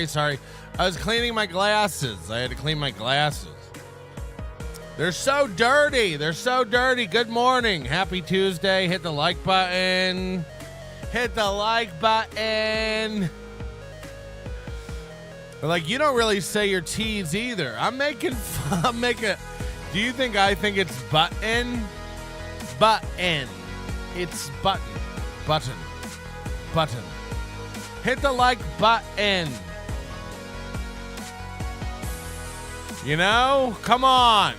Very sorry. I was cleaning my glasses. I had to clean my glasses. They're so dirty. They're so dirty. Good morning. Happy Tuesday. Hit the like button. Hit the like button. Like, you don't really say your T's either. I'm making fun. Do you think I think it's button? Button. It's button. Button. Button. Hit the like button. You know? Come on.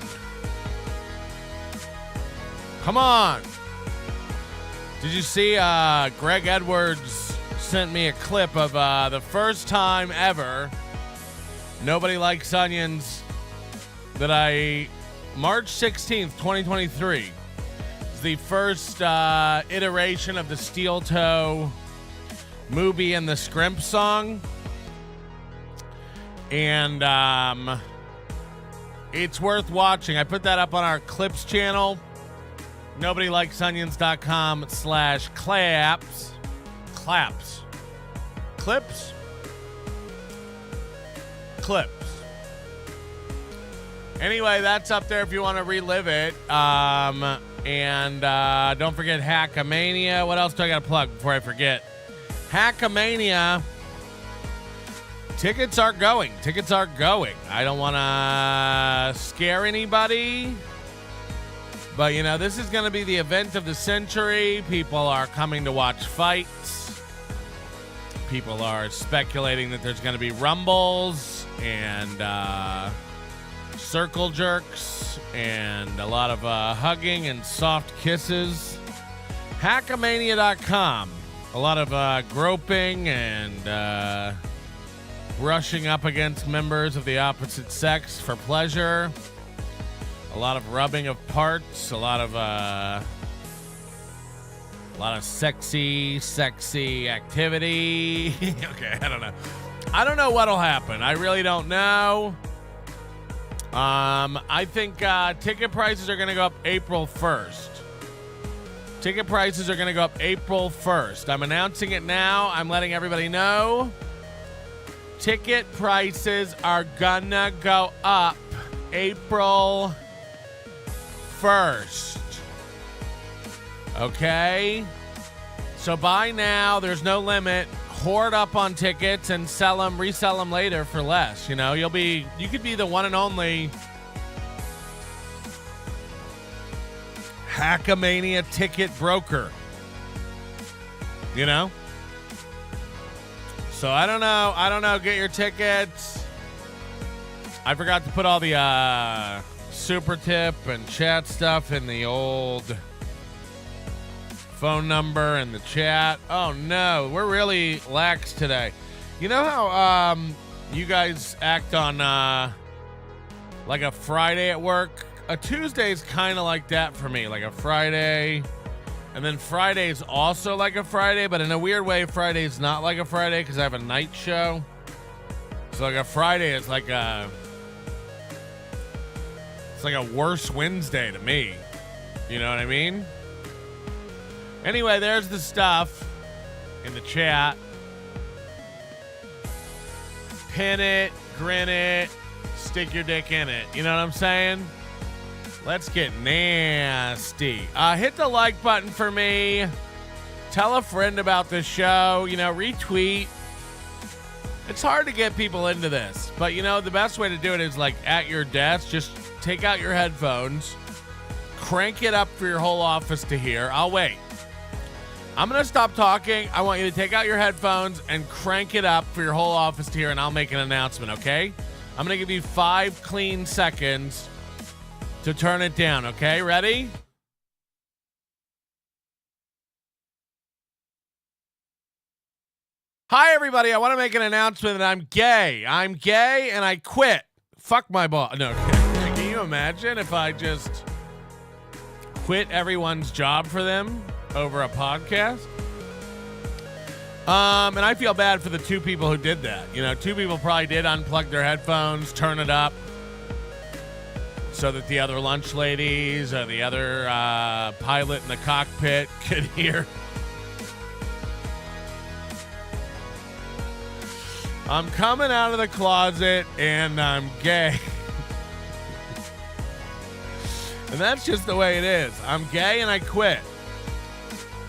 Come on. Did you see Greg Edwards sent me a clip of the first time ever Nobody Likes Onions that March 16th, 2023. It's the first iteration of the Steel Toe movie and the Scrimp song. And it's worth watching. I put that up on our Clips channel. NobodyLikesOnions.com/claps. Claps. Clips? Clips. Anyway, that's up there if you want to relive it. And don't forget Hackamania. What else do I got to plug before I forget? Hackamania. Tickets are going. Tickets are going. I don't want to scare anybody. But, you know, this is going to be the event of the century. People are coming to watch fights. People are speculating that there's going to be rumbles and circle jerks and a lot of hugging and soft kisses. Hackamania.com. A lot of groping and brushing up against members of the opposite sex for pleasure. A lot of rubbing of parts. A lot of sexy activity. Okay, I don't know. I don't know what'll happen. I really don't know. I think ticket prices are going to go up April 1st. Ticket prices are going to go up April 1st. I'm announcing it now. I'm letting everybody know. Ticket prices are gonna go up April 1st. Okay? So buy now. There's no limit. Hoard up on tickets and resell them later for less. You know, you could be the one and only Hackamania ticket broker. You know? So I don't know. Get your tickets. I forgot to put all the super tip and chat stuff in the old phone number and the chat. Oh no, we're really lax today. You know how you guys act on like a Friday at work? A Tuesday's kind of like that for me, like a Friday. And then Friday's also like a Friday, but in a weird way, Friday's not like a Friday because I have a night show. So like a Friday is like a worse Wednesday to me. You know what I mean? Anyway, there's the stuff in the chat. Pin it, grin it, stick your dick in it. You know what I'm saying? Let's get nasty. Hit the like button for me. Tell a friend about this show. You know, retweet. It's hard to get people into this. But, you know, the best way to do it is, like, at your desk. Just take out your headphones. Crank it up for your whole office to hear. I'll wait. I'm going to stop talking. I want you to take out your headphones and crank it up for your whole office to hear, and I'll make an announcement, okay? I'm going to give you 5 clean seconds to turn it down, okay? Ready? Hi, everybody. I want to make an announcement that I'm gay. I'm gay, and I quit. Fuck my boss. No, can you imagine if I just quit everyone's job for them over a podcast? And I feel bad for the 2 people who did that. You know, 2 people probably did unplug their headphones, turn it up, so that the other lunch ladies or the other pilot in the cockpit could hear. I'm coming out of the closet and I'm gay. And that's just the way it is. I'm gay and I quit.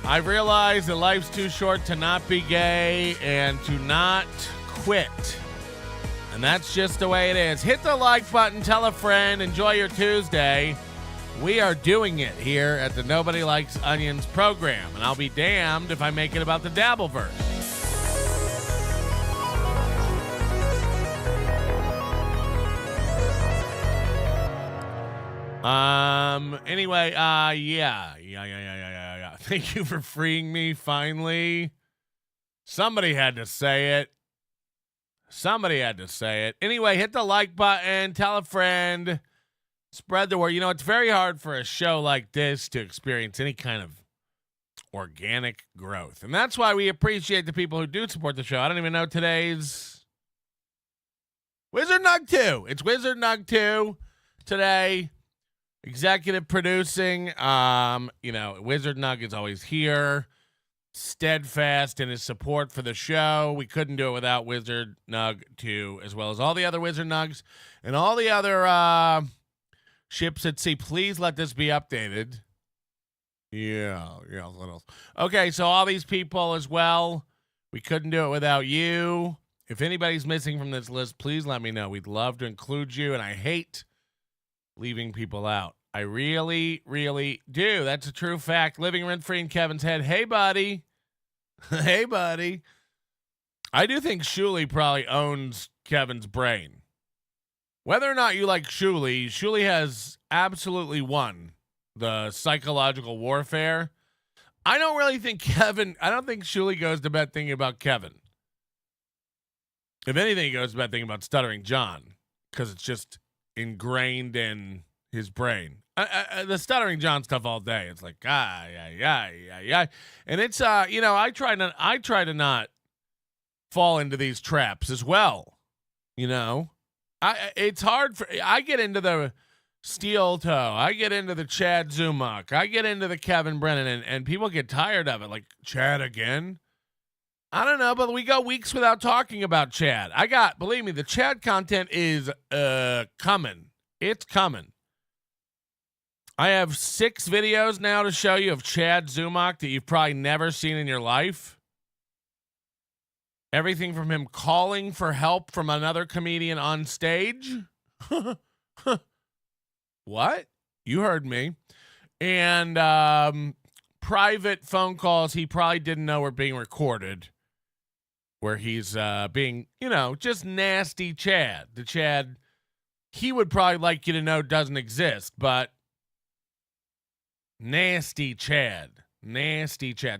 I realized that life's too short to not be gay and to not quit. And that's just the way it is. Hit the like button, tell a friend, enjoy your Tuesday. We are doing it here at the Nobody Likes Onions program. And I'll be damned if I make it about the Dabbleverse. Anyway, yeah. Thank you for freeing me, finally. Somebody had to say it. Anyway, hit the like button, tell a friend, spread the word. You know, it's very hard for a show like this to experience any kind of organic growth. And that's why we appreciate the people who do support the show. I don't even know today's Wizard Nug 2. It's Wizard Nug 2 today. Executive producing, Wizard Nug is always here, steadfast in his support for the show. We couldn't do it without Wizard Nug 2, as well as all the other Wizard Nugs and all the other ships at sea. Please let this be updated. Yeah. Okay, so all these people as well. We couldn't do it without you. If anybody's missing from this list, please let me know. We'd love to include you, and I hate leaving people out. I really, really do. That's a true fact. Living rent-free in Kevin's head. Hey, buddy. Hey, buddy. I do think Shuli probably owns Kevin's brain. Whether or not you like Shuli has absolutely won the psychological warfare. I don't think Shuli goes to bed thinking about Kevin. If anything, he goes to bed thinking about Stuttering John, because it's just ingrained in his brain. The Stuttering John stuff all day. It's like and it's I try to not fall into these traps as well. It's hard I get into the Steel Toe. I get into the Chad Zumach. I get into the Kevin Brennan, and people get tired of it. Like, Chad again? I don't know, but we go weeks without talking about Chad. Believe me, the Chad content is coming. It's coming. I have 6 videos now to show you of Chad Zumach that you've probably never seen in your life. Everything from him calling for help from another comedian on stage. What? You heard me. And private phone calls he probably didn't know were being recorded, where he's being, just nasty Chad. The Chad he would probably like you to know doesn't exist, but nasty Chad.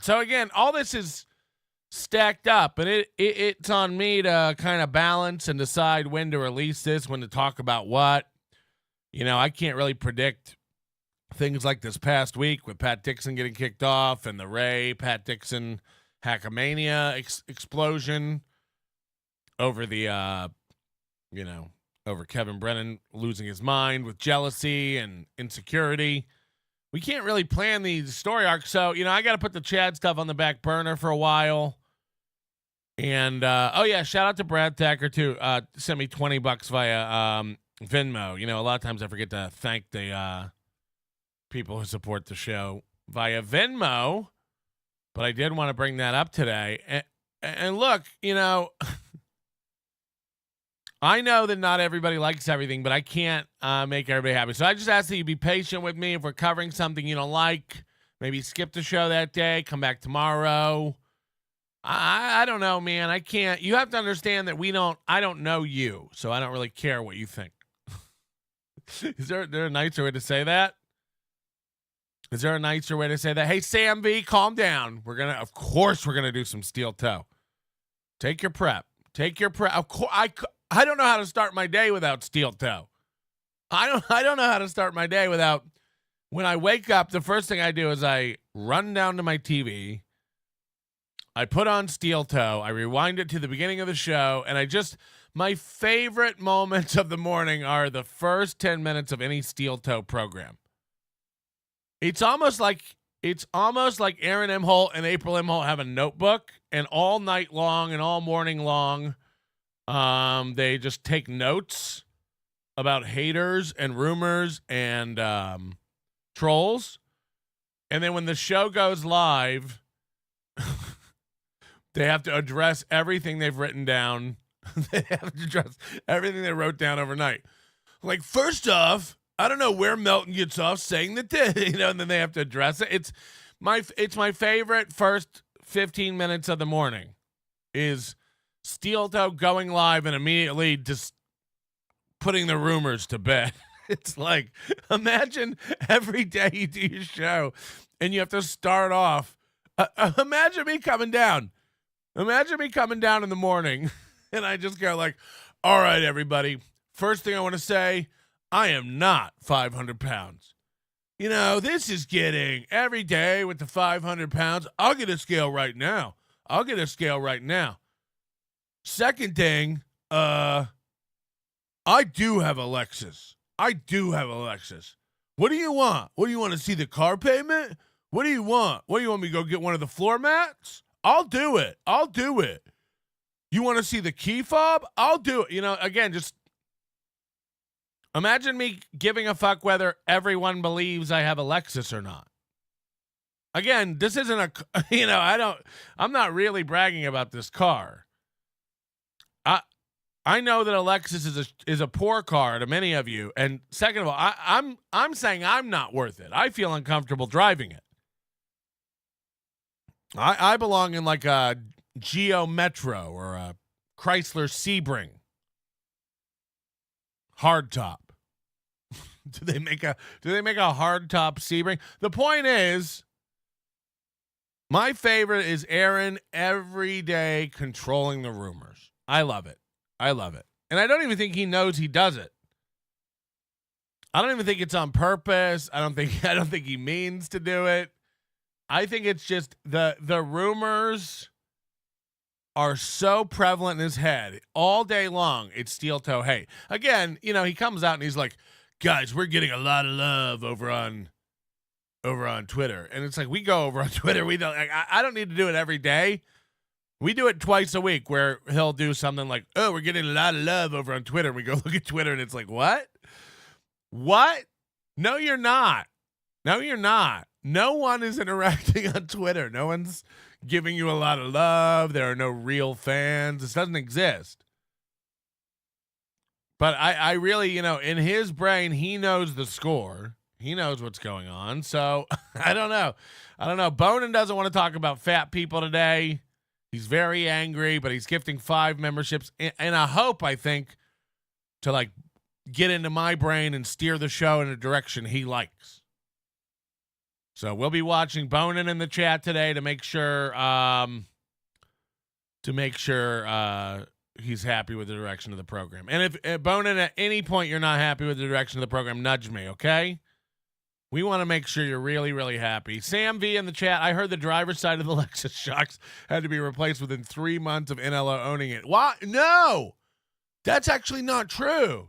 So again, all this is stacked up, and it's on me to kind of balance and decide when to release this, when to talk about what. I can't really predict things like this past week with Pat Dixon getting kicked off and the Pat Dixon Hackamania explosion over the, over Kevin Brennan losing his mind with jealousy and insecurity. We can't really plan these story arcs. So, I got to put the Chad stuff on the back burner for a while. And, shout out to Brad Thacker, too. Sent me $20 via Venmo. A lot of times I forget to thank the people who support the show via Venmo. But I did want to bring that up today. And look, I know that not everybody likes everything, but I can't make everybody happy. So I just ask that you be patient with me. If we're covering something you don't like, maybe skip the show that day, come back tomorrow. I don't know, man. I can't. You have to understand that I don't know you, so I don't really care what you think. Is there a nicer way to say that? Hey, Sam V, calm down. Of course we're gonna do some Steel Toe. Take your prep. Of course, I don't know how to start my day without Steel Toe. I don't know how to start my day without, when I wake up, the first thing I do is I run down to my TV, I put on Steel Toe, I rewind it to the beginning of the show, and my favorite moments of the morning are the first 10 minutes of any Steel Toe program. It's almost like Aaron M. Holt and April M. Holt have a notebook, and all night long and all morning long, They just take notes about haters and rumors and trolls. And then when the show goes live, they have to address everything they've written down. They have to address everything they wrote down overnight. Like, first off, I don't know where Melton gets off saying that, and then they have to address it. It's my favorite first 15 minutes of the morning is Steel Toe going live and immediately just putting the rumors to bed. It's like, imagine every day you do your show and you have to start off. Imagine me coming down. Imagine me coming down in the morning and I just go like, all right, everybody. First thing I want to say, I am not 500 pounds. You know, this is getting every day with the 500 pounds. I'll get a scale right now. Second thing, I do have a Lexus. What do you want? What do you want to see the car payment? What do you want? What do you want me to go get one of the floor mats? I'll do it. You want to see the key fob? I'll do it. You know, again, just imagine me giving a fuck whether everyone believes I have a Lexus or not. Again, this isn't I'm not really bragging about this car. I know that a Lexus is a poor car to many of you, and second of all, I'm saying I'm not worth it. I feel uncomfortable driving it. I belong in like a Geo Metro or a Chrysler Sebring hardtop. Do they make a hardtop Sebring? The point is, my favorite is Aaron every day controlling the rumors. I love it. And I don't even think he knows he does it. I don't even think it's on purpose. I don't think he means to do it. I think it's just the rumors are so prevalent in his head all day long. It's Steel Toe hate. Again, he comes out and he's like, guys, we're getting a lot of love over on Twitter. And it's like, we go over on Twitter. We don't, I don't need to do it every day. We do it twice a week where he'll do something like, oh, we're getting a lot of love over on Twitter. We go look at Twitter and it's like, what? No, you're not. No one is interacting on Twitter. No one's giving you a lot of love. There are no real fans. This doesn't exist. But I really, in his brain, he knows the score. He knows what's going on. So I don't know. Bonin doesn't want to talk about fat people today. He's very angry, but he's gifting 5 memberships in a hope, I think, to like get into my brain and steer the show in a direction he likes. So we'll be watching Bonin in the chat today to make sure he's happy with the direction of the program. And if Bonin at any point you're not happy with the direction of the program, nudge me, okay? We want to make sure you're really, really happy. Sam V in the chat, I heard the driver's side of the Lexus shocks had to be replaced within 3 months of NLO owning it. What? No! That's actually not true.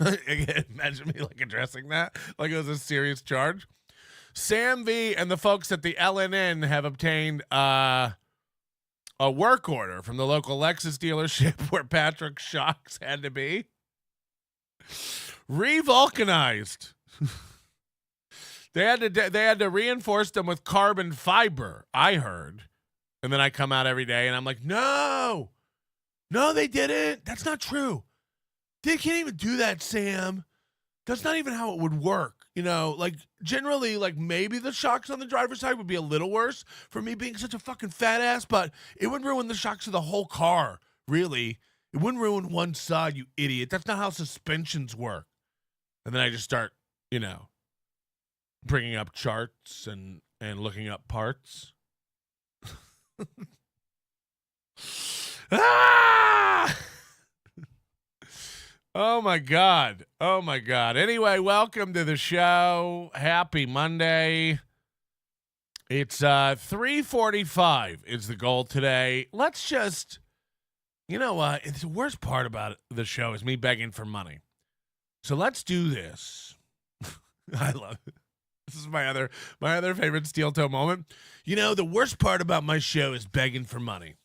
Again, imagine me like addressing that like it was a serious charge. Sam V and the folks at the LNN have obtained a work order from the local Lexus dealership where Patrick's shocks had to be revulcanized. They had to reinforce them with carbon fiber, I heard. And then I come out every day and I'm like, no, they didn't. That's not true. They can't even do that, Sam. That's not even how it would work. Like generally, like maybe the shocks on the driver's side would be a little worse for me being such a fucking fat ass, but it would ruin the shocks of the whole car. Really. It wouldn't ruin one side, you idiot. That's not how suspensions work. And then I just start, bringing up charts and looking up parts. Ah! Oh my God. Anyway, welcome to the show. Happy Monday. It's 3:45 is the goal today. Let's just, it's the worst part about the show is me begging for money. So let's do this. I love it. This is my other favorite Steel Toe moment. The worst part about my show is begging for money.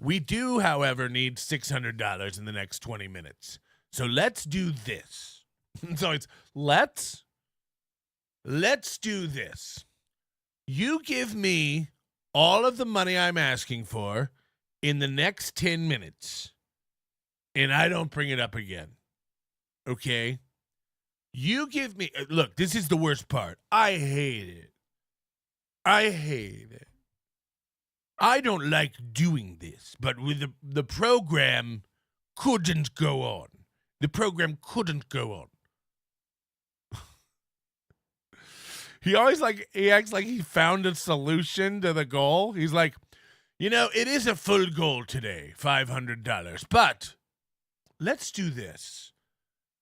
We do, however, need $600 in the next 20 minutes. So let's do this. So it's let's do this. You give me all of the money I'm asking for in the next 10 minutes, and I don't bring it up again. Okay? You give me, look, this is the worst part. I hate it. I don't like doing this, but with the program couldn't go on. The program couldn't go on. He acts like he found a solution to the goal. He's like, it is a full goal today, $500, but let's do this.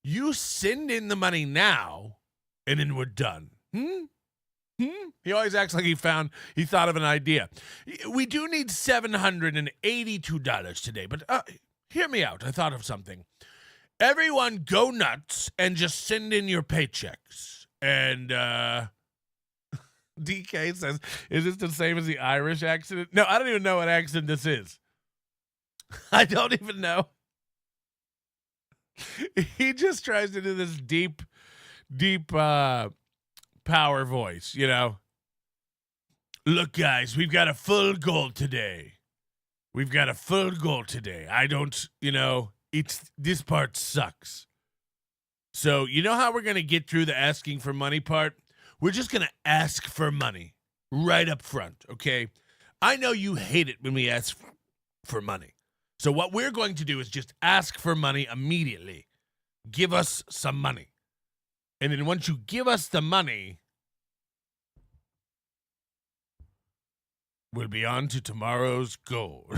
You send in the money now, and then we're done. He always acts like he thought of an idea. We do need $782 today, but hear me out. I thought of something. Everyone go nuts and just send in your paychecks. And DK says, is this the same as the Irish accent? No, I don't even know what accent this is. I don't even know. He just tries to do this deep power voice, Look, guys, we've got a full goal today. I don't, this part sucks. So, you know how we're going to get through the asking for money part? We're just going to ask for money right up front, okay? I know you hate it when we ask for money. So what we're going to do is just ask for money immediately. Give us some money. And then once you give us the money, we'll be on to tomorrow's goal.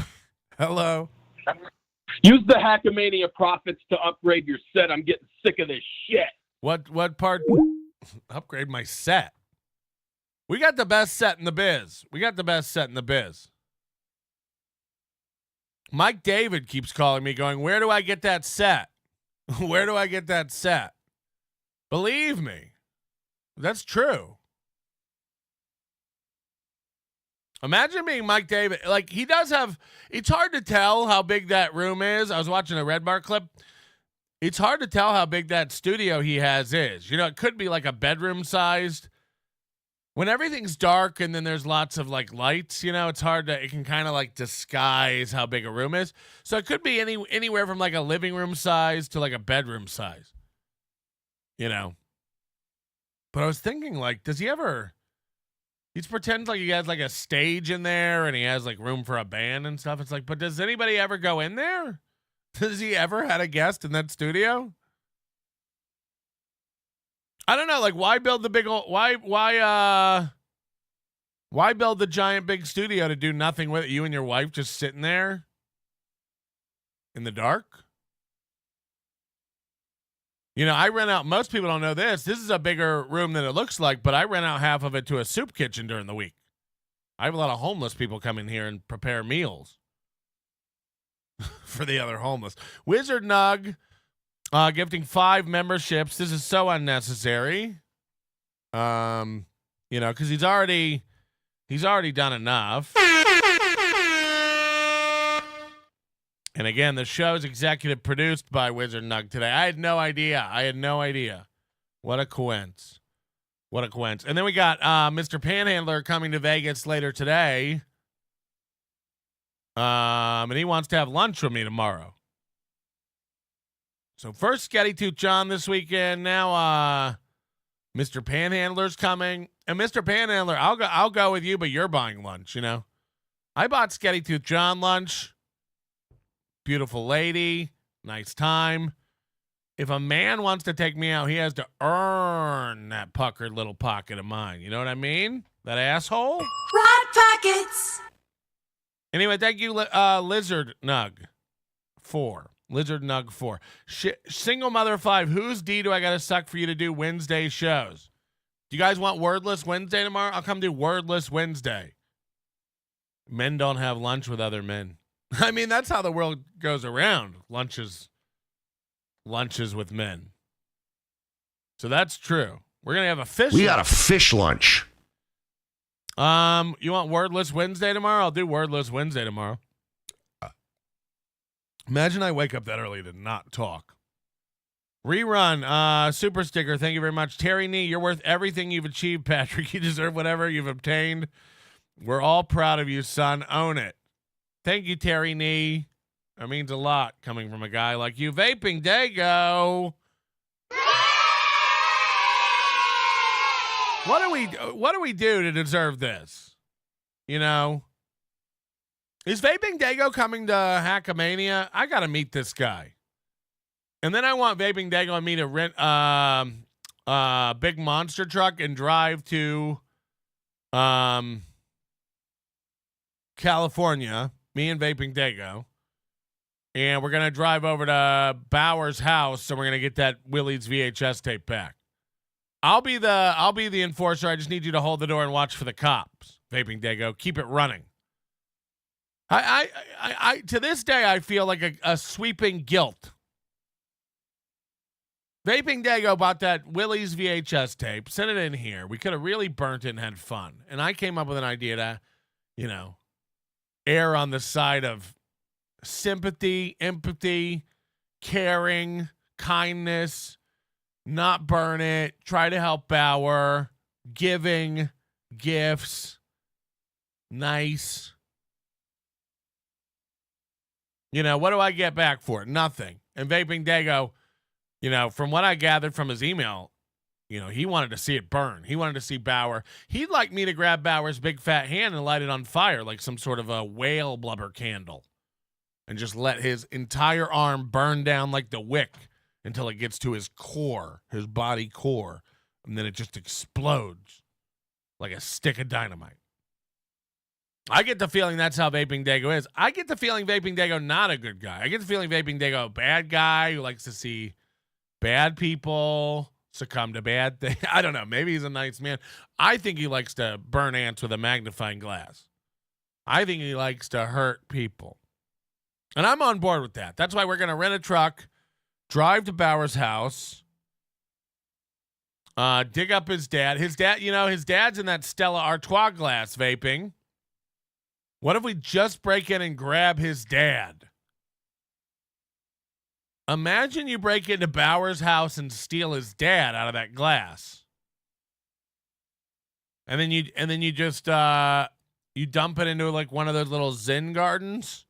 Hello. Use the Hackamania profits to upgrade your set. I'm getting sick of this shit. What part? Upgrade my set. We got the best set in the biz. Mike David keeps calling me going, where do I get that set? Where do I get that set? Believe me, that's true. Imagine being Mike David. Like, he does have, it's hard to tell how big that room is. I was watching a Red Bar clip. It's hard to tell how big that studio he has is. It could be like a bedroom sized. When everything's dark and then there's lots of like lights, it's hard to, it can kind of like disguise how big a room is. So it could be anywhere from like a living room size to like a bedroom size, But I was thinking, like, does he ever, he pretends like he has like a stage in there and he has like room for a band and stuff. It's like, but does anybody ever go in there? Has he ever had a guest in that studio? I don't know. Like, why build the big old, why build the giant big studio to do nothing with it? You and your wife just sitting there in the dark? I rent out, most people don't know this. This is a bigger room than it looks like, but I rent out half of it to a soup kitchen during the week. I have a lot of homeless people come in here and prepare meals for the other homeless. Wizard Nug gifting 5 memberships. This is so unnecessary. Because he's already done enough. And again, the show is executive produced by Wizard Nug today. I had no idea. What a coincidence. And then we got Mr. Panhandler coming to Vegas later today. And he wants to have lunch with me tomorrow. So first Sketty Tooth John this weekend. Now Mr. Panhandler's coming. And Mr. Panhandler, I'll go with you, but you're buying lunch, I bought Sketty Tooth John lunch. Beautiful lady, nice time. If a man wants to take me out, he has to earn that puckered little pocket of mine. You know what I mean? That asshole? Right pockets. Anyway, thank you, Lizard Nug 4. Lizard Nug 4. Single Mother 5. Whose D do I got to suck for you to do Wednesday shows? Do you guys want Wordless Wednesday tomorrow? I'll come do Wordless Wednesday. Men don't have lunch with other men. I mean, that's how the world goes around. Lunches with men. So that's true. We're going to have a fish We got a fish lunch. You want Wordless Wednesday tomorrow? I'll do Wordless Wednesday tomorrow. Imagine I wake up that early to not talk. Rerun, super sticker. Thank you very much. Terry Nee, you're worth everything you've achieved, Patrick. You deserve whatever you've obtained. We're all proud of you, son. Own it. Thank you, Terry Nee. That means a lot coming from a guy like you. Vaping Dago. What do we do to deserve this? You know? Is Vaping Dago coming to Hackamania? I got to meet this guy. And then I want Vaping Dago and me to rent big monster truck and drive to California, me and Vaping Dago. And we're going to drive over to Bauer's house and we're going to get that Willie's VHS tape back. I'll be the enforcer. I just need you to hold the door and watch for the cops. Vaping Dago, keep it running. I to this day I feel like a sweeping guilt. Vaping Dago bought that Willie's VHS tape, sent it in here. We could have really burnt it and had fun. And I came up with an idea to, err on the side of sympathy, empathy, caring, kindness, not burn it, try to help Bauer, giving, gifts, nice. What do I get back for it? Nothing. And Vaping Dago, from what I gathered from his email, he wanted to see it burn. He wanted to see Bauer. He'd like me to grab Bauer's big fat hand and light it on fire like some sort of a whale blubber candle and just let his entire arm burn down like the wick until it gets to his core, his body core, and then it just explodes like a stick of dynamite. I get the feeling that's how Vaping Dago is. I get the feeling Vaping Dago not a good guy. I get the feeling Vaping Dago a bad guy who likes to see bad people succumb to bad things. I don't know. Maybe he's a nice man. I think he likes to burn ants with a magnifying glass. I think he likes to hurt people. And I'm on board with that. That's why we're going to rent a truck, drive to Bauer's house, dig up his dad. His dad's in that Stella Artois glass vaping. What if we just break in and grab his dad? Imagine you break into Bauer's house and steal his dad out of that glass. And then you just you dump it into like one of those little Zen gardens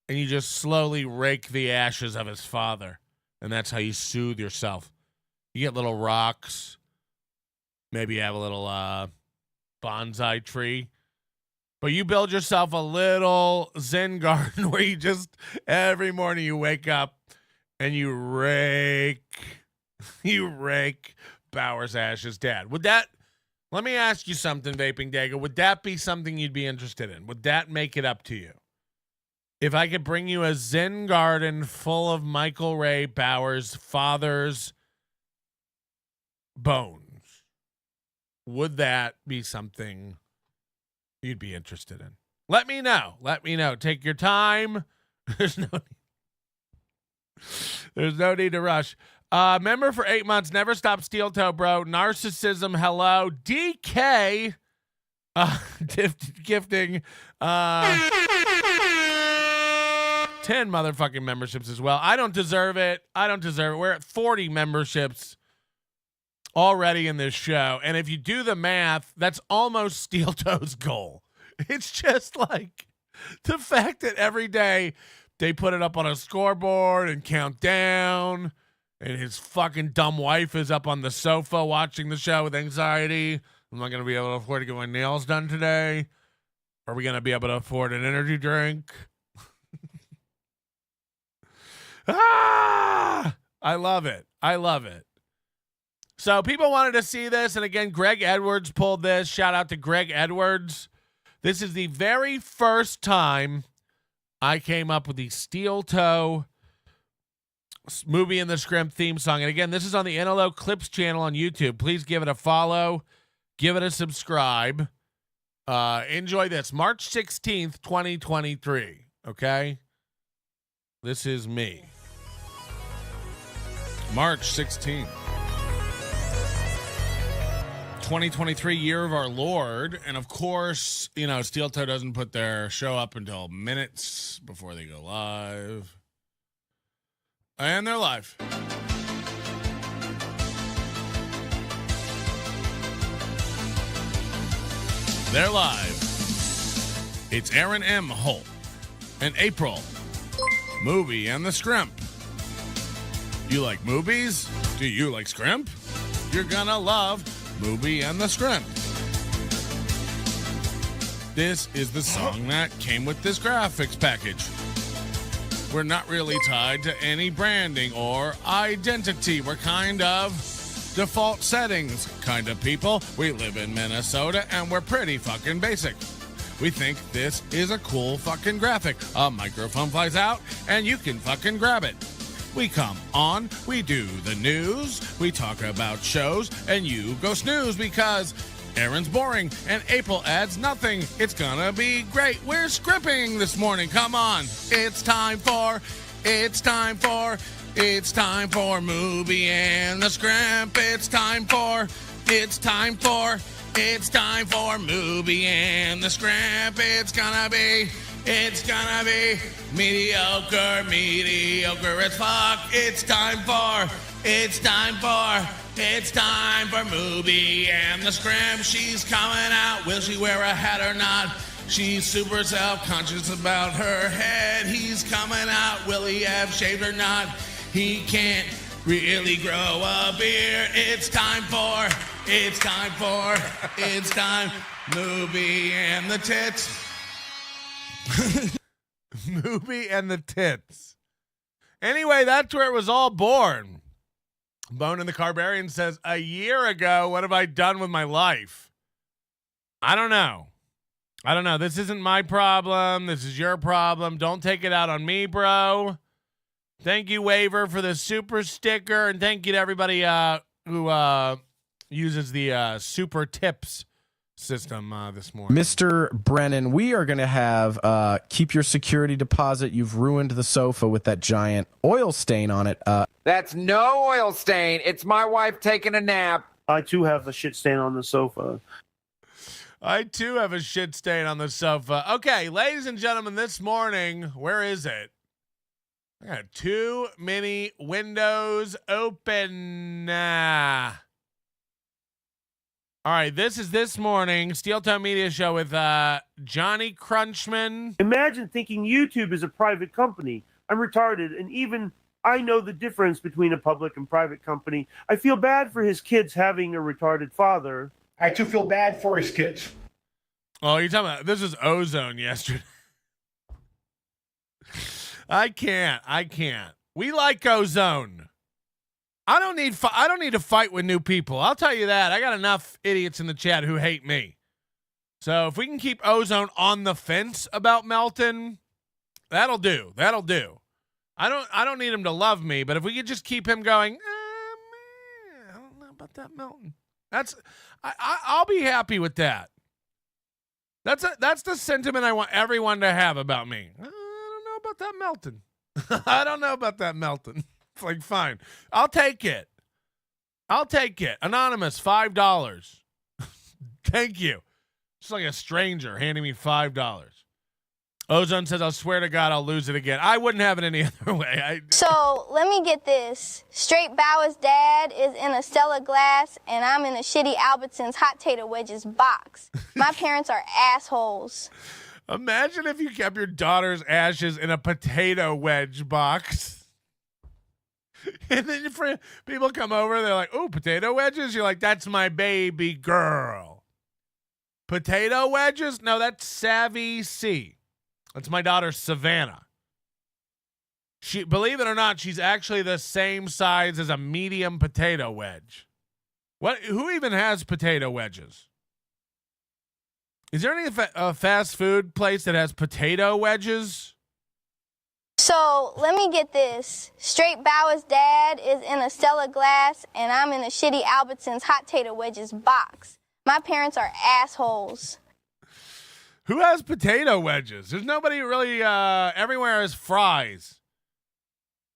and you just slowly rake the ashes of his father. And that's how you soothe yourself. You get little rocks. Maybe you have a little bonsai tree. But you build yourself a little Zen garden where you just, every morning you wake up and you rake Bauer's ashes dad. Let me ask you something, Vaping Dago. Would that be something you'd be interested in? Would that make it up to you? If I could bring you a Zen garden full of Michael Ray Bauer's father's bones, would that be something you'd be interested in? Let me know. Take your time. There's no need to rush. Member for 8 months. Never stop steel toe, bro. Narcissism. Hello. DK. Gifting. 10 motherfucking memberships as well. I don't deserve it. We're at 40 memberships already in this show. And if you do the math, that's almost Steel Toe's goal. It's just like the fact that every day they put it up on a scoreboard and count down, and his fucking dumb wife is up on the sofa watching the show with anxiety. I'm not going to be able to afford to get my nails done today. Are we going to be able to afford an energy drink? I love it. So people wanted to see this. And again, Greg Edwards pulled this. Shout out to Greg Edwards. This is the very first time I came up with the Steel Toe movie in the Scrimp theme song. And again, this is on the NLO Clips channel on YouTube. Please give it a follow. Give it a subscribe. Enjoy this. March 16th, 2023. Okay? This is me. March 16th. 2023, year of our Lord. And of course, Steel Toe doesn't put their show up until minutes before they go live. And they're live. They're live. It's Aaron M. Holt and April. Movie and the Scrimp. You like movies? Do you like Scrimp? You're gonna love Movie and the Scrimp. This is the song that came with this graphics package. We're not really tied to any branding or identity. We're kind of default settings kind of people. We live in Minnesota and we're pretty fucking basic. We think this is a cool fucking graphic. A microphone flies out and you can fucking grab it. We come on, we do the news, we talk about shows, and you go snooze because Aaron's boring and April adds nothing. It's gonna be great. We're scrimping this morning. Come on. It's time for Movie and the Scrimp. It's time for Movie and the Scrimp. It's gonna be mediocre as fuck. It's time for Movie and the Scrimp. She's coming out. Will she wear a hat or not? She's super self-conscious about her head. He's coming out. Will he have shaved or not? He can't really grow a beard. It's time Movie and the Tits. Movie and the Tits. Anyway, that's where it was all born. Bone in the Carbarian says, a year ago, what have I done with my life? I don't know. This isn't my problem. This is your problem. Don't take it out on me, bro. Thank you, Waver, for the super sticker. And thank you to everybody who uses the super tips system this morning. Mr. Brennan, we are going to have keep your security deposit. You've ruined the sofa with that giant oil stain on it. That's no oil stain. It's my wife taking a nap. I too have a shit stain on the sofa. Okay, ladies and gentlemen, this morning, where is it? I got too many windows open. All right, this is this morning, Steel Toe Media Show with Johnny Crunchman. Imagine thinking YouTube is a private company. I'm retarded, and even I know the difference between a public and private company. I feel bad for his kids having a retarded father. I too feel bad for his kids. Oh, you're talking about, this was Ozone yesterday. I can't. We like Ozone. I don't need to fight with new people. I'll tell you that. I got enough idiots in the chat who hate me. So if we can keep Ozone on the fence about Melton, that'll do. I don't need him to love me, but if we could just keep him going, man, I don't know about that Melton. I'll be happy with that. That's the sentiment I want everyone to have about me. I don't know about that Melton. It's like, fine. I'll take it. Anonymous, $5. Thank you. Just like a stranger handing me $5. Ozone says, I'll swear to God I'll lose it again. I wouldn't have it any other way. So let me get this. Straight Bauer's dad is in a Stella glass, and I'm in a shitty Albertsons hot tater wedges box. My parents are assholes. Imagine if you kept your daughter's ashes in a potato wedge box. And then people come over, they're like, "Oh, potato wedges?" You're like, "That's my baby girl." Potato wedges? No, that's Savvy C. That's my daughter Savannah. She, believe it or not, she's actually the same size as a medium potato wedge. Who even has potato wedges? Is there any fast food place that has potato wedges? So let me get this. Straight Bauer's dad is in a Stella glass, and I'm in a shitty Albertsons hot tater wedges box. My parents are assholes. Who has potato wedges? There's nobody really. Everywhere is fries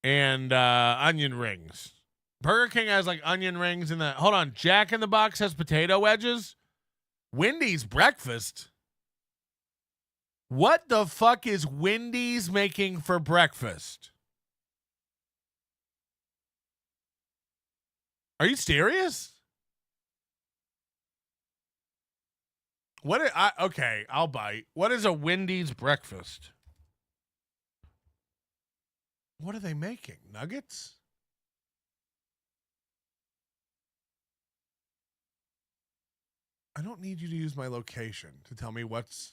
and onion rings. Burger King has like onion rings in the. Hold on, Jack in the Box has potato wedges. Wendy's breakfast. What the fuck is Wendy's making for breakfast? Are you serious? Okay, I'll bite. What is a Wendy's breakfast? What are they making? Nuggets? I don't need you to use my location to tell me what's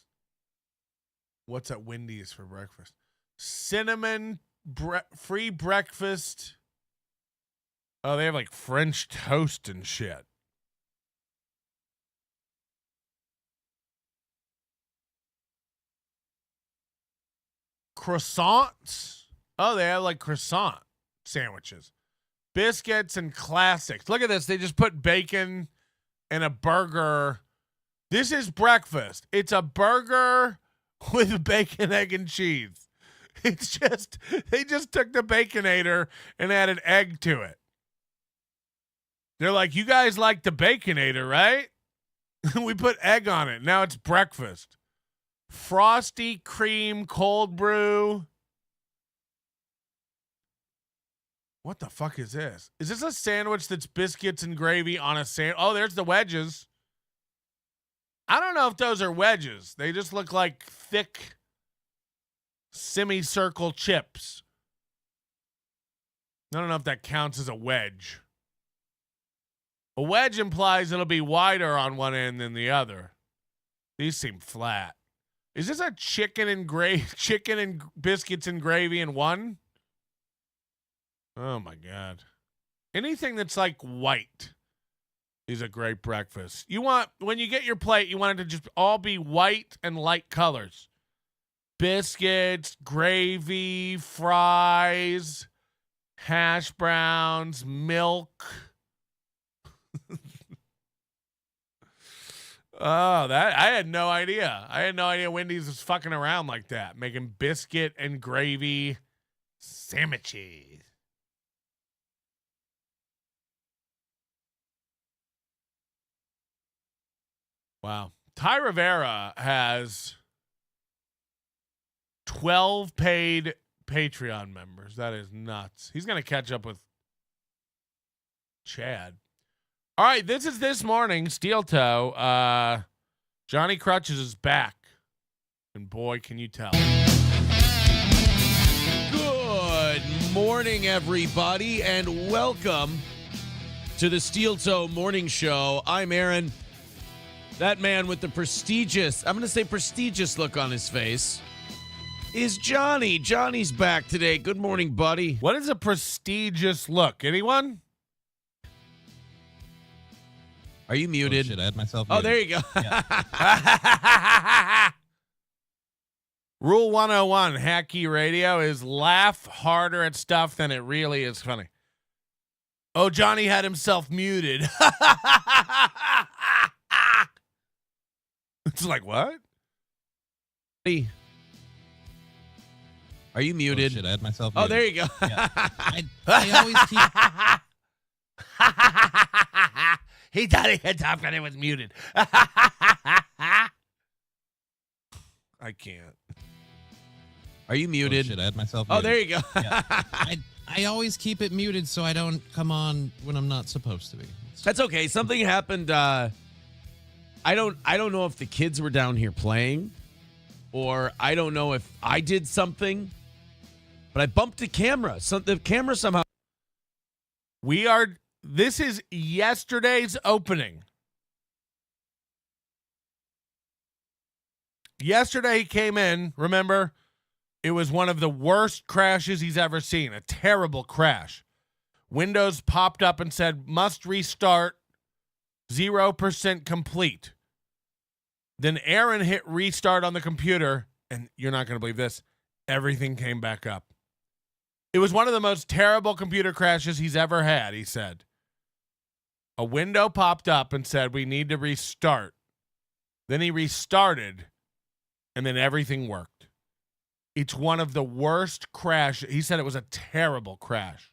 at Wendy's for breakfast. Cinnamon free breakfast. Oh, they have like French toast and shit. Croissants. Oh, they have like croissant sandwiches. Biscuits and classics. Look at this. They just put bacon and a burger. This is breakfast. It's a burger with bacon, egg, and cheese. It's just, they just took the Baconator and added egg to it. They're like, you guys like the Baconator, right? We put egg on it. Now it's breakfast. Frosty cream cold brew. What the fuck is this? Is this a sandwich that's biscuits and gravy on a sandwich? Oh, there's the wedges. I don't know if those are wedges. They just look like thick semicircle chips. I don't know if that counts as a wedge. A wedge implies it'll be wider on one end than the other. These seem flat. Is this a chicken and biscuits and gravy in one? Oh my God. Anything that's like white is a great breakfast. When you get your plate, you want it to just all be white and light colors. Biscuits, gravy, fries, hash browns, milk. Oh, I had no idea. I had no idea Wendy's was fucking around like that, making biscuit and gravy sandwiches. Wow. Ty Rivera has 12 paid Patreon members. That is nuts. He's going to catch up with Chad. All right, this is This Morning, Steel Toe. Johnny Crutches is back. And boy, can you tell. Good morning, everybody, and welcome to the Steel Toe Morning Show. I'm Aaron. That man with the prestigious, I'm going to say prestigious look on his face is Johnny. Johnny's back today. Good morning, buddy. What is a prestigious look? Anyone? Are you muted? Oh, shit, I had myself muted. Oh, there you go. Yeah. Rule 101, Hacky Radio, is laugh harder at stuff than it really is funny. Oh, Johnny had himself muted. It's like, what? Are you muted? Oh, shit, I had myself muted. Oh, there you go. Yeah. I always keep... He thought he had top and it was muted. I can't. Are you muted? Oh, shit, I had myself muted. muted. Oh, there you go. Yeah. I always keep it muted so I don't come on when I'm not supposed to be. That's okay. Something happened. I don't know if the kids were down here playing, or I don't know if I did something, but I bumped the camera. So the camera somehow. This is yesterday's opening. Yesterday he came in, remember? It was one of the worst crashes he's ever seen. A terrible crash. Windows popped up and said, must restart, 0% complete. Then Aaron hit restart on the computer, and you're not going to believe this, everything came back up. It was one of the most terrible computer crashes he's ever had, he said. A window popped up and said, we need to restart. Then he restarted, and then everything worked. It's one of the worst crashes. He said it was a terrible crash.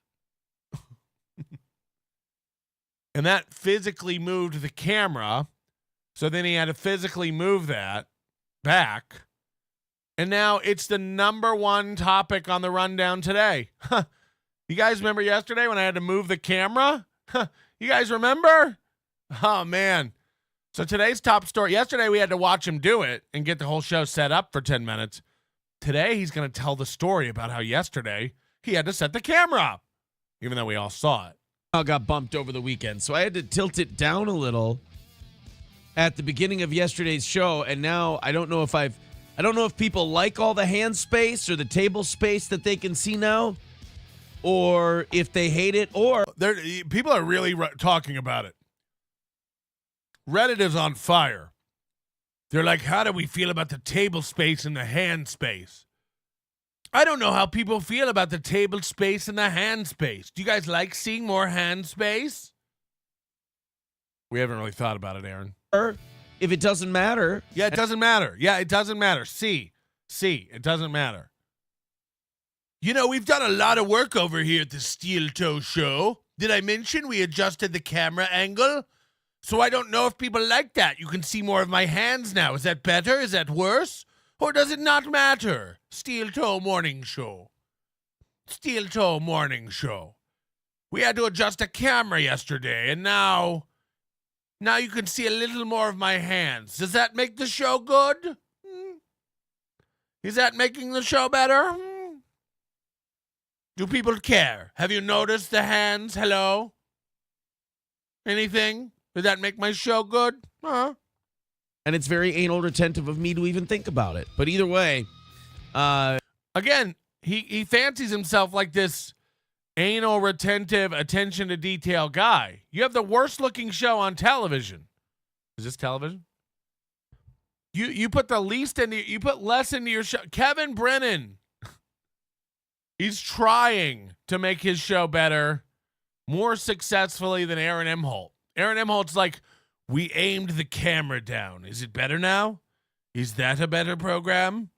And that physically moved the camera. So then he had to physically move that back. And now it's the number one topic on the rundown today. You guys remember yesterday when I had to move the camera? You guys remember? Oh, man. So today's top story. Yesterday, we had to watch him do it and get the whole show set up for 10 minutes. Today, he's going to tell the story about how yesterday he had to set the camera up, even though we all saw it. I got bumped over the weekend, so I had to tilt it down a little at the beginning of yesterday's show, and now I don't know if people like all the hand space or the table space that they can see now, or if they hate it, or people are really talking about it. Reddit is on fire. They're like, how do we feel about the table space and the hand space? I don't know how people feel about the table space and the hand space. Do you guys like seeing more hand space? We haven't really thought about it, Aaron. If it doesn't matter. Yeah, it doesn't matter. Yeah, it doesn't matter. See, it doesn't matter. You know, we've done a lot of work over here at the Steel Toe Show. Did I mention we adjusted the camera angle? So I don't know if people like that. You can see more of my hands now. Is that better? Is that worse? Or does it not matter? Steel Toe Morning Show. Steel Toe Morning Show. We had to adjust a camera yesterday, and now you can see a little more of my hands. Does that make the show good? Is that making the show better? Do people care? Have you noticed the hands? Hello? Anything? Did that make my show good? Huh? And it's very anal retentive of me to even think about it. But either way, again, he fancies himself like this anal retentive, attention to detail guy. You have the worst looking show on television. Is this television? You put the least into, you put less into your show. Kevin Brennan. He's trying to make his show better more successfully than Aaron Emholt. Aaron Emholt's like, we aimed the camera down. Is it better now? Is that a better program?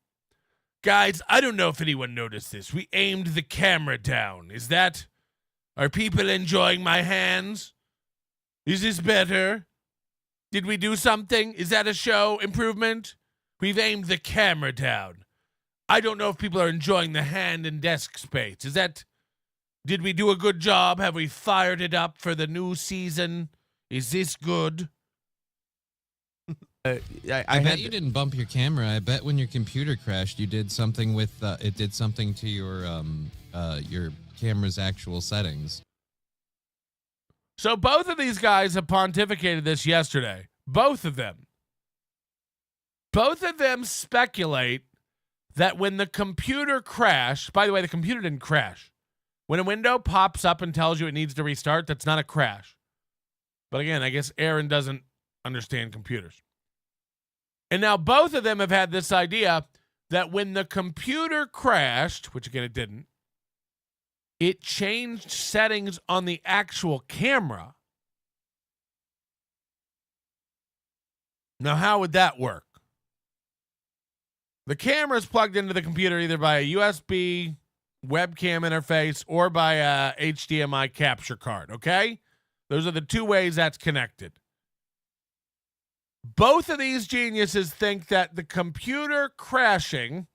Guys, I don't know if anyone noticed this. We aimed the camera down. Are people enjoying my hands? Is this better? Did we do something? Is that a show improvement? We've aimed the camera down. I don't know if people are enjoying the hand and desk space. Did we do a good job? Have we fired it up for the new season? Is this good? I bet you didn't bump your camera. I bet when your computer crashed, you did something with it did something to your camera's actual settings. So both of these guys have pontificated this yesterday. Both of them speculate that when the computer crashed, by the way, the computer didn't crash. When a window pops up and tells you it needs to restart, that's not a crash. But again, I guess Aaron doesn't understand computers. And now both of them have had this idea that when the computer crashed, which again it didn't, it changed settings on the actual camera. Now, how would that work? The camera is plugged into the computer either by a USB webcam interface or by a HDMI capture card, okay? Those are the two ways that's connected. Both of these geniuses think that the computer crashing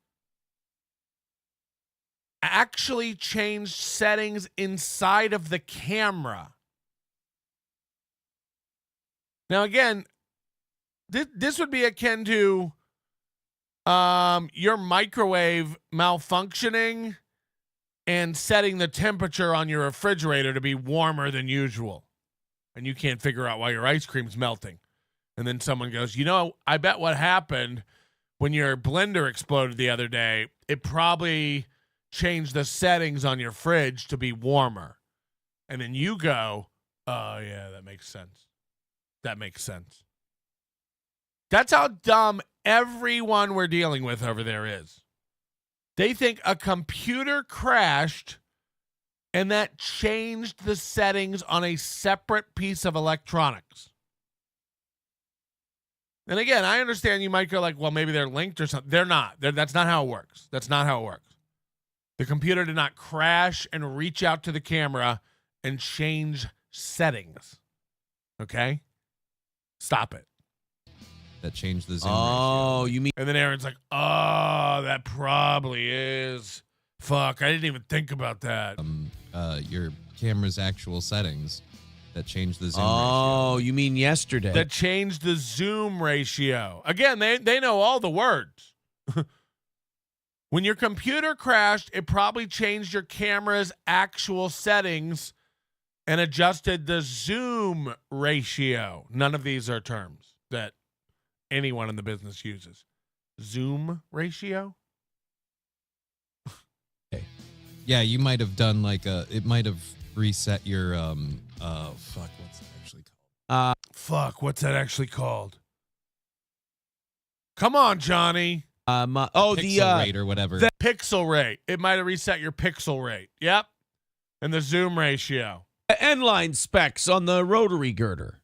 actually changed settings inside of the camera. Now, again, this would be akin to your microwave malfunctioning and setting the temperature on your refrigerator to be warmer than usual. And you can't figure out why your ice cream's melting. And then someone goes, I bet what happened when your blender exploded the other day, it probably changed the settings on your fridge to be warmer. And then you go, oh, yeah, that makes sense. That makes sense. That's how dumb everyone we're dealing with over there is. They think a computer crashed and that changed the settings on a separate piece of electronics. And again, I understand you might go like, well, maybe they're linked or something. They're not. That's not how it works. That's not how it works. The computer did not crash and reach out to the camera and change settings. Okay? Stop it. That changed the zoom ratio. You mean? And then Aaron's like, oh, that probably is. Fuck, I didn't even think about that. Your camera's actual settings. that changed the zoom Oh, ratio. you mean yesterday? That changed the zoom ratio. Again, they know all the words. When your computer crashed, it probably changed your camera's actual settings and adjusted the zoom ratio. None of these are terms that anyone in the business uses. Zoom ratio? Yeah, you might have done like it might have reset your fuck, what's it actually called? What's that actually called? Come on, Johnny. Pixel rate or whatever. The pixel rate. It might have reset your pixel rate. Yep. And the zoom ratio. End line specs on the rotary girder.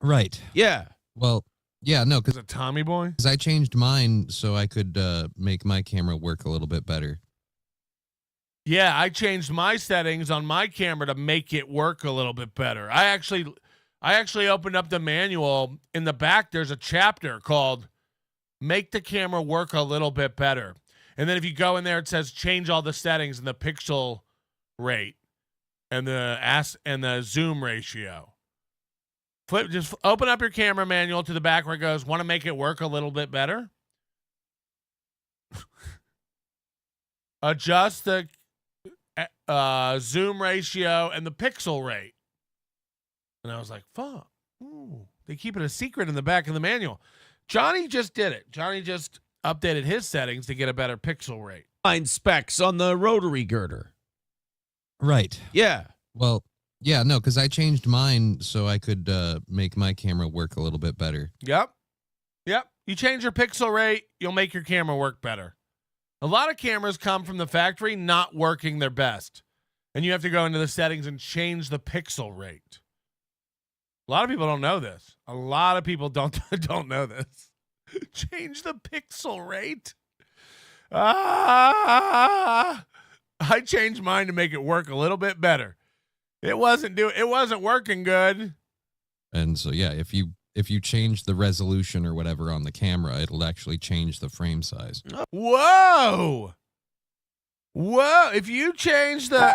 Right. Yeah. Well, yeah, no, Is because it Tommy Boy? I changed mine so I could make my camera work a little bit better. Yeah, I changed my settings on my camera to make it work a little bit better. I actually opened up the manual. In the back, there's a chapter called Make the Camera Work a Little Bit Better. And then if you go in there, it says change all the settings and the pixel rate and the zoom ratio. Just open up your camera manual to the back where it goes, want to make it work a little bit better? Adjust the zoom ratio and the pixel rate. And I was like, fuck. Ooh, they keep it a secret in the back of the manual. Johnny just did it. Johnny just updated his settings to get a better pixel rate. Line specs on the rotary girder. Right. Yeah. Well, yeah, no, because I changed mine so I could make my camera work a little bit better. Yep. You change your pixel rate, you'll make your camera work better. A lot of cameras come from the factory not working their best. And you have to go into the settings and change the pixel rate. A lot of people don't know this. A lot of people don't know this. Change the pixel rate. I changed mine to make it work a little bit better. It wasn't working good. And so yeah, if you change the resolution or whatever on the camera, it'll actually change the frame size. Whoa. If you change the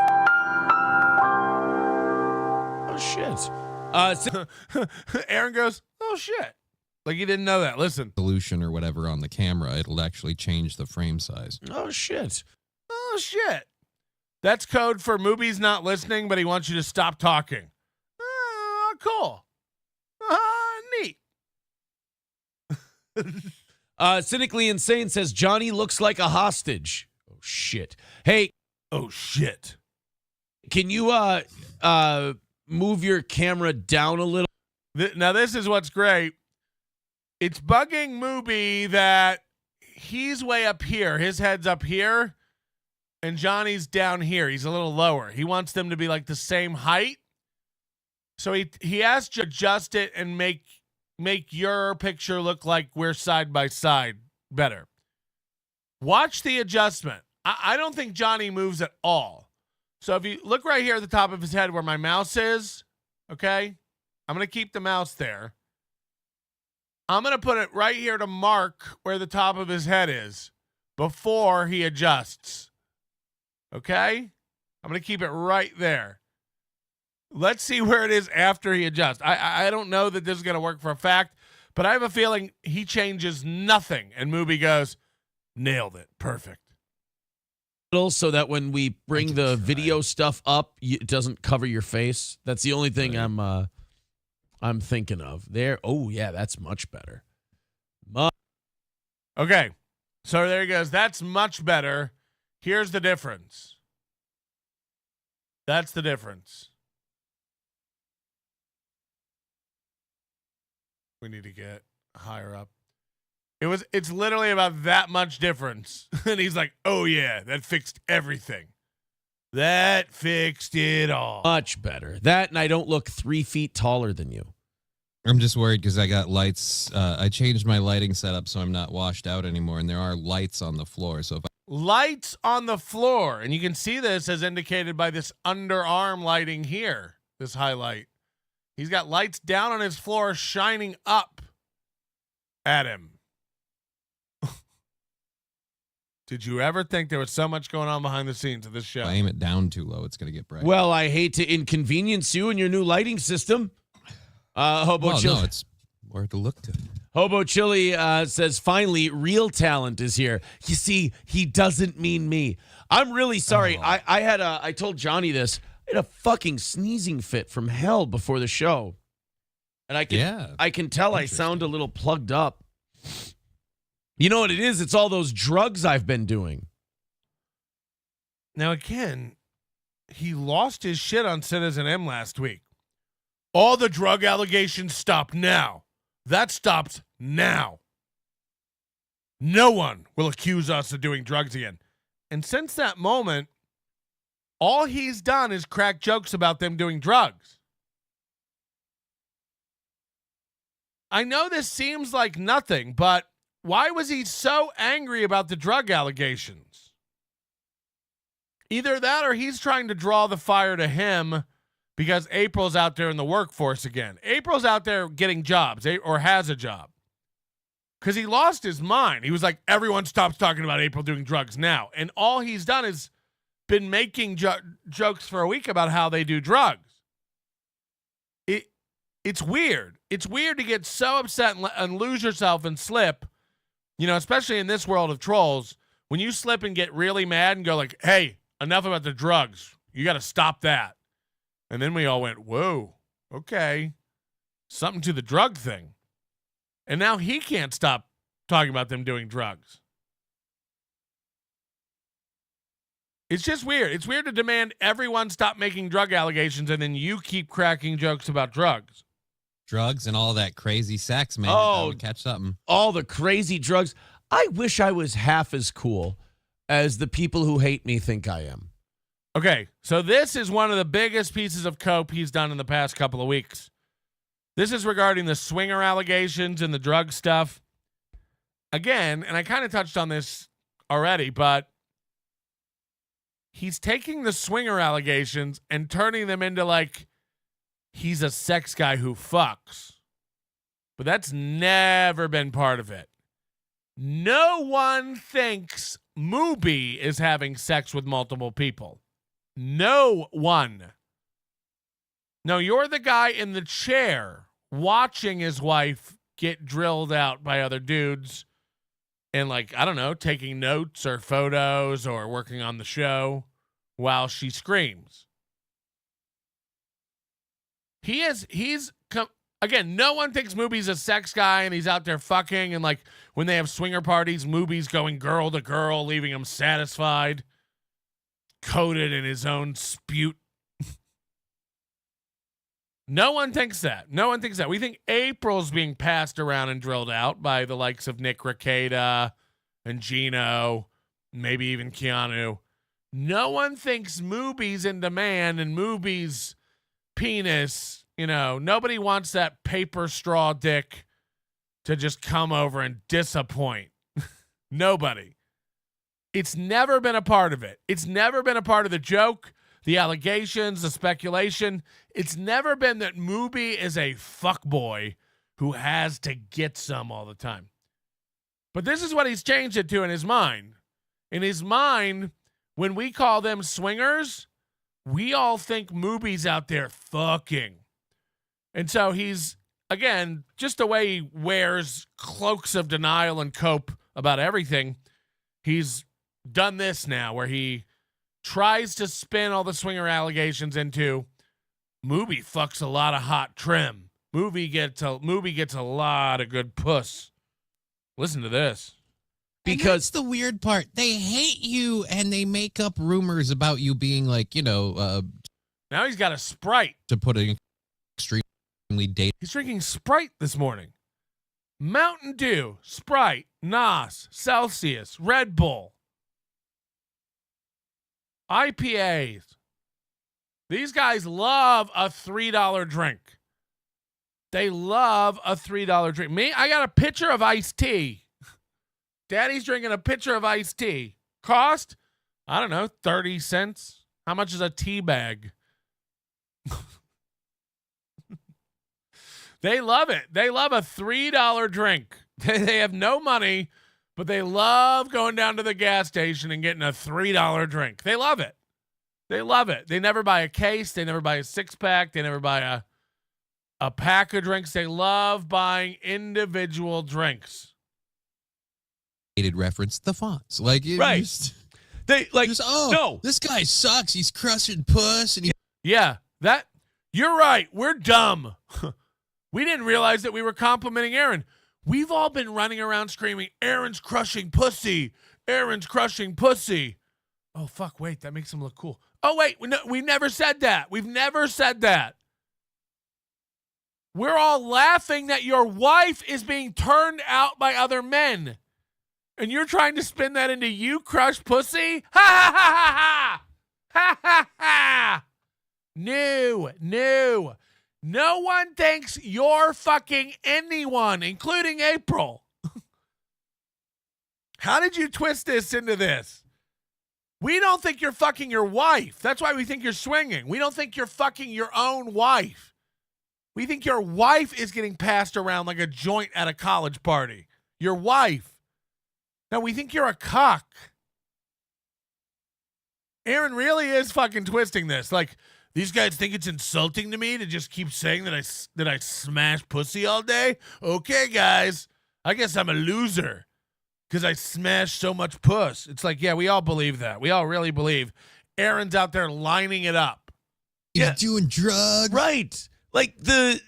Oh shit. Aaron goes, oh shit. Like you didn't know that. Listen. Resolution or whatever on the camera, it'll actually change the frame size. Oh shit. That's code for Mooby's not listening, but he wants you to stop talking. Cool. Neat. Cynically Insane says Johnny looks like a hostage. Oh shit. Hey. Oh shit. Can you move your camera down a little? Now this is what's great. It's bugging Mooby that he's way up here. His head's up here, and Johnny's down here. He's a little lower. He wants them to be like the same height. So he has to adjust it and make your picture look like we're side by side better. Watch the adjustment. I don't think Johnny moves at all. So if you look right here at the top of his head where my mouse is, okay? I'm going to keep the mouse there. I'm going to put it right here to mark where the top of his head is before he adjusts. Okay? I'm going to keep it right there. Let's see where it is after he adjusts. I don't know that this is going to work for a fact, but I have a feeling he changes nothing. And Mooby goes, nailed it. Perfect. So that when we bring the video stuff up, it doesn't cover your face. That's the only thing I'm thinking of there. Oh yeah, that's much better. Okay, so there he goes. That's much better. Here's the difference. That's the difference. We need to get higher up. It's literally about that much difference. And he's like, oh yeah, that fixed everything. That fixed it all. Much better. That, and I don't look 3 feet taller than you. I'm just worried because I got lights. I changed my lighting setup so I'm not washed out anymore, and there are lights on the floor. So if lights on the floor, and you can see this as indicated by this underarm lighting here, this highlight. He's got lights down on his floor shining up at him. Did you ever think there was so much going on behind the scenes of this show? If I aim it down too low, it's going to get bright. Well, I hate to inconvenience you and your new lighting system. Hobo Chili. No, it's more to look to. Hobo Chili says, finally, real talent is here. You see, he doesn't mean me. I'm really sorry. Oh. I told Johnny this. I had a fucking sneezing fit from hell before the show. And I can tell I sound a little plugged up. You know what it is? It's all those drugs I've been doing. Now, again, he lost his shit on Citizen M last week. All the drug allegations stop now. That stops now. No one will accuse us of doing drugs again. And since that moment, all he's done is crack jokes about them doing drugs. I know this seems like nothing, but why was he so angry about the drug allegations? Either that or he's trying to draw the fire to him because April's out there in the workforce again. April's out there getting jobs or has a job. Because he lost his mind. He was like, everyone stops talking about April doing drugs now. And all he's done is been making jokes for a week about how they do drugs. It's weird. It's weird to get so upset and lose yourself and slip, especially in this world of trolls. When you slip and get really mad and go like, hey, enough about the drugs. You got to stop that. And then we all went, whoa, okay. Something to the drug thing. And now he can't stop talking about them doing drugs. It's just weird. It's weird to demand everyone stop making drug allegations and then you keep cracking jokes about drugs. Drugs and all that crazy sex, man. Oh, catch something. All the crazy drugs. I wish I was half as cool as the people who hate me think I am. Okay, so this is one of the biggest pieces of cope he's done in the past couple of weeks. This is regarding the swinger allegations and the drug stuff. Again, and I kind of touched on this already, but he's taking the swinger allegations and turning them into like he's a sex guy who fucks. But that's never been part of it. No one thinks Mooby is having sex with multiple people. No one. No, you're the guy in the chair watching his wife get drilled out by other dudes and, like, I don't know, taking notes or photos or working on the show while she screams. Again, no one thinks Mooby's a sex guy and he's out there fucking, and like when they have swinger parties, Mooby's going girl to girl, leaving him satisfied, coated in his own spute. No one thinks that. No one thinks that. We think April's being passed around and drilled out by the likes of Nick Rekieta and Gino, maybe even Keanu. No one thinks Mooby's in demand and Mooby's penis, nobody wants that paper straw dick to just come over and disappoint. Nobody. It's never been a part of it. It's never been a part of the joke, the allegations, the speculation. It's never been that Mooby is a fuckboy who has to get some all the time. But this is what he's changed it to in his mind. In his mind, when we call them swingers, we all think Mooby's out there fucking. And so he's, again, just the way he wears cloaks of denial and cope about everything, he's done this now where he tries to spin all the swinger allegations into Mooby fucks a lot of hot trim. Mooby gets a lot of good puss. Listen to this. Because that's the weird part. They hate you and they make up rumors about you being like, now he's got a Sprite. To put it extremely dated. He's drinking Sprite this morning. Mountain Dew, Sprite, NOS, Celsius, Red Bull, IPAs. These guys love a $3 drink. They love a $3 drink. Me, I got a pitcher of iced tea. Daddy's drinking a pitcher of iced tea. Cost, I don't know, 30 cents. How much is a tea bag? They love it. They love a $3 drink. They have no money, but they love going down to the gas station and getting a $3 drink. They love it. They love it. They never buy a case. They never buy a six-pack. They never buy a pack of drinks. They love buying individual drinks. Reference the fonts. Like, Right. They like, no. This guy sucks. He's crushing puss. And Yeah, you're right. We're dumb. We didn't realize that we were complimenting Aaron. We've all been running around screaming, Aaron's crushing pussy. Aaron's crushing pussy. Oh, fuck, wait, that makes him look cool. Oh, wait, we never said that. We've never said that. We're all laughing that your wife is being turned out by other men. And you're trying to spin that into you crush pussy? Ha ha ha ha ha! Ha ha ha! No. No one thinks you're fucking anyone, including April. How did you twist this into this? We don't think you're fucking your wife. That's why we think you're swinging. We don't think you're fucking your own wife. We think your wife is getting passed around like a joint at a college party. Your wife. No, we think you're a cock. Aaron really is fucking twisting this. Like, these guys think it's insulting to me to just keep saying that I smash pussy all day? Okay, guys. I guess I'm a loser because I smash so much puss. It's like, yeah, we all believe that. We all really believe Aaron's out there lining it up. he's doing drugs. Right. Like the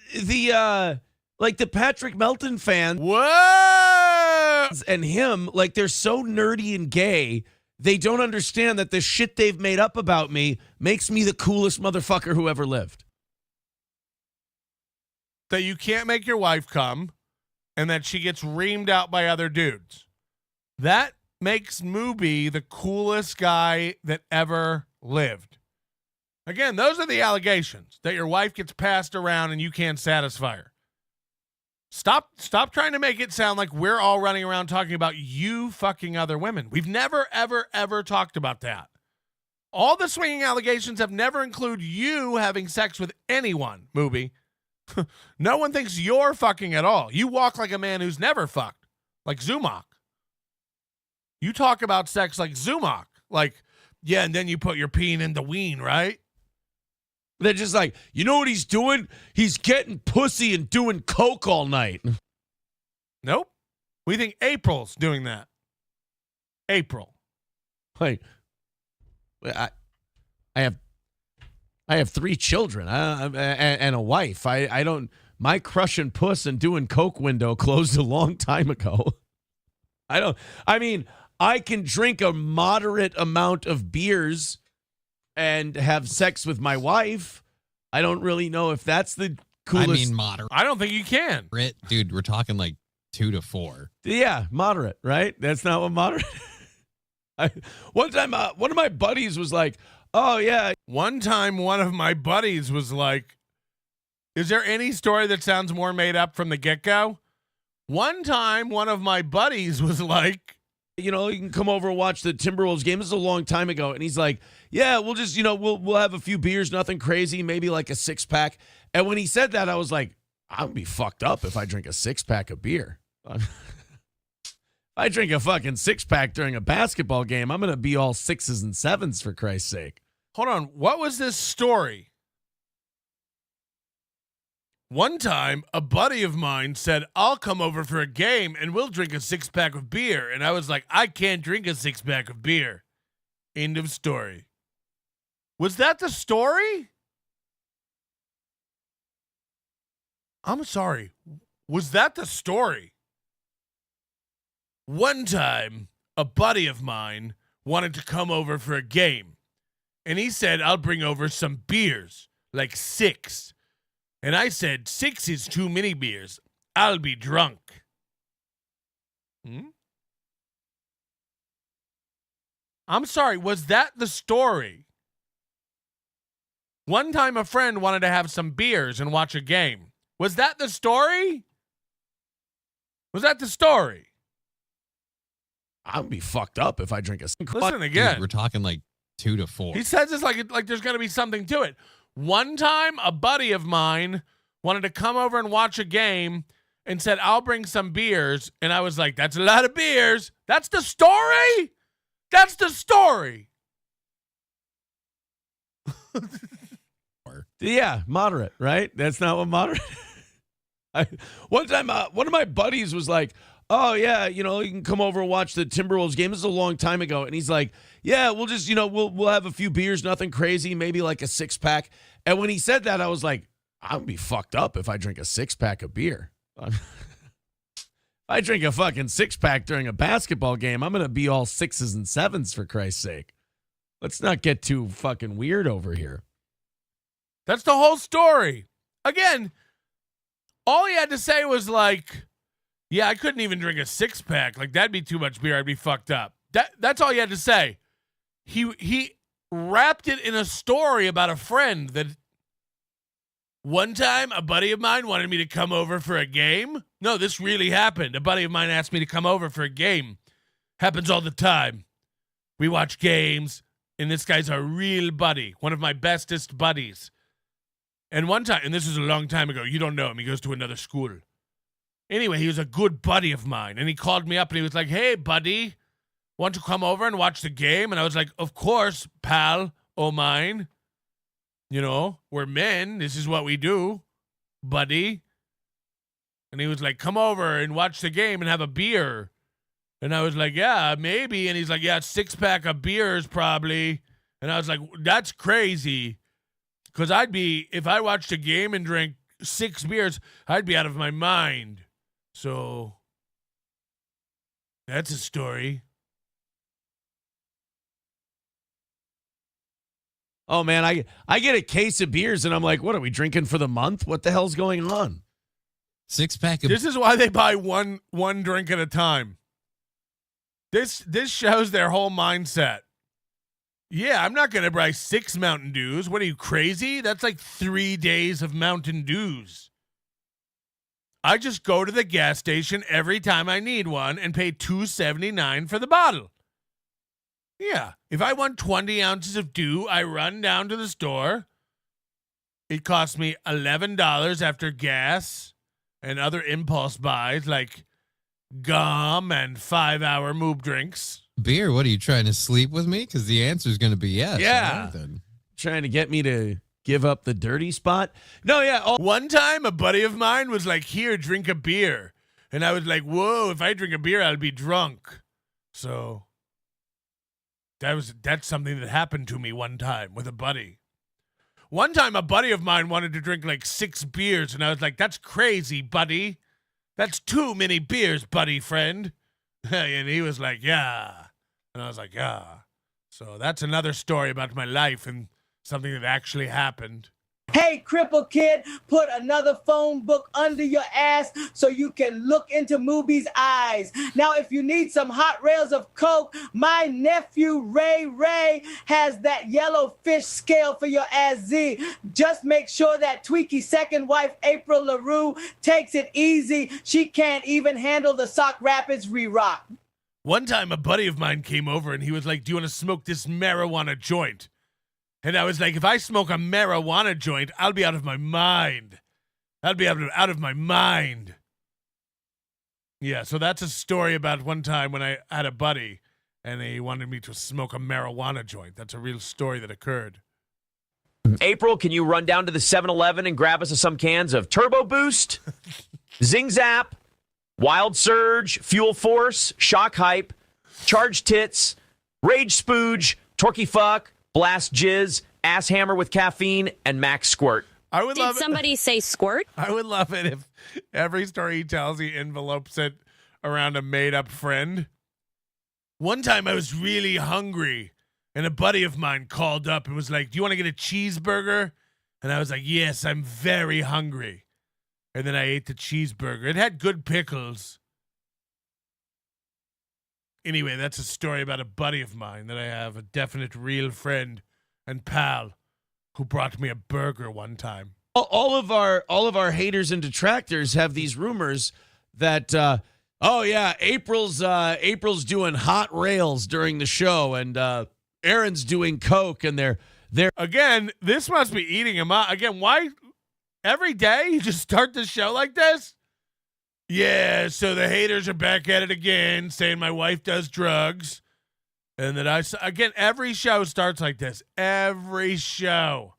Patrick Melton fan. Whoa! And him, like, they're so nerdy and gay, they don't understand that the shit they've made up about me makes me the coolest motherfucker who ever lived. That you can't make your wife come and that she gets reamed out by other dudes. That makes Mooby the coolest guy that ever lived. Again, those are the allegations, that your wife gets passed around and you can't satisfy her. Stop trying to make it sound like we're all running around talking about you fucking other women. We've never, ever, ever talked about that. All the swinging allegations have never included you having sex with anyone, Mooby. No one thinks you're fucking at all. You walk like a man who's never fucked, like Zumach. You talk about sex like Zumach. Like, yeah, and then you put your peen in the ween, right? They're just like, you know what he's doing? He's getting pussy and doing coke all night. Nope. We think April's doing that. April. Like, I have 3 children and a wife. I don't. My crushing puss and doing coke window closed a long time ago. I can drink a moderate amount of beers and have sex with my wife. I don't really know if that's the coolest. I mean, moderate. I don't think you can. Dude, we're talking like 2 to 4. Yeah, moderate, right? That's not what moderate. One time, one of my buddies was like, oh, yeah. One time, one of my buddies was like, is there any story that sounds more made up from the get-go? One time, one of my buddies was like, you know, you can come over and watch the Timberwolves game. This is a long time ago. And he's like, yeah, we'll just, we'll have a few beers, nothing crazy, maybe like a 6-pack. And when he said that, I was like, I'll be fucked up if I drink a 6-pack of beer. If I drink a fucking 6-pack during a basketball game, I'm going to be all 6s and 7s for Christ's sake. Hold on. What was this story? One time, a buddy of mine said, I'll come over for a game and we'll drink a 6-pack of beer. And I was like, I can't drink a 6-pack of beer. End of story. Was that the story? I'm sorry. Was that the story? One time, a buddy of mine wanted to come over for a game. And he said, I'll bring over some beers, like 6. And I said, 6 is too many beers. I'll be drunk. I'm sorry, was that the story? One time a friend wanted to have some beers and watch a game. Was that the story? Was that the story? I'll be fucked up if I drink a... Listen again. Dude, we're talking like 2 to 4. He says this like there's going to be something to it. One time, a buddy of mine wanted to come over and watch a game and said, I'll bring some beers. And I was like, that's a lot of beers. That's the story? That's the story. Yeah, moderate, right? That's not what moderate. One time, one of my buddies was like, "Oh yeah, you can come over and watch the Timberwolves game." This is a long time ago, and he's like, "Yeah, we'll just, we'll have a few beers, nothing crazy, maybe like a 6-pack." And when he said that, I was like, "I'd be fucked up if I drink a 6-pack of beer." If I drink a fucking 6-pack during a basketball game, I'm gonna be all 6s and 7s for Christ's sake. Let's not get too fucking weird over here. That's the whole story. Again, all he had to say was like, yeah, I couldn't even drink a 6-pack. Like, that'd be too much beer. I'd be fucked up. That's all he had to say. He wrapped it in a story about a friend that one time a buddy of mine wanted me to come over for a game. No, this really happened. A buddy of mine asked me to come over for a game. Happens all the time. We watch games, and this guy's a real buddy, one of my bestest buddies. And one time, and this was a long time ago, you don't know him. He goes to another school. Anyway, he was a good buddy of mine, and he called me up, and he was like, "Hey, buddy, want to come over and watch the game?" And I was like, "Of course, pal o' mine. We're men. This is what we do, buddy." And he was like, "Come over and watch the game and have a beer." And I was like, "Yeah, maybe." And he's like, "Yeah, 6-pack of beers probably." And I was like, "That's crazy." Because if I watched a game and drank 6 beers, I'd be out of my mind. So that's a story. Oh man, I get a case of beers and I'm like, what are we drinking for the month? What the hell's going on? 6-pack of This is why they buy one drink at a time. This shows their whole mindset. Yeah, I'm not going to buy 6 Mountain Dews. What are you, crazy? That's like 3 days of Mountain Dews. I just go to the gas station every time I need one and pay $2.79 for the bottle. Yeah, if I want 20 ounces of Dew, I run down to the store. It costs me $11 after gas and other impulse buys like gum and 5-hour moob drinks. beer. What are you trying to sleep with me? Because the answer is going to be yes. Yeah. Right, then. Trying to get me to give up the dirty spot. No, yeah. One time a buddy of mine was like, "Here, drink a beer." And I was like, "Whoa, if I drink a beer, I'll be drunk." So that's something that happened to me one time with a buddy. One time a buddy of mine wanted to drink like 6 beers, and I was like, "That's crazy, buddy. That's too many beers, buddy friend." And he was like, "Yeah." And I was like, "Yeah." So that's another story about my life and something that actually happened. Hey, cripple kid, put another phone book under your ass so you can look into Mooby's eyes. Now, if you need some hot rails of coke, my nephew Ray has that yellow fish scale for your ass Z. Just make sure that Tweaky's second wife, April LaRue, takes it easy. She can't even handle the Sock Rapids re-rock. One time a buddy of mine came over and he was like, "Do you want to smoke this marijuana joint?" And I was like, "If I smoke a marijuana joint, I'll be out of my mind. I'll be out of my mind." Yeah, so that's a story about one time when I had a buddy and he wanted me to smoke a marijuana joint. That's a real story that occurred. April, can you run down to the 7-Eleven and grab us some cans of Turbo Boost, Zing Zap, Wild Surge, Fuel Force, Shock Hype, Charged Tits, Rage Spooge, Torquey Fuck, Blast Jizz, Ass Hammer with Caffeine, and Max Squirt. I would Did somebody say squirt? I would love it if every story he tells, he envelopes it around a made-up friend. One time I was really hungry, and a buddy of mine called up and was like, "Do you want to get a cheeseburger?" And I was like, "Yes, I'm very hungry." And then I ate the cheeseburger. It had good pickles. Anyway, that's a story about a buddy of mine that I have, a definite real friend and pal who brought me a burger one time. All of our haters and detractors have these rumors that oh yeah, April's doing hot rails during the show, and Aaron's doing coke, and they're again. This must be eating him up again. Why every day you just start the show like this? Yeah, so the haters are back at it again, saying my wife does drugs. And that again, every show starts like this. Every show.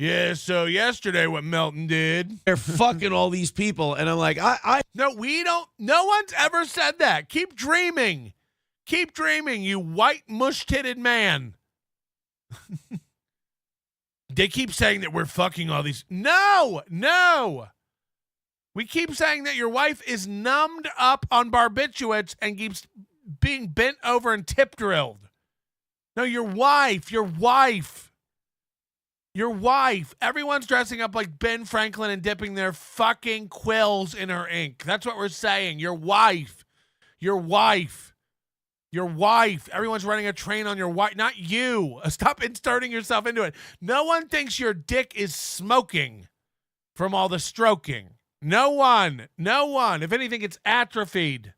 Yeah, so yesterday what Melton did. They're fucking all these people. And I'm like, No, we don't. No one's ever said that. Keep dreaming. Keep dreaming, you white mush-titted man. They keep saying that we're fucking all these. No. We keep saying that your wife is numbed up on barbiturates and keeps being bent over and tip drilled. No, your wife. Everyone's dressing up like Ben Franklin and dipping their fucking quills in her ink. That's what we're saying. Your wife. Everyone's running a train on your wife. Not you. Stop inserting yourself into it. No one thinks your dick is smoking from all the stroking. No one. If anything, it's atrophied.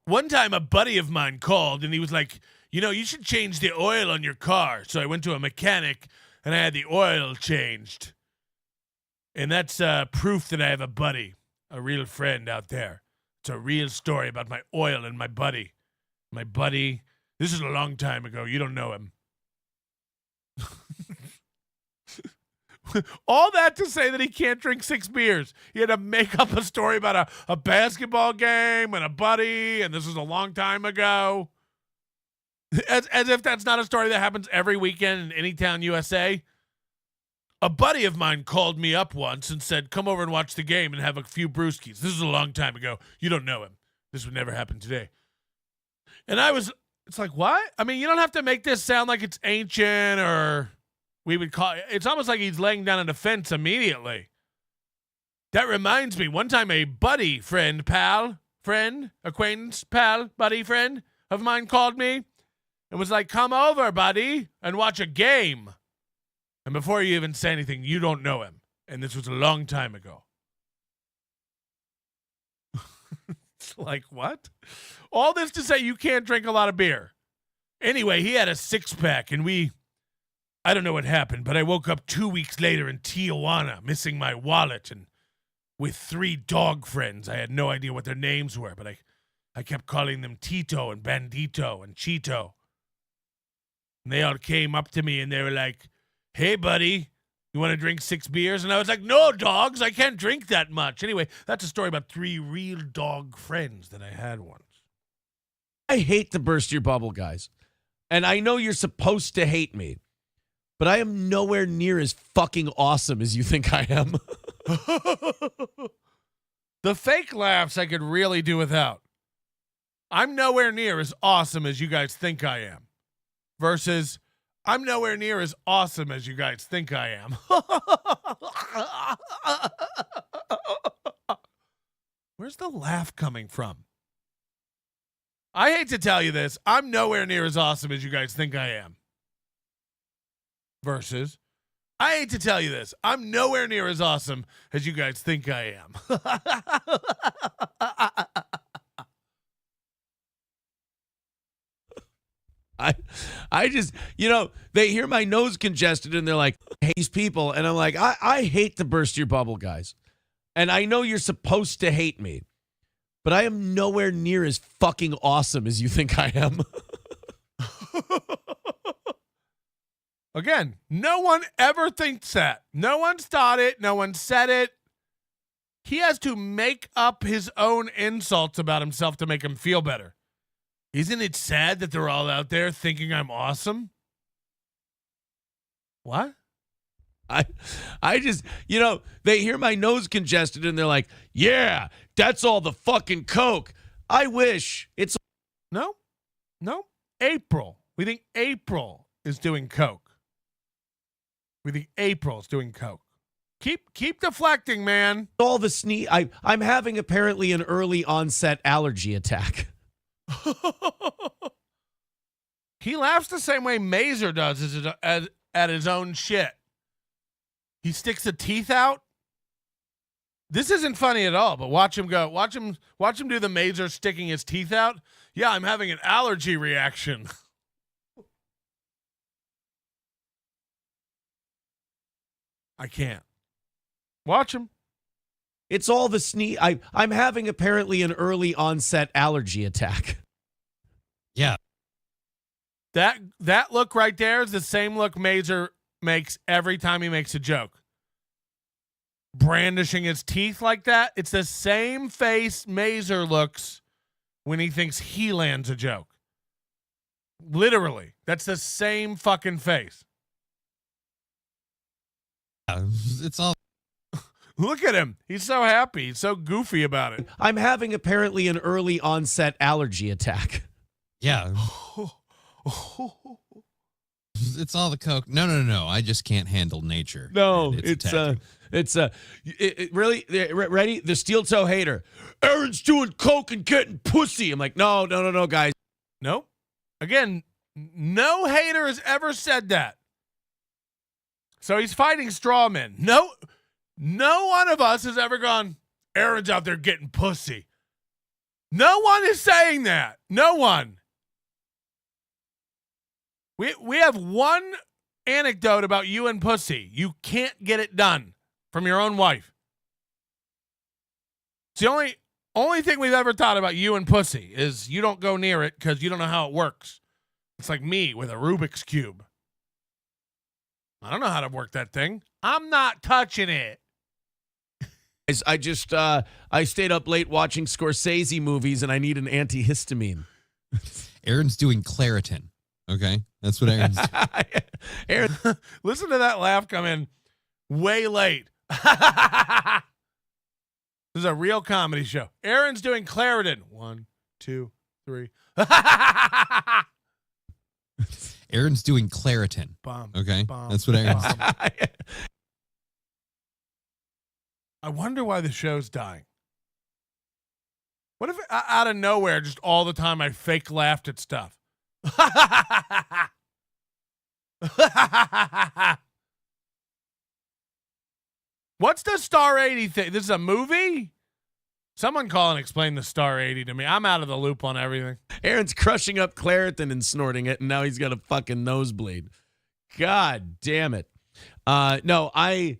One time a buddy of mine called and he was like, you should change the oil on your car. So I went to a mechanic and I had the oil changed. And that's proof that I have a buddy, a real friend out there. It's a real story about my oil and my buddy. My buddy, this is a long time ago. You don't know him. All that to say that he can't drink 6 beers. He had to make up a story about a basketball game and a buddy, and this was a long time ago. As if that's not a story that happens every weekend in any town, USA. A buddy of mine called me up once and said, come over and watch the game and have a few brewskis. This was a long time ago. You don't know him. This would never happen today. And it's like, what? I mean, you don't have to make this sound like it's ancient or... We would call it's almost like he's laying down a defense immediately. That reminds me, one time a buddy, acquaintance, pal, buddy, friend of mine called me and was like, come over, buddy, and watch a game. And before you even say anything, you don't know him. And this was a long time ago. It's like, what? All this to say you can't drink a lot of beer. Anyway, he had a 6-pack and I don't know what happened, but I woke up 2 weeks later in Tijuana, missing my wallet and with 3 dog friends. I had no idea what their names were, but I kept calling them Tito and Bandito and Cheeto. And they all came up to me and they were like, hey, buddy, you want to drink 6 beers? And I was like, no, dogs, I can't drink that much. Anyway, that's a story about 3 real dog friends that I had once. I hate to burst your bubble, guys. And I know you're supposed to hate me. But I am nowhere near as fucking awesome as you think I am. The fake laughs I could really do without. I'm nowhere near as awesome as you guys think I am. Versus, I'm nowhere near as awesome as you guys think I am. Where's the laugh coming from? I hate to tell you this. I'm nowhere near as awesome as you guys think I am. Versus, I hate to tell you this. I'm nowhere near as awesome as you guys think I am. I just, they hear my nose congested and they're like, hey, these people. And I'm like, I hate to burst your bubble, guys. And I know you're supposed to hate me. But I am nowhere near as fucking awesome as you think I am. Again, no one ever thinks that. No one's thought it. No one said it. He has to make up his own insults about himself to make him feel better. Isn't it sad that they're all out there thinking I'm awesome? What? I just, they hear my nose congested and they're like, yeah, that's all the fucking Coke. I wish it's... No. April. We think April is doing Coke. We think April's doing Coke. Keep deflecting, man. All the sneeze. I'm having apparently an early onset allergy attack. He laughs the same way Mazer does at his own shit. He sticks the teeth out. This isn't funny at all, but watch him go. Watch him do the Mazer sticking his teeth out. Yeah, I'm having an allergy reaction. I can't. Watch him. It's all the sneeze. I'm having apparently an early onset allergy attack. Yeah. That look right there is the same look Mazer makes every time he makes a joke. Brandishing his teeth like that. It's the same face Mazer looks when he thinks he lands a joke. Literally. That's the same fucking face. It's all. Look at him. He's so happy. He's so goofy about it. I'm having apparently an early onset allergy attack. Yeah. It's all the coke. No. I just can't handle nature. No, attacking. really ready? The steel toe hater. Aaron's doing coke and getting pussy. I'm like, no, guys. Nope. Again, no hater has ever said that. So he's fighting straw men. No one of us has ever gone, Aaron's out there getting pussy. No one is saying that. No one. We have one anecdote about you and pussy. You can't get it done from your own wife. It's the only thing we've ever taught about you and pussy is you don't go near it because you don't know how it works. It's like me with a Rubik's Cube. I don't know how to work that thing. I'm not touching it. I just I stayed up late watching Scorsese movies and I need an antihistamine. Aaron's doing Claritin. Okay, that's what Aaron's doing. Aaron, listen to that laugh come in way late. This is a real comedy show. Aaron's doing Claritin. 1, 2, 3. Aaron's doing Claritin. Okay, that's what Aaron's doing. I wonder why the show's dying. What if out of nowhere, just all the time, I fake laughed at stuff? What's the Star 80 thing? This is a movie? Someone call and explain the Star 80 to me. I'm out of the loop on everything. Aaron's crushing up Claritin and snorting it, and now he's got a fucking nosebleed. God damn it. No, I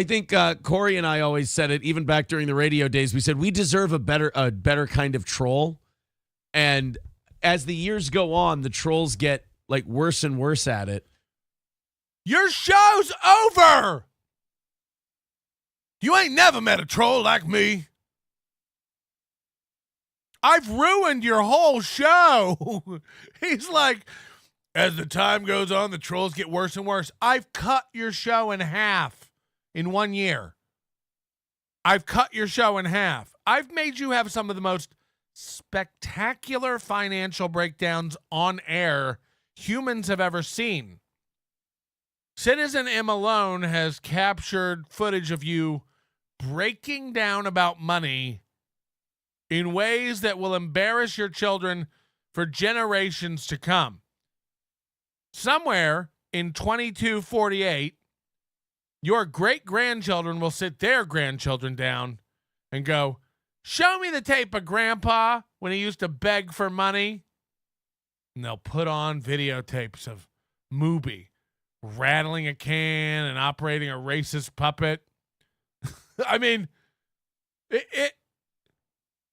think Corey and I always said it, even back during the radio days. We said we deserve a better kind of troll. And as the years go on, the trolls get like worse and worse at it. Your show's over. You ain't never met a troll like me. I've ruined your whole show. He's like, as the time goes on, the trolls get worse and worse. I've cut your show in half in 1 year. I've cut your show in half. I've made you have some of the most spectacular financial breakdowns on air humans have ever seen. Citizen M alone has captured footage of you breaking down about money in ways that will embarrass your children for generations to come. Somewhere in 2248, your great-grandchildren will sit their grandchildren down and go, show me the tape of Grandpa when he used to beg for money. And they'll put on videotapes of Mooby rattling a can and operating a racist puppet. I mean,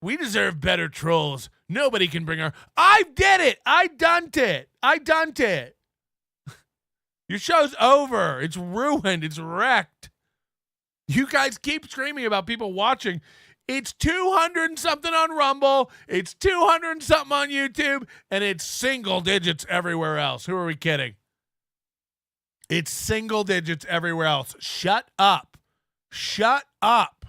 we deserve better trolls. Nobody can bring our... I did it! I done it! Your show's over. It's ruined. It's wrecked. You guys keep screaming about people watching. It's 200 and something on Rumble. It's 200 and something on YouTube. And it's single digits everywhere else. Who are we kidding? It's single digits everywhere else. Shut up. Shut up.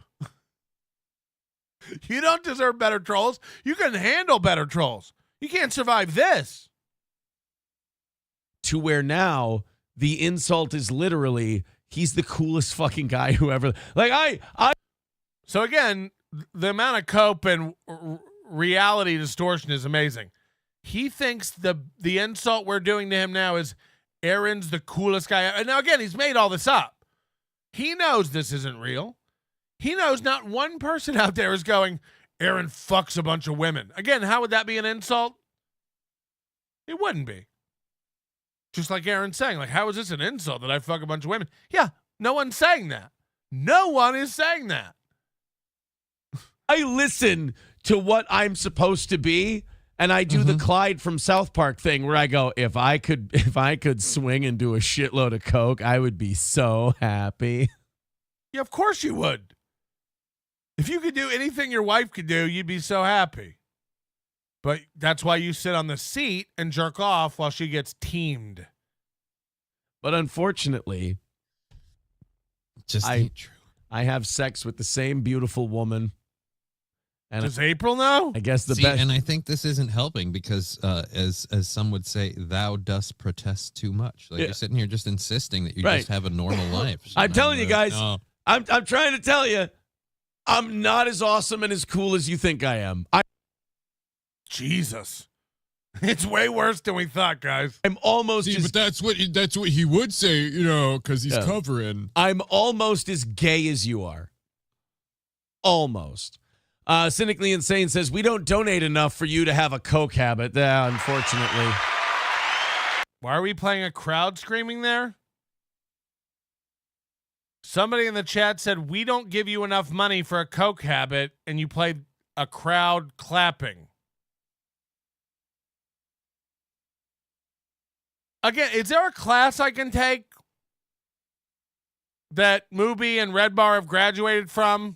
You don't deserve better trolls. You can handle better trolls. You can't survive this. To where now the insult is literally, he's the coolest fucking guy who ever... Like, I... So again, the amount of cope and reality distortion is amazing. He thinks the insult we're doing to him now is Aaron's the coolest guy. And now again, he's made all this up. He knows this isn't real. He knows not one person out there is going, Aaron fucks a bunch of women. Again, how would that be an insult? It wouldn't be. Just like Aaron's saying, like, how is this an insult that I fuck a bunch of women? Yeah, no one's saying that. No one is saying that. I listen to what I'm supposed to be, and I do the Clyde from South Park thing where I go, if I could swing and do a shitload of coke, I would be so happy. Yeah, of course you would. If you could do anything your wife could do, you'd be so happy. But that's why you sit on the seat and jerk off while she gets teamed. But unfortunately, Just ain't true. I have sex with the same beautiful woman. And Does April know? I guess the See, best. and I think this isn't helping because, as some would say, thou dost protest too much. Like Yeah. you're sitting here just insisting that you Right. just have a normal life. So I'm telling you guys, no. I'm trying to tell you, I'm not as awesome and as cool as you think I am. Jesus. It's way worse than we thought, guys. I'm almost as, but that's what he would say, because he's covering. I'm almost as gay as you are. Almost. Cynically Insane says, we don't donate enough for you to have a coke habit. Unfortunately. Why are we playing a crowd screaming there? Somebody in the chat said, we don't give you enough money for a coke habit, and you played a crowd clapping. Again, is there a class I can take that Mubi and Red Bar have graduated from,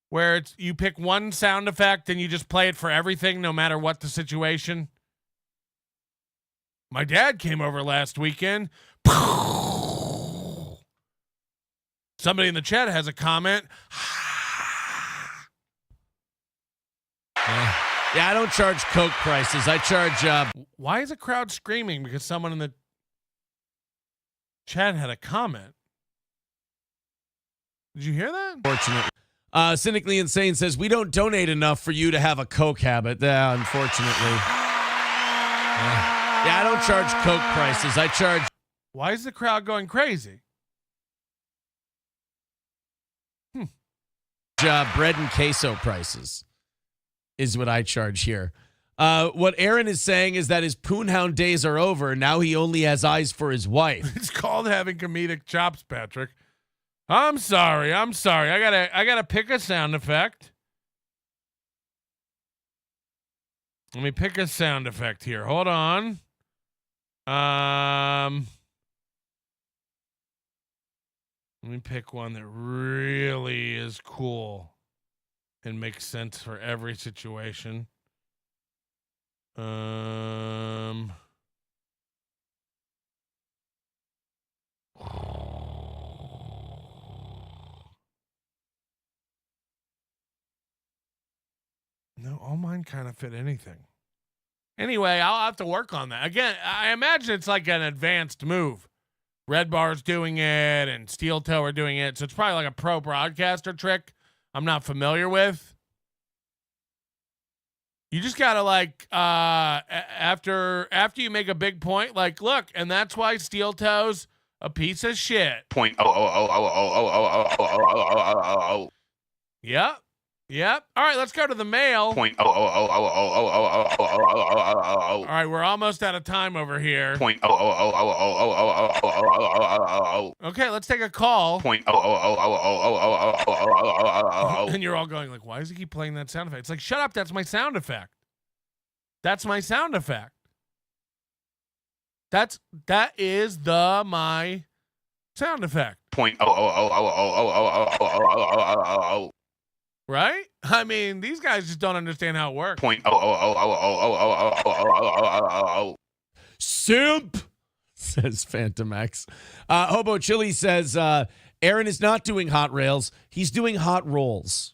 where it's you pick one sound effect and you just play it for everything, no matter what the situation? My dad came over last weekend. Somebody in the chat has a comment. Yeah, I don't charge coke prices. I charge. Why is a crowd screaming? Because someone in the chat had a comment. Did you hear that? Unfortunately. Cynically Insane says, we don't donate enough for you to have a coke habit. Unfortunately. Yeah, I don't charge coke prices. I charge. Why is the crowd going crazy? Bread and queso prices is what I charge here. What Aaron is saying is that his poonhound days are over. Now he only has eyes for his wife. It's called having comedic chops, Patrick. I'm sorry. I gotta pick a sound effect. Let me pick a sound effect here. Hold on. Let me pick one that really is cool and makes sense for every situation. No, all mine kind of fit anything. Anyway, I'll have to work on that. Again, I imagine it's like an advanced move. Red Bar's doing it and Steel Toe are doing it. So it's probably like a pro broadcaster trick I'm not familiar with. You just got to like, after you make a big point, like, look, and that's why Steel Toe's a piece of shit. Point. Yep. Yep. All right, let's go to the mail. Point. All right, we're almost out of time over here. Point. Okay, let's take a call. Point. And you're all going like, why does he keep playing that sound effect? It's like, shut up, that's my sound effect. That's my sound effect. That is my sound effect. Point. Right? I mean, these guys just don't understand how it works. Point. Simp, says Phantom X. Hobo Chili says, Aaron is not doing hot rails. He's doing hot rolls.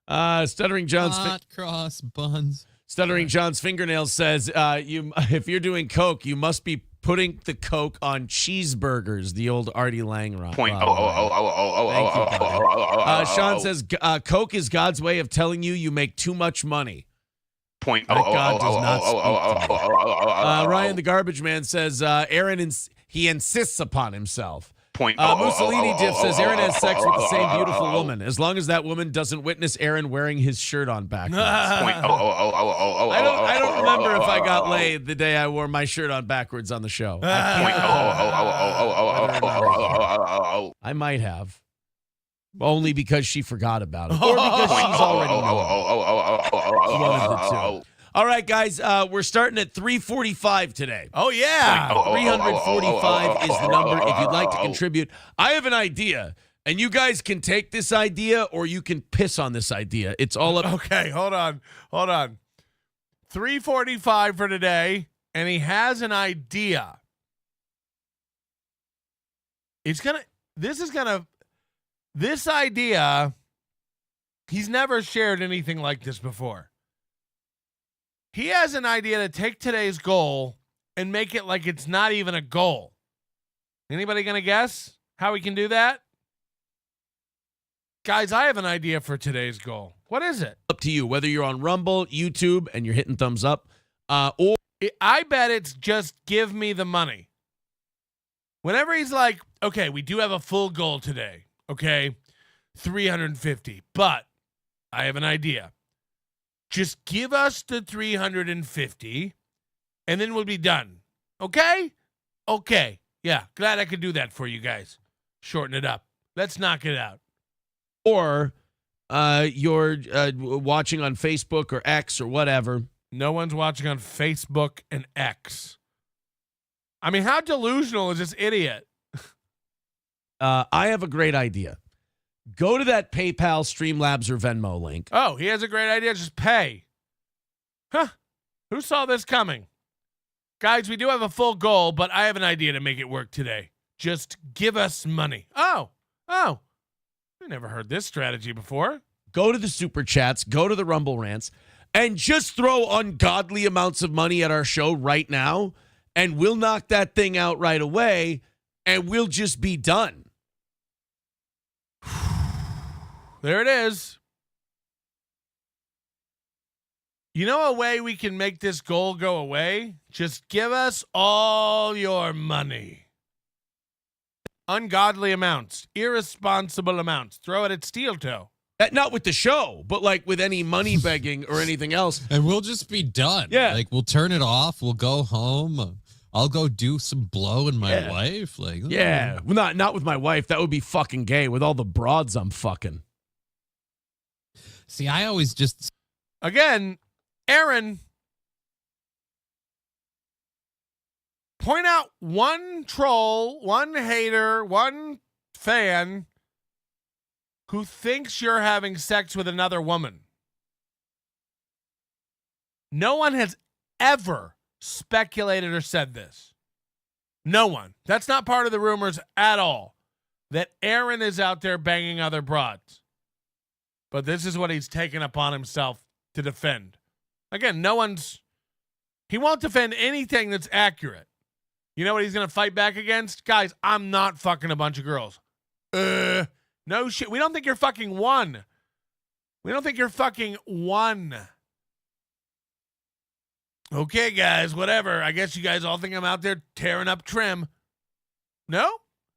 Stuttering John's hot cross buns. Stuttering John's fingernails says, if you're doing coke, you must be putting the coke on cheeseburgers. The old Artie Lang rock. Point. Thank you, Sean says, coke is God's way of telling you make too much money. Point. That God does not speak to me. Ryan the Garbage Man says, Aaron, he insists upon himself. Mussolini Diff says Aaron has sex with the same beautiful woman, as long as that woman doesn't witness Aaron wearing his shirt on backwards. I don't remember if I got laid the day I wore my shirt on backwards on the show. I might have. Only because she forgot about it. Or because she's already known. One of the two. All right, guys, we're starting at 345 today. Oh, yeah. 345 is the number if you'd like to contribute. I have an idea, and you guys can take this idea or you can piss on this idea. It's all up. Okay, hold on. 345 for today, and he has an idea. This idea, he's never shared anything like this before. He has an idea to take today's goal and make it like it's not even a goal. Anybody going to guess how we can do that? Guys, I have an idea for today's goal. What is it? Up to you, whether you're on Rumble, YouTube, and you're hitting thumbs up, or I bet it's just give me the money. Whenever he's like, okay, we do have a full goal today. Okay, 350. But I have an idea. Just give us the 350, and then we'll be done. Okay? Okay. Yeah, glad I could do that for you guys. Shorten it up. Let's knock it out. Or you're watching on Facebook or X or whatever. No one's watching on Facebook and X. I mean, how delusional is this idiot? I have a great idea. Go to that PayPal, Streamlabs, or Venmo link. Oh, he has a great idea. Just pay. Huh. Who saw this coming? Guys, we do have a full goal, but I have an idea to make it work today. Just give us money. Oh. I never heard this strategy before. Go to the Super Chats, go to the Rumble Rants, and just throw ungodly amounts of money at our show right now, and we'll knock that thing out right away, and we'll just be done. There it is. You know a way we can make this goal go away? Just give us all your money. Ungodly amounts, irresponsible amounts. Throw it at Steel Toe. Not with the show, but like with any money begging or anything else. And we'll just be done. Yeah. Like we'll turn it off. We'll go home. I'll go do some blow in my wife. Like, yeah. Well, not with my wife. That would be fucking gay with all the broads I'm fucking. See, I always just... Again, Aaron, point out one troll, one hater, one fan who thinks you're having sex with another woman. No one has ever speculated or said this. No one. That's not part of the rumors at all, that Aaron is out there banging other broads. But this is what he's taken upon himself to defend. Again, he won't defend anything that's accurate. You know what he's going to fight back against? Guys, I'm not fucking a bunch of girls. No shit. We don't think you're fucking one. Okay, guys, whatever. I guess you guys all think I'm out there tearing up trim. No?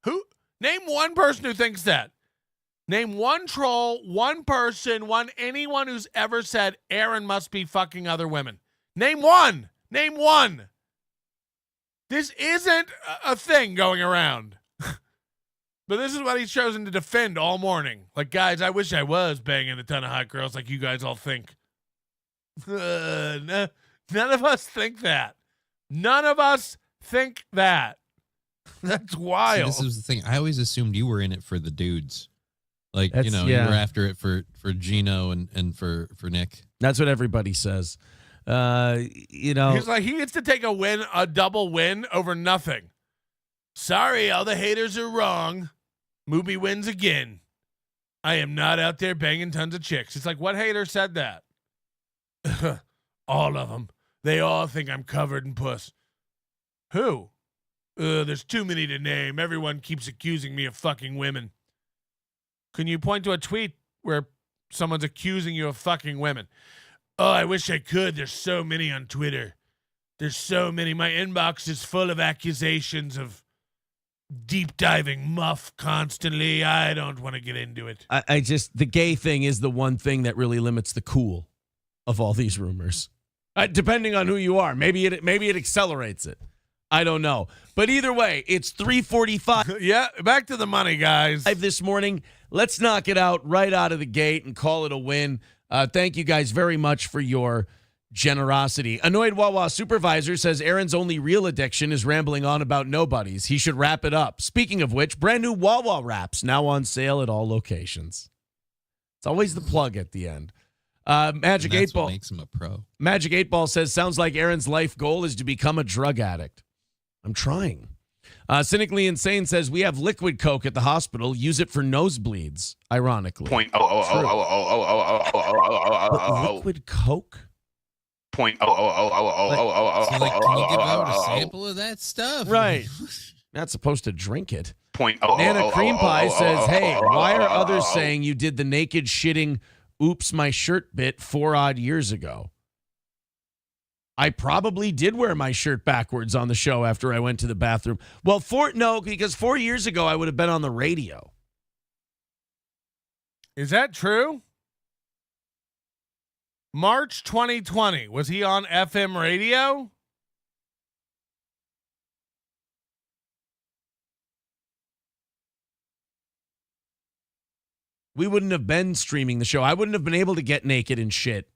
Who? Name one person who thinks that. Name one troll, one person, anyone who's ever said Aaron must be fucking other women. Name one. This isn't a thing going around. But this is what he's chosen to defend all morning. Like, guys, I wish I was banging a ton of hot girls like you guys all think. None of us think that. That's wild. See, this is the thing. I always assumed you were in it for the dudes. Like, you were after it for Gino and for Nick. That's what everybody says. He's like, he gets to take a double win over nothing. Sorry, all the haters are wrong. Movie wins again. I am not out there banging tons of chicks. It's like, what hater said that? All of them. They all think I'm covered in puss. Who? There's too many to name. Everyone keeps accusing me of fucking women. Can you point to a tweet where someone's accusing you of fucking women? Oh, I wish I could. There's so many on Twitter. There's so many. My inbox is full of accusations of deep diving muff constantly. I don't want to get into it. I just, the gay thing is the one thing that really limits the cool of all these rumors. Depending on who you are, maybe it accelerates it. I don't know. But either way, it's 3:45. Yeah, back to the money, guys. This morning, let's knock it out right out of the gate and call it a win. Thank you guys very much for your generosity. Annoyed Wawa supervisor says Aaron's only real addiction is rambling on about nobodies. He should wrap it up. Speaking of which, brand new Wawa wraps now on sale at all locations. It's always the plug at the end. Magic 8 Ball makes him a pro. Magic 8 Ball says sounds like Aaron's life goal is to become a drug addict. I'm trying. Cynically Insane says we have liquid coke at the hospital. Use it for nosebleeds. Ironically. Liquid coke. So like, can you give out a sample of that stuff? Right. Not supposed to drink it. Nana Cream Pie says, hey, why are others saying you did the naked shitting oops my shirt bit 4 odd years ago? I probably did wear my shirt backwards on the show after I went to the bathroom. Well, because 4 years ago I would have been on the radio. Is that true? March 2020. Was he on FM radio? We wouldn't have been streaming the show. I wouldn't have been able to get naked and shit.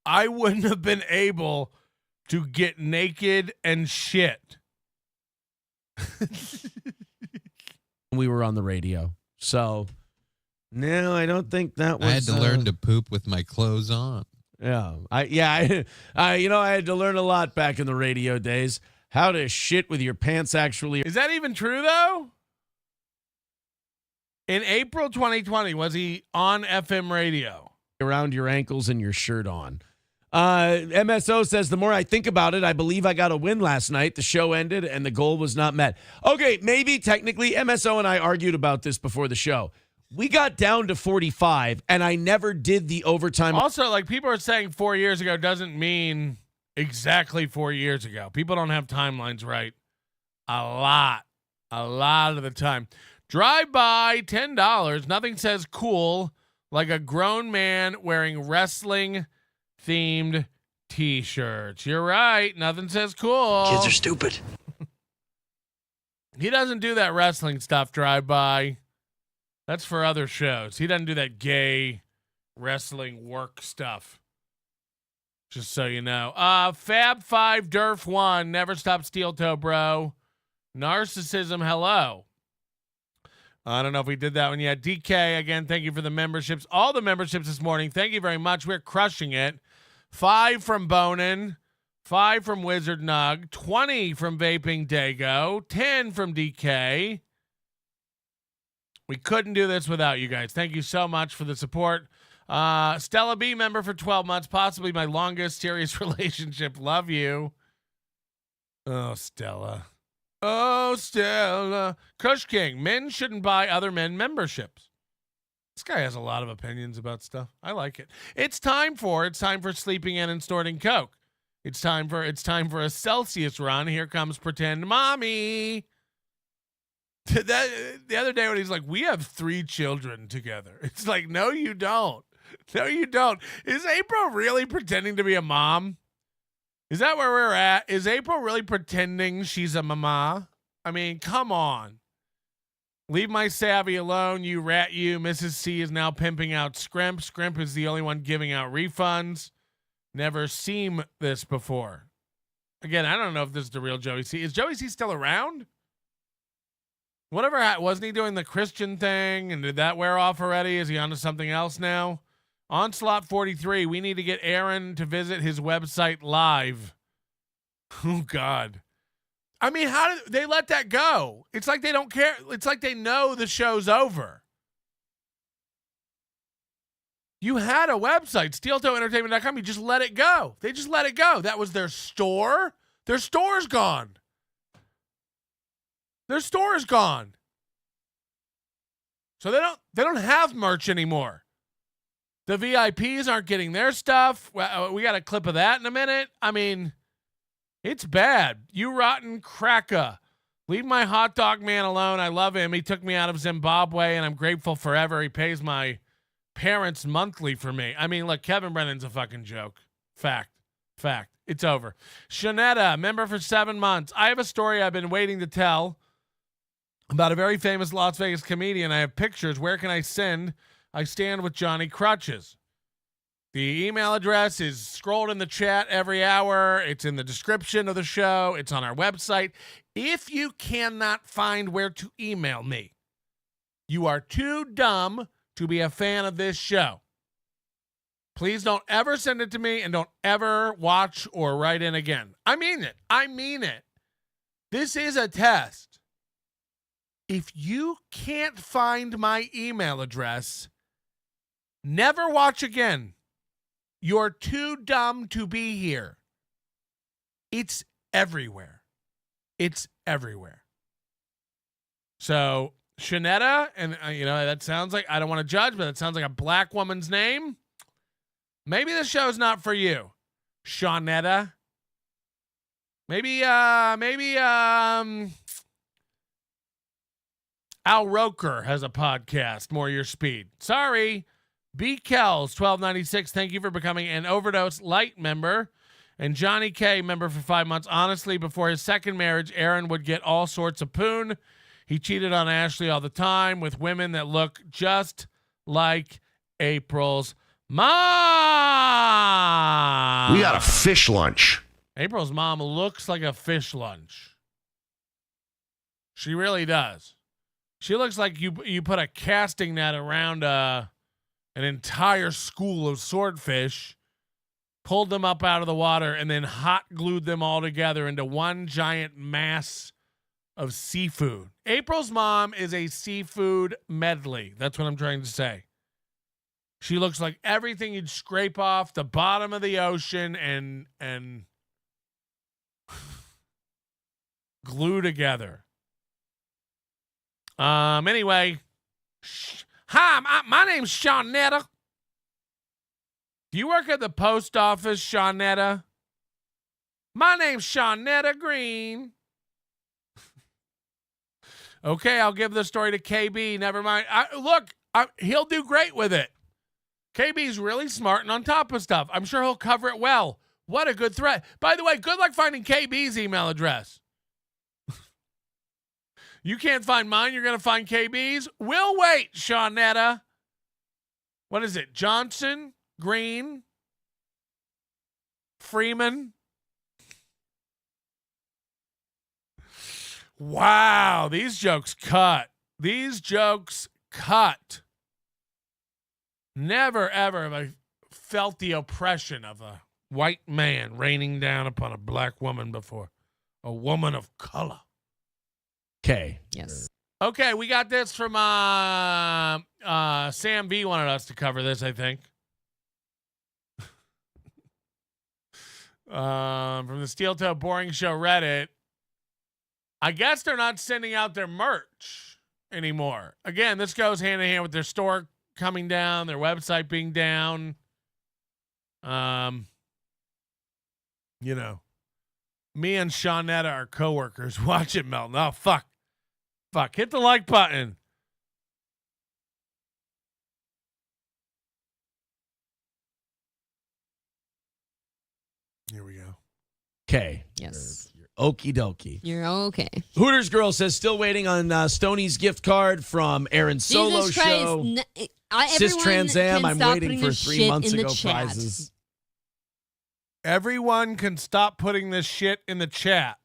I wouldn't have been able to get naked and shit. We were on the radio. So, no, I don't think that was... I had to learn to poop with my clothes on. Yeah. I had to learn a lot back in the radio days. How to shit with your pants actually... Is that even true, though? In April 2020, was he on FM radio? Around your ankles and your shirt on. MSO says, the more I think about it, I believe I got a win last night. The show ended and the goal was not met. Okay, maybe technically MSO and I argued about this before the show. We got down to 45 and I never did the overtime. Also, like people are saying 4 years ago doesn't mean exactly 4 years ago. People don't have timelines right. A lot of the time. Drive by, $10. Nothing says cool like a grown man wearing wrestling themed t-shirts. You're right. Nothing says cool. Kids are stupid. He doesn't do that wrestling stuff, Drive By. That's for other shows. He doesn't do that gay wrestling work stuff. Just so you know. Fab 5 Durf 1. Never stop steel toe, bro. Narcissism, hello. I don't know if we did that one yet. DK, again, thank you for the memberships. All the memberships this morning. Thank you very much. We're crushing it. 5 from Bonin. 5 from Wizard Nug. 20 from Vaping Dago. 10 from DK. We couldn't do this without you guys. Thank you so much for the support. Stella B, member for 12 months. Possibly my longest serious relationship. Love you. Oh, Stella. Oh, Stella. Kush King. Men shouldn't buy other men memberships. This guy has a lot of opinions about stuff. I like it. It's time for sleeping in and snorting coke. It's time for a Celsius run. Here comes Pretend Mommy. The other day when he's like, we have 3 children together. It's like, no, you don't. No, you don't. Is April really pretending to be a mom? Is that where we're at? Is April really pretending she's a mama? I mean, come on. Leave my savvy alone, you rat you. Mrs. C is now pimping out Scrimp. Scrimp is the only one giving out refunds. Never seen this before. Again, I don't know if this is the real Joey C. Is Joey C still around? Whatever, wasn't he doing the Christian thing? And did that wear off already? Is he on to something else now? Onslaught 43, we need to get Aaron to visit his website live. Oh, God. I mean, how did they let that go? It's like they don't care. It's like they know the show's over. You had a website, steeltoeentertainment.com. You just let it go. They just let it go. That was their store. Their store's gone. Their store is gone. So they don't have merch anymore. The VIPs aren't getting their stuff. We got a clip of that in a minute. I mean, it's bad. You rotten cracker. Leave my hot dog man alone. I love him. He took me out of Zimbabwe, and I'm grateful forever. He pays my parents monthly for me. I mean, look, Kevin Brennan's a fucking joke. Fact. It's over. Shanetta, member for 7 months. I have a story I've been waiting to tell about a very famous Las Vegas comedian. I have pictures. Where can I send? I stand with Johnny Crutches. The email address is scrolled in the chat every hour. It's in the description of the show. It's on our website. If you cannot find where to email me, you are too dumb to be a fan of this show. Please don't ever send it to me, and don't ever watch or write in again. I mean it. This is a test. If you can't find my email address, never watch again. You're too dumb to be here. It's everywhere. So, Shanetta, and that sounds like, I don't want to judge, but it sounds like a black woman's name. Maybe the show's not for you, Shanetta. Maybe Al Roker has a podcast, more your speed. Sorry. B. Kells, 1296, thank you for becoming an Overdose Light member. And Johnny K, member for 5 months. Honestly, before his second marriage, Aaron would get all sorts of poon. He cheated on Ashley all the time with women that look just like April's mom. We got a fish lunch. April's mom looks like a fish lunch. She really does. She looks like you put a casting net around an entire school of swordfish, pulled them up out of the water, and then hot glued them all together into one giant mass of seafood. April's mom is a seafood medley. That's what I'm trying to say. She looks like everything you'd scrape off the bottom of the ocean and glue together. Anyway, hi, my name's Shawnetta. Do you work at the post office, Shawnetta? My name's Shawnetta Green. Okay, I'll give the story to KB. Never mind. He'll do great with it. KB's really smart and on top of stuff. I'm sure he'll cover it well. What a good threat. By the way, good luck finding KB's email address. You can't find mine. You're going to find KB's. We'll wait, Shawnetta. What is it? Johnson, Green, Freeman. Wow, these jokes cut. Never, ever have I felt the oppression of a white man raining down upon a black woman before. A woman of color. Okay. Yes. Okay, we got this from Sam B wanted us to cover this, I think. From the Steel Toe Boring Show Reddit. I guess they're not sending out their merch anymore. Again, this goes hand in hand with their store coming down, their website being down. Me and Shawnetta are coworkers. Watch it, Melton. Oh, fuck. Hit the like button. Here we go. Okay. Yes. Okie dokie. You're okay. Hooters Girl says still waiting on Stoney's gift card from Aaron's solo Jesus Christ. show. Cis Trans Am. I'm waiting for 3 months ago prizes. Everyone can stop putting this shit in the chat.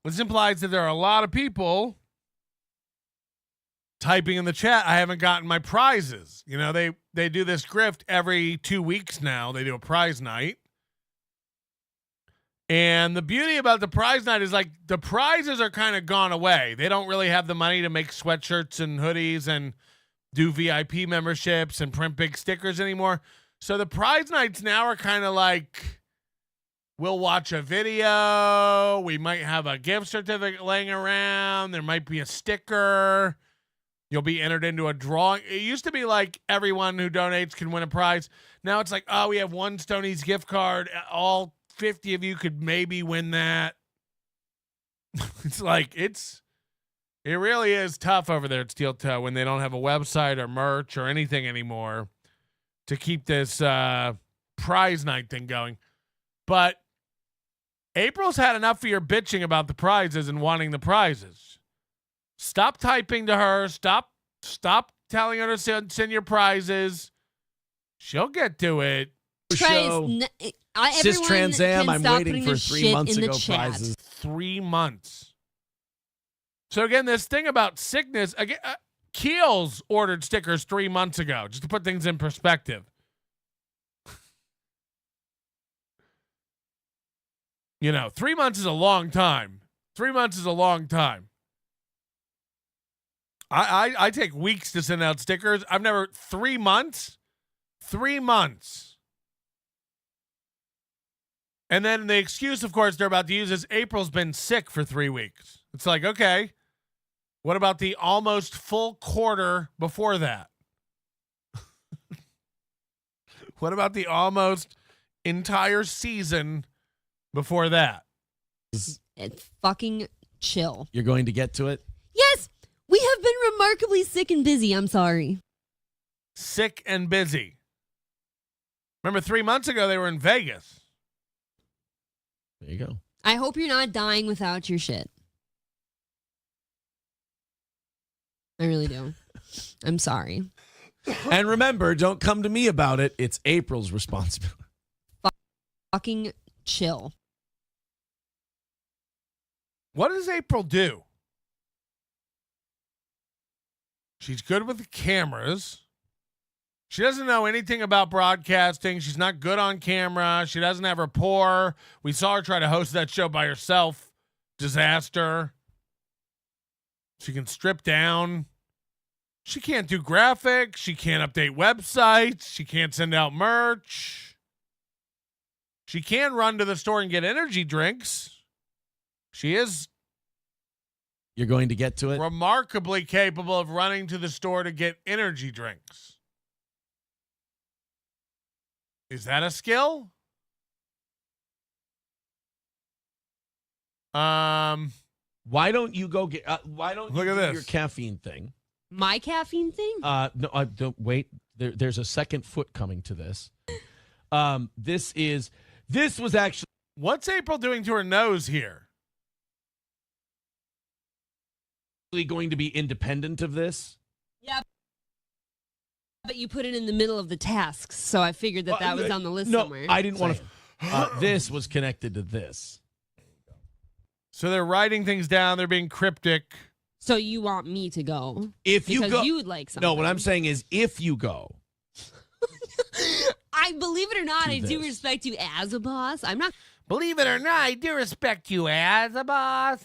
This implies that there are a lot of people typing in the chat. I haven't gotten my prizes. They do this grift every 2 weeks now. They do a prize night. And the beauty about the prize night is like the prizes are kind of gone away. They don't really have the money to make sweatshirts and hoodies and do VIP memberships and print big stickers anymore. So the prize nights now are kind of like, we'll watch a video. We might have a gift certificate laying around. There might be a sticker. You'll be entered into a drawing. It used to be like everyone who donates can win a prize. Now it's like, oh, we have one Stoney's gift card. All 50 of you could maybe win that. It's like it really is tough over there at Steel Toe when they don't have a website or merch or anything anymore to keep this prize night thing going. But April's had enough of your bitching about the prizes and wanting the prizes. Stop typing to her. Stop telling her to send your prizes. She'll get to it. Cis Trans Am, I'm waiting for 3 months ago prizes. 3 months. So again, this thing about sickness, again, Keels ordered stickers 3 months ago, just to put things in perspective. You know, 3 months is a long time. 3 months is a long time. I take weeks to send out stickers. I've never 3 months. 3 months. And then the excuse, of course, they're about to use is April's been sick for 3 weeks. It's like, okay, what about the almost full quarter before that? What about the almost entire season before that? It's fucking chill. You're going to get to it? Yes, we have been remarkably sick and busy. I'm sorry. Sick and busy. Remember 3 months ago, they were in Vegas. There you go. I hope you're not dying without your shit. I really do. I'm sorry. And remember, don't come to me about it. It's April's responsibility. Fucking chill. What does April do? She's good with the cameras. She doesn't know anything about broadcasting. She's not good on camera. She doesn't have rapport. We saw her try to host that show by herself. Disaster. She can strip down. She can't do graphics. She can't update websites. She can't send out merch. She can run to the store and get energy drinks. She is You're going to get to it? remarkably capable of running to the store to get energy drinks. Is that a skill? Why don't you go get? Why don't Look you at do this. your caffeine thing? My caffeine thing? No, don't wait. There's a second foot coming to this. This was actually. What's April doing to her nose here? Going to be independent of this. Yeah. But you put it in the middle of the tasks, so I figured that was on the list somewhere. I didn't want to. This was connected to this. So they're writing things down. They're being cryptic. So you want me to go? If you because go, you would like something. No, what I'm saying is, if you go, I believe it or not, I do this. respect you as a boss. I'm not. Believe it or not, I do respect you as a boss.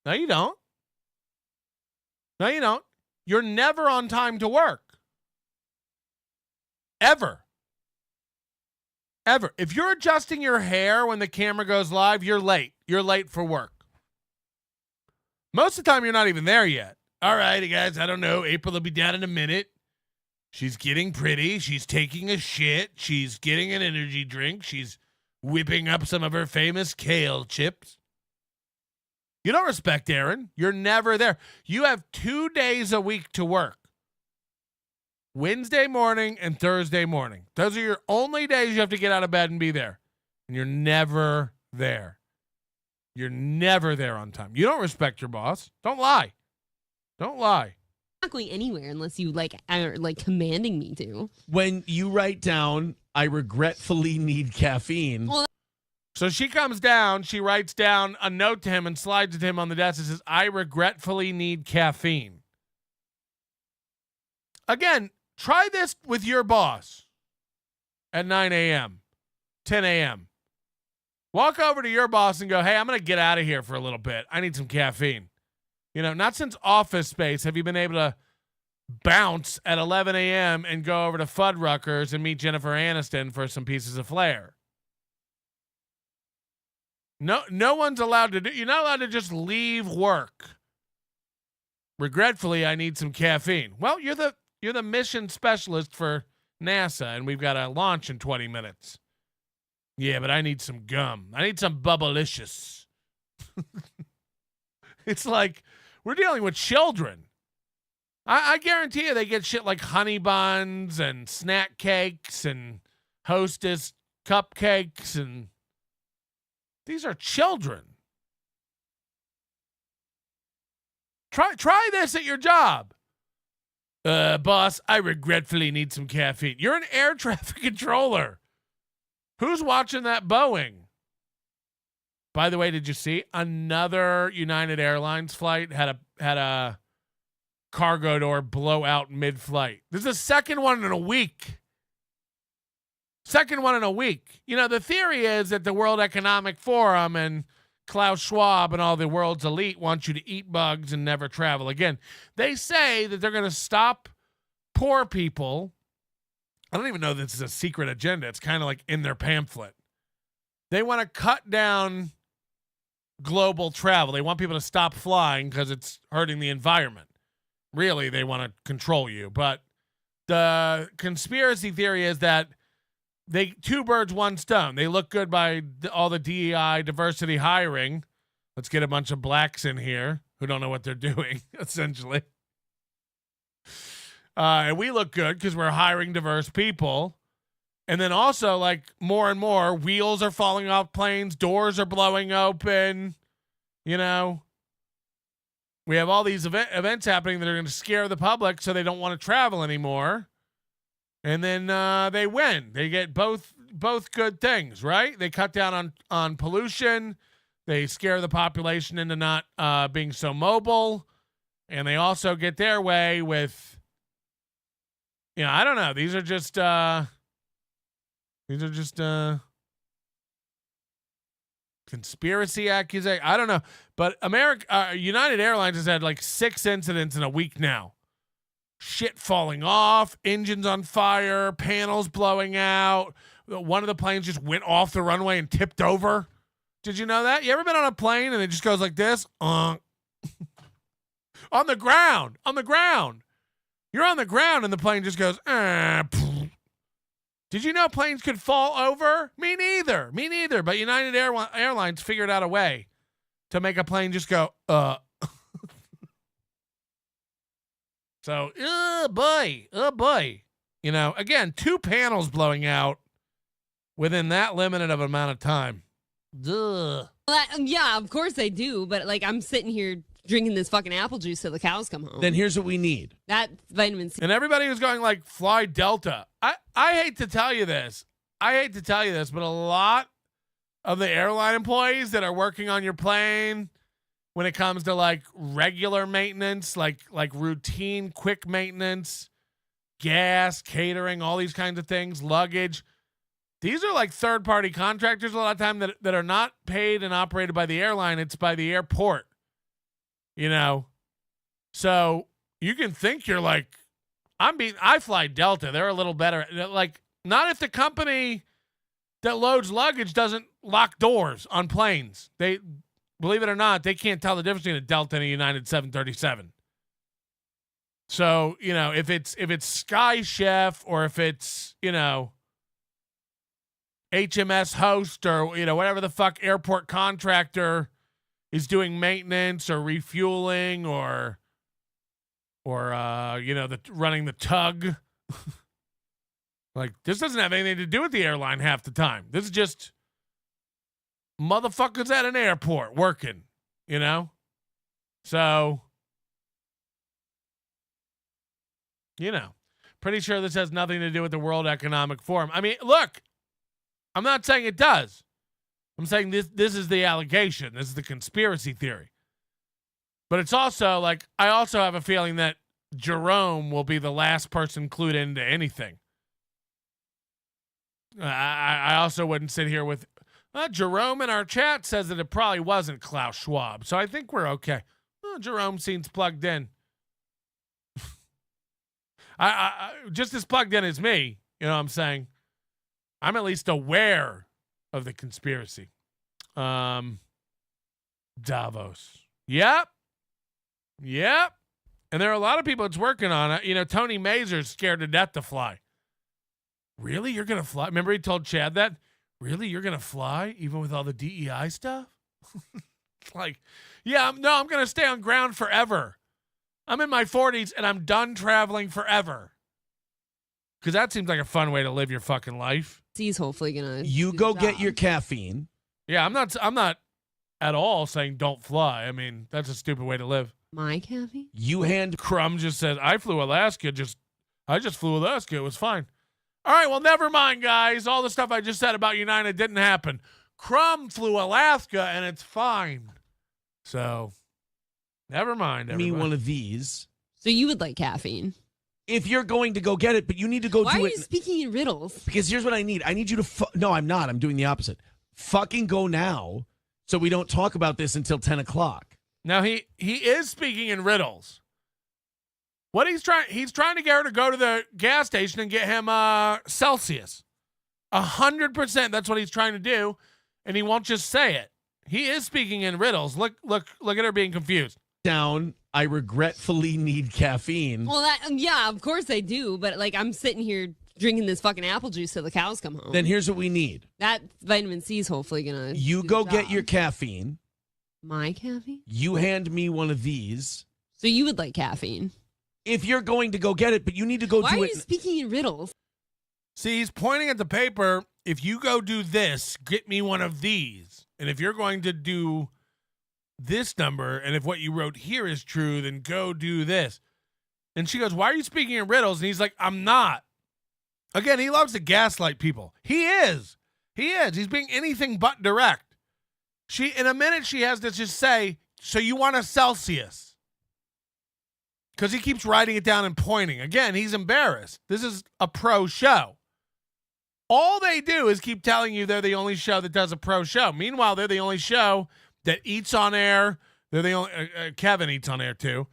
No, you don't. No, you don't. You're never on time to work. Ever. Ever. If you're adjusting your hair when the camera goes live, you're late. You're late for work. Most of the time, you're not even there yet. All right, guys, I don't know. April will be down in a minute. She's getting pretty. She's taking a shit. She's getting an energy drink. She's whipping up some of her famous kale chips. You don't respect Aaron. You're never there. You have 2 days a week to work. Wednesday morning and Thursday morning. Those are your only days you have to get out of bed and be there. And you're never there. You're never there on time. You don't respect your boss. Don't lie. Don't lie. I'm not going anywhere unless you are commanding me to. when you write down, I regretfully need caffeine. Well, So she comes down, she writes down a note to him and slides it to him on the desk and says, I regretfully need caffeine. Again, try this with your boss at 9 a.m., 10 a.m. Walk over to your boss and go, hey, I'm going to get out of here for a little bit. I need some caffeine. You know, not since Office Space have you been able to bounce at 11 a.m. and go over to Fuddruckers and meet Jennifer Aniston for some pieces of flair. No one's allowed to do. You're not allowed to just leave work. Regretfully, I need some caffeine. Well, you're the mission specialist for NASA, and we've got a launch in 20 minutes. Yeah, but I need some gum. I need some Bubblicious. It's like we're dealing with children. I guarantee you they get shit like honey buns and snack cakes and Hostess cupcakes, and these are children. Try this at your job. Boss, I regretfully need some caffeine. You're an air traffic controller. Who's watching that Boeing? By the way, did you see another United Airlines flight had a cargo door blow out mid-flight? This is the second one in a week. Second one in a week. You know, the theory is that the World Economic Forum and Klaus Schwab and all the world's elite want you to eat bugs and never travel again. They say that they're going to stop poor people. I don't even know this is a secret agenda. It's kind of like in their pamphlet. They want to cut down global travel. They want people to stop flying because it's hurting the environment. Really, they want to control you. But the conspiracy theory is that they two birds, one stone. They look good by all the DEI diversity hiring. Let's get a bunch of blacks in here who don't know what they're doing, essentially. And we look good because we're hiring diverse people. And then also, like, more and more, wheels are falling off planes, doors are blowing open. You know, we have all these events happening that are going to scare the public so they don't want to travel anymore. And then they win. They get both good things, right? They cut down on pollution. They scare the population into not being so mobile. And they also get their way with, you know, I don't know. These are just conspiracy accusations. I don't know. But United Airlines has had like 6 incidents in a week now. Shit falling off, engines on fire, panels blowing out. One of the planes just went off the runway and tipped over. Did you know that? You ever been on a plane and it just goes like this? On the ground. You're on the ground and the plane just goes, Did you know planes could fall over? Me neither. But United Airlines figured out a way to make a plane just go, So, oh boy. You know, again, 2 panels blowing out within that limited of amount of time. Ugh. Yeah, of course they do. But, like, I'm sitting here drinking this fucking apple juice till the cows come home. Then here's what we need. That's vitamin C. And everybody was going, like, fly Delta. I hate to tell you this. But a lot of the airline employees that are working on your plane, when it comes to like regular maintenance, like routine, quick maintenance, gas, catering, all these kinds of things, luggage. These are like third-party contractors a lot of time that are not paid and operated by the airline. It's by the airport, you know? So you can think you're like, I fly Delta. They're a little better. Like, not if the company that loads luggage doesn't lock doors on planes. Believe it or not, they can't tell the difference between a Delta and a United 737. So, you know, if it's Sky Chef or if it's, you know, HMS Host or, you know, whatever the fuck airport contractor is doing maintenance or refueling or you know, running the tug. Like, this doesn't have anything to do with the airline half the time. This is just motherfuckers at an airport working, you know? So, you know, pretty sure this has nothing to do with the World Economic Forum. I mean, look, I'm not saying it does. I'm saying this is the allegation. This is the conspiracy theory. But it's also like, I also have a feeling that Jerome will be the last person clued into anything. I also wouldn't sit here with, Jerome in our chat says that it probably wasn't Klaus Schwab. So I think we're okay. Jerome seems plugged in. I just as plugged in as me. You know what I'm saying? I'm at least aware of the conspiracy. Davos. Yep. And there are a lot of people that's working on it. You know, Tony Mazur's scared to death to fly. Really? You're going to fly? Remember he told Chad that? Really? You're going to fly even with all the DEI stuff? It's like, yeah, I'm going to stay on ground forever. I'm in my 40s and I'm done traveling forever. Because that seems like a fun way to live your fucking life. He's hopefully going to. You go get your caffeine. Yeah, I'm not at all saying don't fly. I mean, that's a stupid way to live. My caffeine? You hand. Crumb just said, I flew Alaska. I just flew Alaska. It was fine. All right, well, never mind, guys. All the stuff I just said about United didn't happen. Crumb flew Alaska, and it's fine. So, never mind. Me one of these. So you would like caffeine? If you're going to go get it, but you need to go Why do it. Why are you speaking in riddles? Because here's what I need. I need you to. No, I'm not. I'm doing the opposite. Fucking go now, so we don't talk about this until 10 o'clock. Now he is speaking in riddles. What he's trying to get her to go to the gas station and get him Celsius. 100%. That's what he's trying to do, and he won't just say it. He is speaking in riddles. Look at her being confused. Down. I regretfully need caffeine. Well, yeah, of course I do. But like, I'm sitting here drinking this fucking apple juice till the cows come home. Then here's what we need. That vitamin C is hopefully gonna. You go get your caffeine. My caffeine? You hand me one of these. So you would like caffeine? If you're going to go get it, but you need to go do it. Why are you speaking in riddles? See, he's pointing at the paper. If you go do this, get me one of these. And if you're going to do this number, and if what you wrote here is true, then go do this. And she goes, why are you speaking in riddles? And he's like, I'm not. Again, he loves to gaslight people. He is. He's being anything but direct. In a minute, she has to just say, so you want a Celsius? Because he keeps writing it down and pointing. Again, he's embarrassed. This is a pro show. All they do is keep telling you they're the only show that does a pro show. Meanwhile, they're the only show that eats on air. They're the only Kevin eats on air too.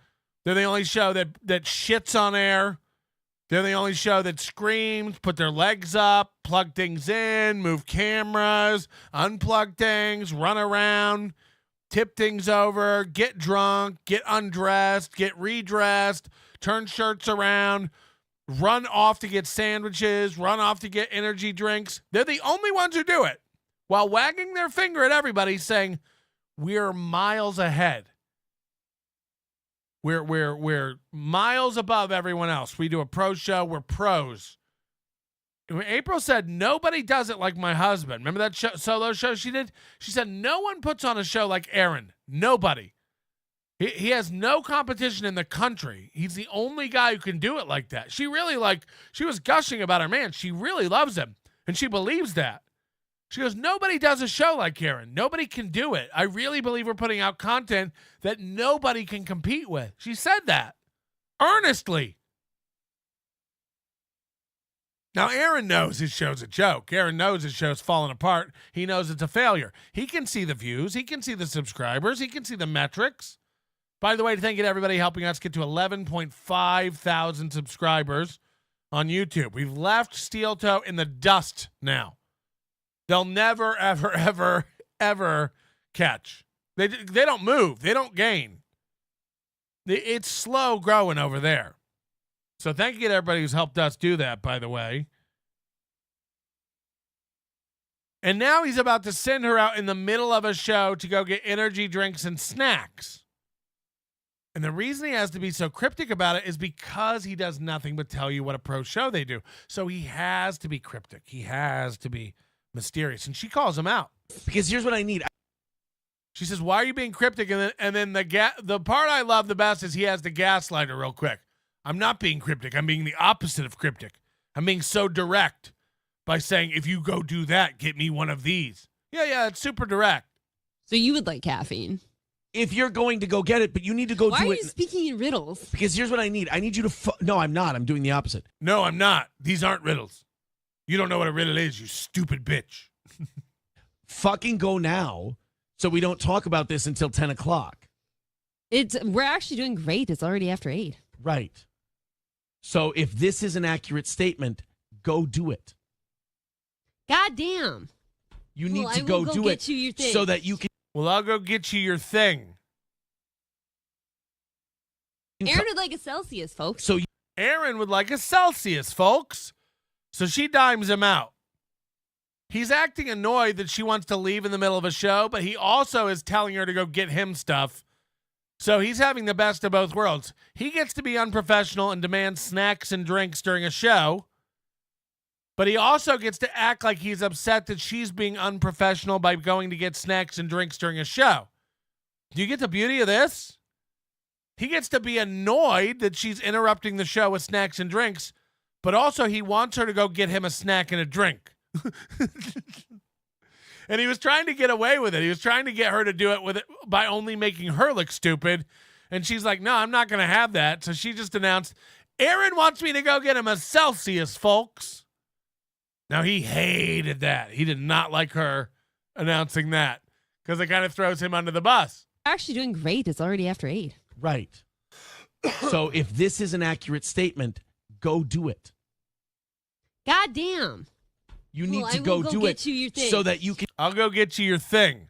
They're the only show that shits on air. They're the only show that screams, put their legs up, plug things in, move cameras, unplug things, run around, tip things over, get drunk, get undressed, get redressed, turn shirts around, run off to get sandwiches, run off to get energy drinks. They're the only ones who do it while wagging their finger at everybody saying, we're miles ahead. We're miles above everyone else. We do a pro show. We're pros. When April said, nobody does it like my husband. Remember that solo show she did? She said, no one puts on a show like Aaron. Nobody. He has no competition in the country. He's the only guy who can do it like that. She was gushing about her man. She really loves him, and she believes that. She goes, nobody does a show like Aaron. Nobody can do it. I really believe we're putting out content that nobody can compete with. She said that earnestly. Now, Aaron knows his show's a joke. Aaron knows his show's falling apart. He knows it's a failure. He can see the views. He can see the subscribers. He can see the metrics. By the way, thank you to everybody helping us get to 11.5 thousand subscribers on YouTube. We've left Steel Toe in the dust now. They'll never, ever, ever, ever catch. They don't move. They don't gain. It's slow growing over there. So thank you to everybody who's helped us do that, by the way. And now he's about to send her out in the middle of a show to go get energy drinks and snacks. And the reason he has to be so cryptic about it is because he does nothing but tell you what a pro show they do. So he has to be cryptic. He has to be mysterious. And she calls him out. Because here's what I need. She says, why are you being cryptic? And then the part I love the best is he has to gaslight her real quick. I'm not being cryptic. I'm being the opposite of cryptic. I'm being so direct by saying, if you go do that, get me one of these. Yeah, it's super direct. So you would like caffeine? If you're going to go get it, but you need to go do it. Why are you speaking in riddles? Because here's what I need. I need you to... No, I'm not. I'm doing the opposite. No, I'm not. These aren't riddles. You don't know what a riddle is, you stupid bitch. Fucking go now, so we don't talk about this until 10 o'clock. We're actually doing great. It's already after 8. Right. So if this is an accurate statement, go do it. God damn. You need to go do it so that you can... Well, I'll go get you your thing. Aaron would like a Celsius, folks. So Aaron would like a Celsius, folks. So she dimes him out. he's acting annoyed that she wants to leave in the middle of a show, but he also is telling her to go get him stuff. So he's having the best of both worlds. He gets to be unprofessional and demand snacks and drinks during a show, but he also gets to act like he's upset that she's being unprofessional by going to get snacks and drinks during a show. Do you get the beauty of this? He gets to be annoyed that she's interrupting the show with snacks and drinks, but also he wants her to go get him a snack and a drink. And he was trying to get away with it. He was trying to get her to do it by only making her look stupid. And she's like, no, I'm not going to have that. So she just announced, Aaron wants me to go get him a Celsius, folks. Now, he hated that. He did not like her announcing that because it kind of throws him under the bus. Actually doing great. It's already after 8. Right. So if this is an accurate statement, go do it. God damn. You need to go do it so that you can. I'll go get you your thing.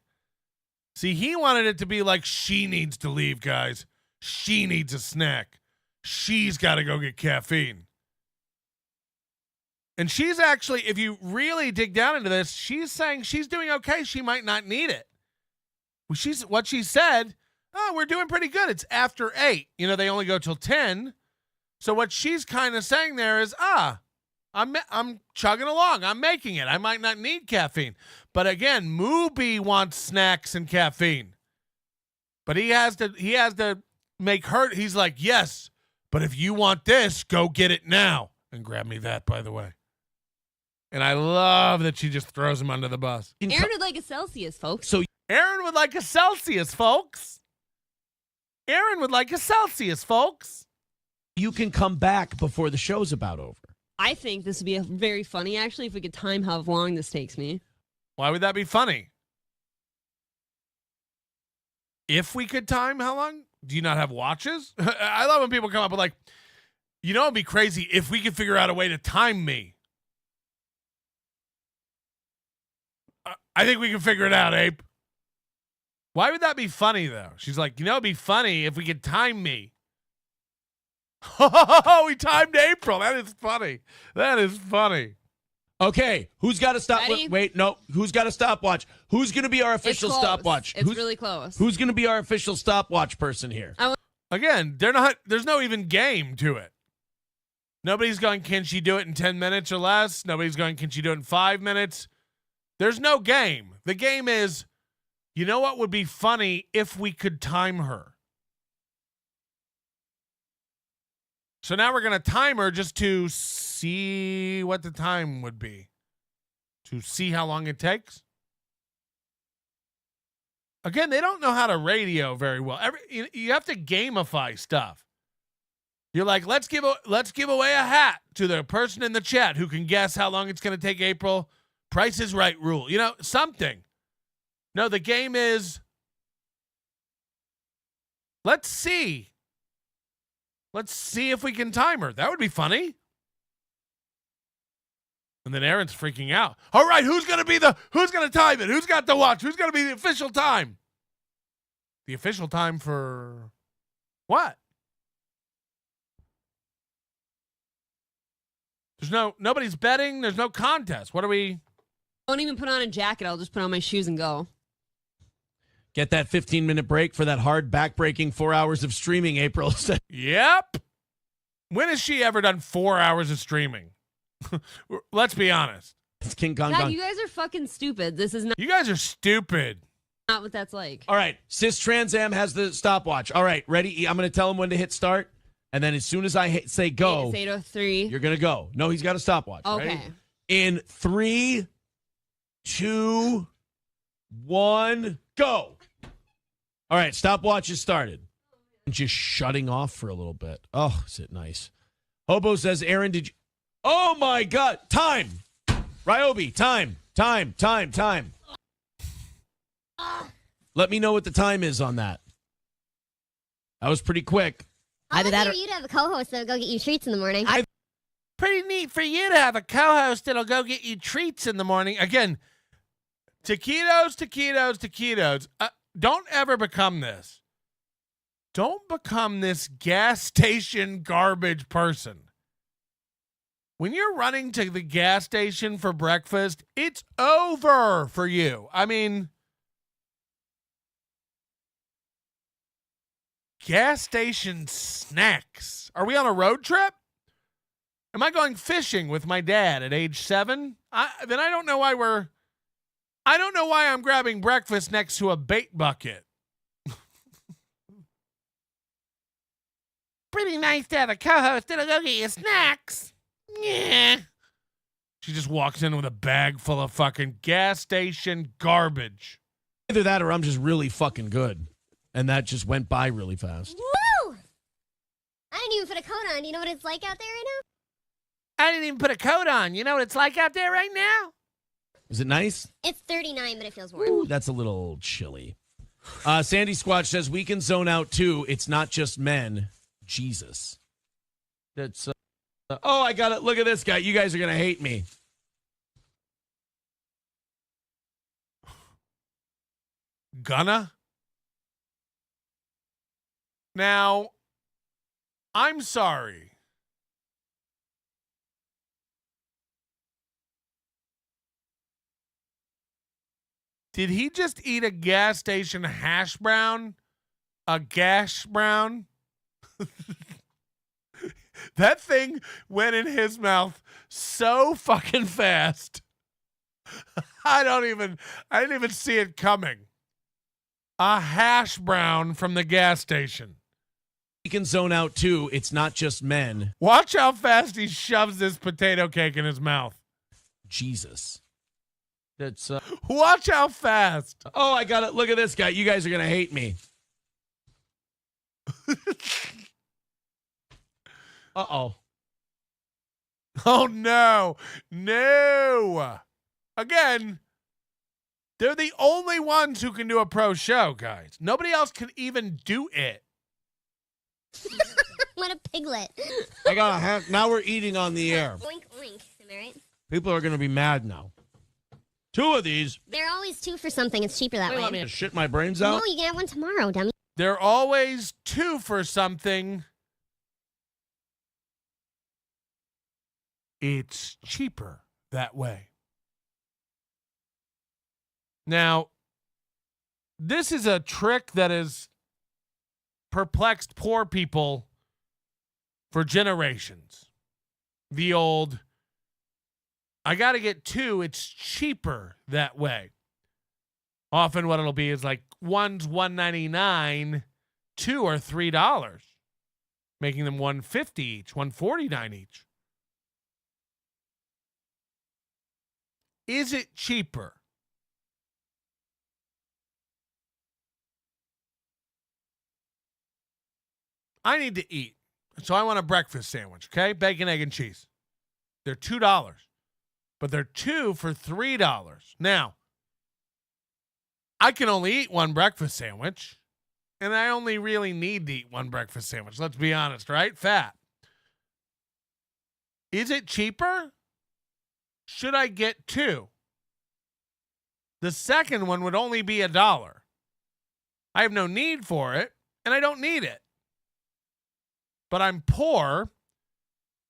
See, he wanted it to be like she needs to leave, guys. She needs a snack. She's got to go get caffeine. And she's actually, if you really dig down into this, she's saying she's doing okay. She might not need it. What she said, oh, we're doing pretty good. It's after 8. You know, they only go till 10. So what she's kind of saying there is, I'm chugging along. I'm making it. I might not need caffeine. But again, Mooby wants snacks and caffeine. But he has to make her, he's like, yes, but if you want this, go get it now. And grab me that, by the way. And I love that she just throws him under the bus. Aaron would like a Celsius, folks. So Aaron would like a Celsius, folks. Aaron would like a Celsius, folks. You can come back before the show's about over. I think this would be very funny, actually, if we could time how long this takes me. Why would that be funny? If we could time how long? Do you not have watches? I love when people come up with like, you know, it'd be crazy if we could figure out a way to time me. I think we can figure it out, Ape. Why would that be funny, though? She's like, you know, it'd be funny if we could time me. Oh, we timed April. That is funny. That is funny. Okay, who's got to stop? Ready? Wait, no. Who's got a stopwatch? Who's going to be our official stopwatch? It's really close. Who's going to be our official stopwatch person here? Again, there's no even game to it. Nobody's going, can she do it in 10 minutes or less? Nobody's going, can she do it in 5 minutes? There's no game. The game is, you know what would be funny if we could time her? So now we're going to time her just to see what the time would be. To see how long it takes. Again, they don't know how to radio very well. You have to gamify stuff. You're like, let's give away a hat to the person in the chat who can guess how long it's going to take April. Price is Right rule. You know, something. No, the game is, let's see. Let's see if we can time her. That would be funny. And then Aaron's freaking out. All right, who's going to time it? Who's got the watch? Who's going to be the official time? The official time for what? Nobody's betting. There's no contest. What are we? Don't even put on a jacket. I'll just put on my shoes and go. Get that 15-minute break for that hard back-breaking 4 hours of streaming, April. Yep. When has she ever done 4 hours of streaming? Let's be honest. It's King Kong. God, you guys are fucking stupid. This is not. You guys are stupid. Not what that's like. All right. Sis Trans Am has the stopwatch. All right. Ready? I'm going to tell him when to hit start. And then as soon as I say go, it's 8:03. You're going to go. No, he's got a stopwatch. Okay. Ready? In 3, 2, 1, go. All right, stopwatch is started. Just shutting off for a little bit. Oh, is it nice? Hobo says, Aaron, did you... Oh, my God. Time. Ryobi, time. Let me know what the time is on that. That was pretty quick. Either that or you'd have a co-host that'll go get you treats in the morning. Pretty neat for you to have a co-host that'll go get you treats in the morning. Again, taquitos. Don't ever become this. Don't become this gas station garbage person. when you're running to the gas station for breakfast, it's over for you. I mean, gas station snacks. Are we on a road trip? Am I going fishing with my dad at age 7? Then I don't know why I'm grabbing breakfast next to a bait bucket. Pretty nice to have a co-host that'll go get you snacks. Yeah. She just walks in with a bag full of fucking gas station garbage. Either that or I'm just really fucking good. And that just went by really fast. Woo! I didn't even put a coat on. You know what it's like out there right now? I didn't even put a coat on. You know what it's like out there right now? Is it nice? It's 39, but it feels warm. Ooh, that's a little chilly. Sandy Squatch says we can zone out too. It's not just men. Jesus. That's oh, I got it. Look at this guy. You guys are going to hate me. Gonna? Now, I'm sorry. Did he just eat a gas station hash brown? A gash brown? That thing went in his mouth so fucking fast. I didn't even see it coming. A hash brown from the gas station. We can zone out too. It's not just men. Watch how fast he shoves this potato cake in his mouth. Jesus. That's watch how fast. Oh, I got it. Look at this guy. You guys are going to hate me. Uh-oh. Oh, no. No. Again, they're the only ones who can do a pro show, guys. Nobody else can even do it. What a piglet. I got a hand. Now we're eating on the air. Oink, oink. Am I right? People are going to be mad now. 2 of these. They're always 2 for something. It's cheaper that way. Want me to shit my brains out? No, you can have one tomorrow, dummy. They're always 2 for something. It's cheaper that way. Now, this is a trick that has perplexed poor people for generations. The old, I got to get 2, it's cheaper that way. Often what it'll be is like one's $1.99, 2 are $3, making them $1.50 each, $1.49 each. Is it cheaper? I need to eat, so I want a breakfast sandwich, okay? Bacon, egg, and cheese. They're $2, but they're 2 for $3. Now, I can only eat one breakfast sandwich, and I only really need to eat one breakfast sandwich. Let's be honest, right? Fat. Is it cheaper? Should I get 2? The second one would only be $1. I have no need for it, and I don't need it. But I'm poor,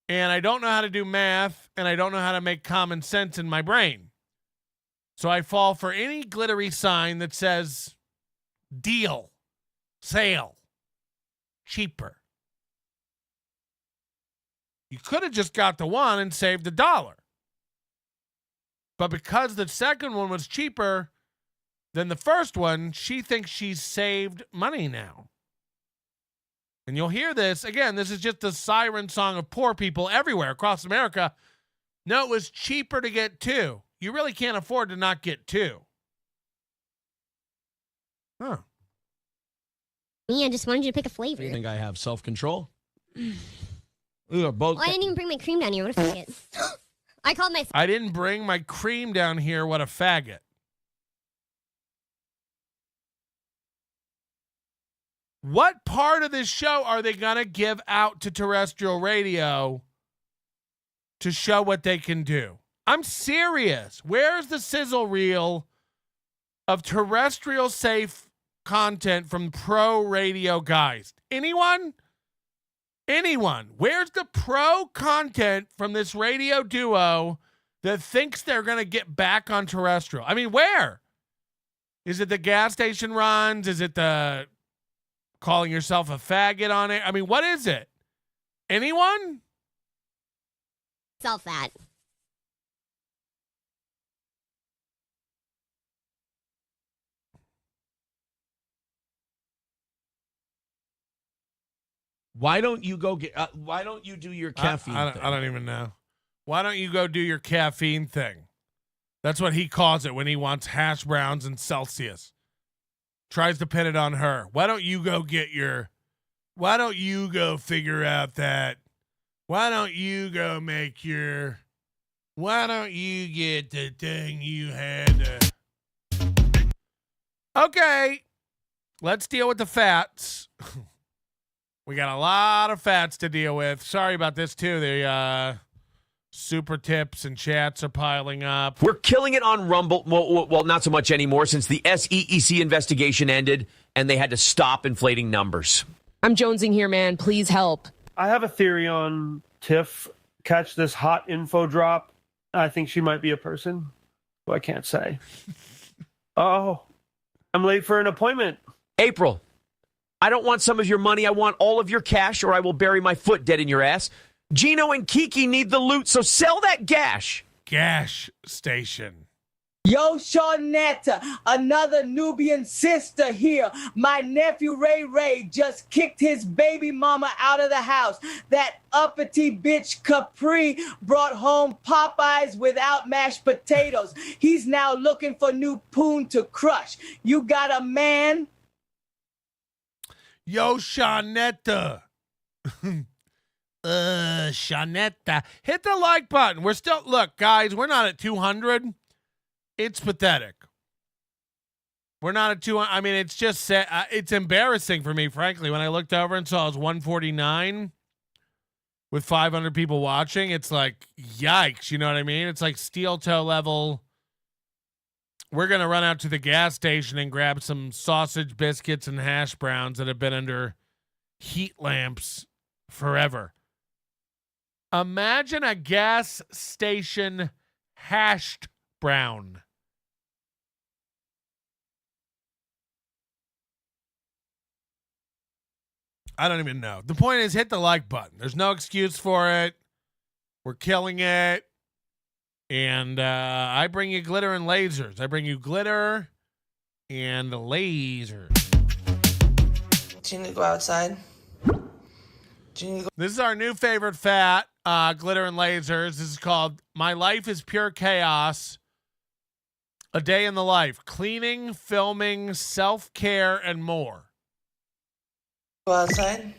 and I don't know how to do math, and I don't know how to make common sense in my brain. So I fall for any glittery sign that says deal, sale, cheaper. You could have just got the one and saved $1. But because the second one was cheaper than the first one, she thinks she's saved money now. And you'll hear this. Again, this is just the siren song of poor people everywhere across America. No, it was cheaper to get 2. You really can't afford to not get 2. Huh. Me, I just wanted you to pick a flavor. Do you think I have self-control? We are both. Well, I didn't even bring my cream down here. What a faggot. I called my... I didn't bring my cream down here. What a faggot. What part of this show are they going to give out to terrestrial radio to show what they can do? I'm serious. Where's the sizzle reel of terrestrial safe content from pro radio guys? Anyone? Anyone. Where's the pro content from this radio duo that thinks they're going to get back on terrestrial? I mean, where? Is it the gas station runs? Is it the calling yourself a faggot on it? I mean, what is it? Anyone? Self that. Why don't you go get? Why don't you do your caffeine thing? I don't even know. Why don't you go do your caffeine thing? That's what he calls it when he wants hash browns and Celsius. Tries to pin it on her. Why don't you go get your? Why don't you go figure out that? Why don't you go make your? Why don't you get the thing you had? Okay, let's deal with the fats. We got a lot of fats to deal with. Sorry about this, too. The super tips and chats are piling up. We're killing it on Rumble. Well, not so much anymore since the SEEC investigation ended and they had to stop inflating numbers. I'm jonesing here, man. Please help. I have a theory on Tiff. Catch this hot info drop. I think she might be a person. Well, I can't say. Oh, I'm late for an appointment. April, I don't want some of your money. I want all of your cash or I will bury my foot dead in your ass. Gino and Kiki need the loot, so sell that gash. Gash station. Yo, Shawnetta, another Nubian sister here. My nephew Ray just kicked his baby mama out of the house. That uppity bitch Capri brought home Popeyes without mashed potatoes. He's now looking for new poon to crush. You got a man? Yo, Shawnetta. Shawnetta. Hit the like button. We're still, look, guys, we're not at 200. It's pathetic. We're not at 200. I mean, it's just, it's embarrassing for me, frankly. When I looked over and saw it was 149 with 500 people watching, it's like, yikes. You know what I mean? It's like steel toe level. We're going to run out to the gas station and grab some sausage biscuits and hash browns that have been under heat lamps forever. Imagine a gas station hashed brown. I don't even know. The point is, hit the like button. There's no excuse for it. We're killing it. And I bring you glitter and lasers. I bring you glitter and lasers. Do you need to go outside? This is our new favorite fat, glitter and lasers. This is called My Life is Pure Chaos. A Day in the Life. Cleaning, filming, self-care, and more. Go outside.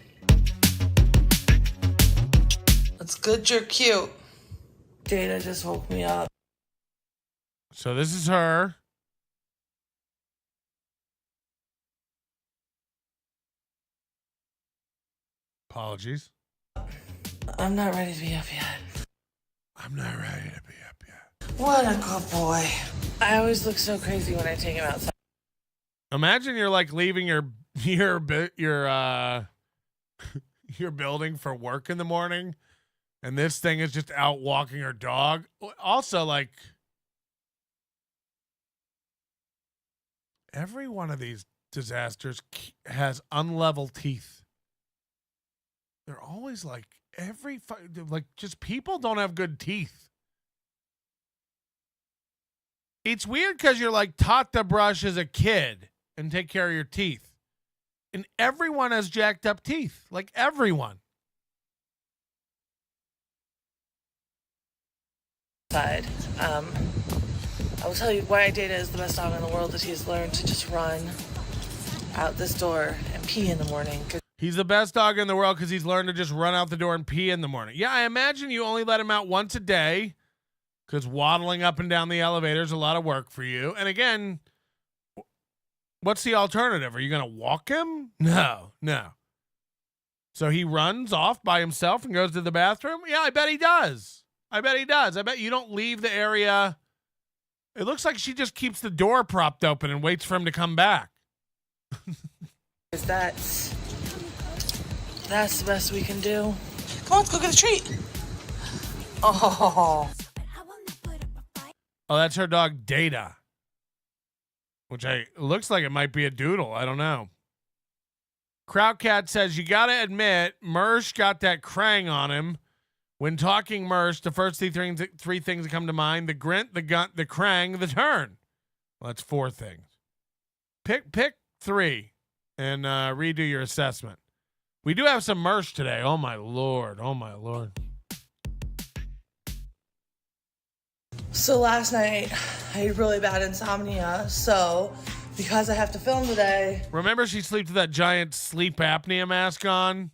That's good, you're cute. Data just woke me up. So this is her. Apologies. I'm not ready to be up yet. I'm not ready to be up yet. What a good boy. I always look so crazy when I take him outside. Imagine you're like leaving your building for work in the morning, and this thing is just out walking her dog. Also, like, every one of these disasters has unlevel teeth. They're always like just people don't have good teeth. It's weird because you're like taught to brush as a kid and take care of your teeth. And everyone has jacked up teeth. Like everyone. I will tell you why Data is the best dog in the world is he's learned to just run out this door and pee in the morning. He's the best dog in the world because he's learned to just run out the door and pee in the morning. Yeah, I imagine you only let him out once a day because waddling up and down the elevator is a lot of work for you. And again, what's the alternative? Are you going to walk him? No. So he runs off by himself and goes to the bathroom? Yeah, I bet he does. I bet you don't leave the area. It looks like she just keeps the door propped open and waits for him to come back. That's the best we can do. Come on, let's go get a treat. Oh. Oh, that's her dog Data, which looks like it might be a doodle. I don't know. Crowdcat says, you got to admit, Mersh got that Krang on him. When talking Mersh, the first three things that come to mind: the Grint, the Gunt, the Krang, the Turn. Well, that's 4 things. Pick 3 and redo your assessment. We do have some Mersh today. Oh, my Lord. Oh, my Lord. So last night, I had really bad insomnia. So because I have to film today. Remember, she sleeps with that giant sleep apnea mask on?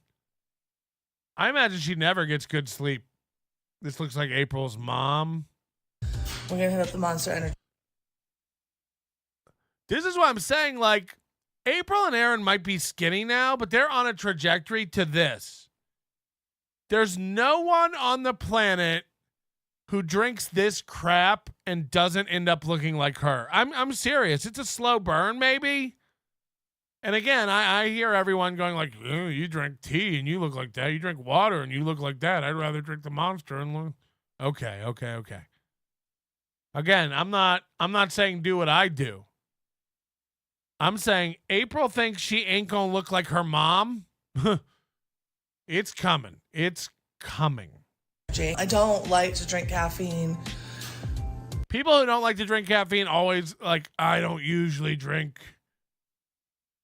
I imagine she never gets good sleep. This looks like April's mom. We're going to hit up the Monster Energy. This is what I'm saying. Like, April and Aaron might be skinny now, but they're on a trajectory to this. There's no one on the planet who drinks this crap and doesn't end up looking like her. I'm serious. It's a slow burn, maybe. And again, I hear everyone going like, oh, you drink tea and you look like that. You drink water and you look like that. I'd rather drink the Monster and look. Okay. Again, I'm not saying do what I do. I'm saying April thinks she ain't gonna look like her mom. It's coming. It's coming. I don't like to drink caffeine. People who don't like to drink caffeine always like, I don't usually drink.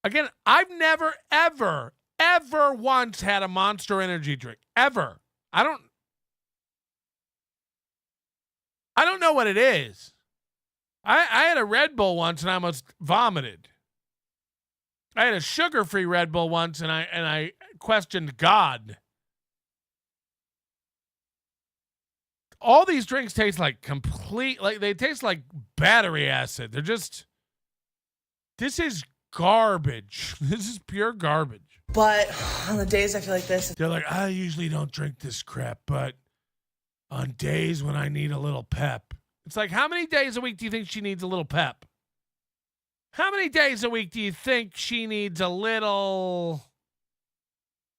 Again, I've never, ever once had a Monster Energy drink. Ever. I don't know what it is. I had a Red Bull once and I almost vomited. I had a sugar-free Red Bull once and I questioned God. All these drinks taste like they taste like battery acid. They're just, this is garbage. This is pure garbage. But on the days I feel like this, they're like, I usually don't drink this crap, but on days when I need a little pep. It's like, how many days a week do you think she needs a little pep? How many days a week do you think she needs a little?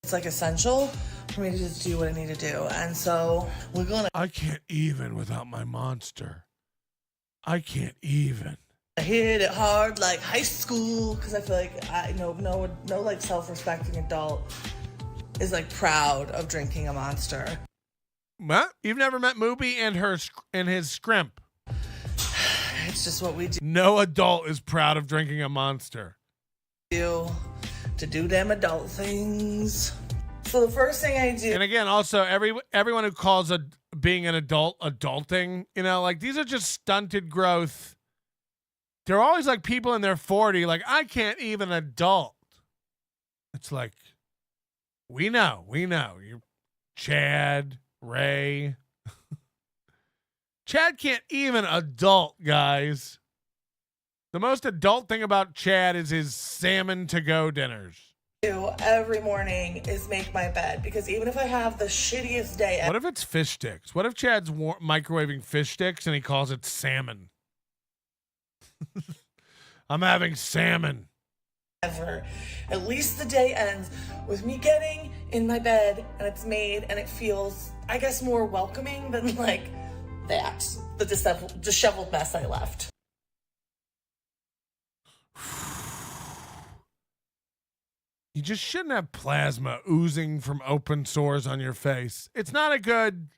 It's like essential for me to just do what I need to do. And so we're going to. I can't even without my Monster. I can't even. I hit it hard like high school because I feel like I know no like self-respecting adult is like proud of drinking a Monster. What? You've never met Mooby and his scrimp. It's just what we do. No adult is proud of drinking a Monster. To do them adult things. So the first thing I do. And again, also everyone who calls being an adult adulting, like these are just stunted growth. They're always like people in their 40, like, I can't even adult. It's like, we know. You're Chad, Ray. Chad can't even adult, guys. The most adult thing about Chad is his salmon to-go dinners. Every morning is make my bed because even if I have the shittiest day What if it's fish sticks? What if Chad's microwaving fish sticks and he calls it salmon? I'm having salmon. Ever. At least the day ends with me getting in my bed and it's made and it feels, I guess, more welcoming than like the disheveled mess I left. You just shouldn't have plasma oozing from open sores on your face. It's not a good,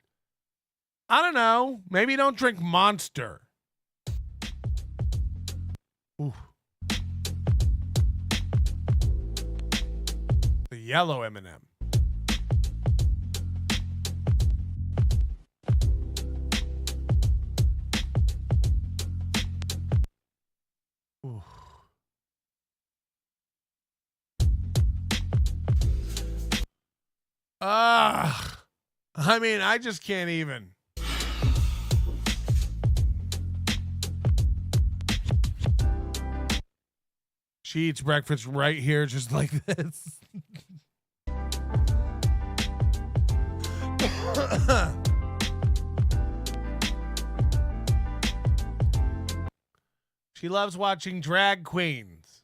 I don't know, maybe don't drink Monster. Ooh. The yellow M&M. Ooh. I mean, I just can't even. She eats breakfast right here, just like this. She loves watching drag queens.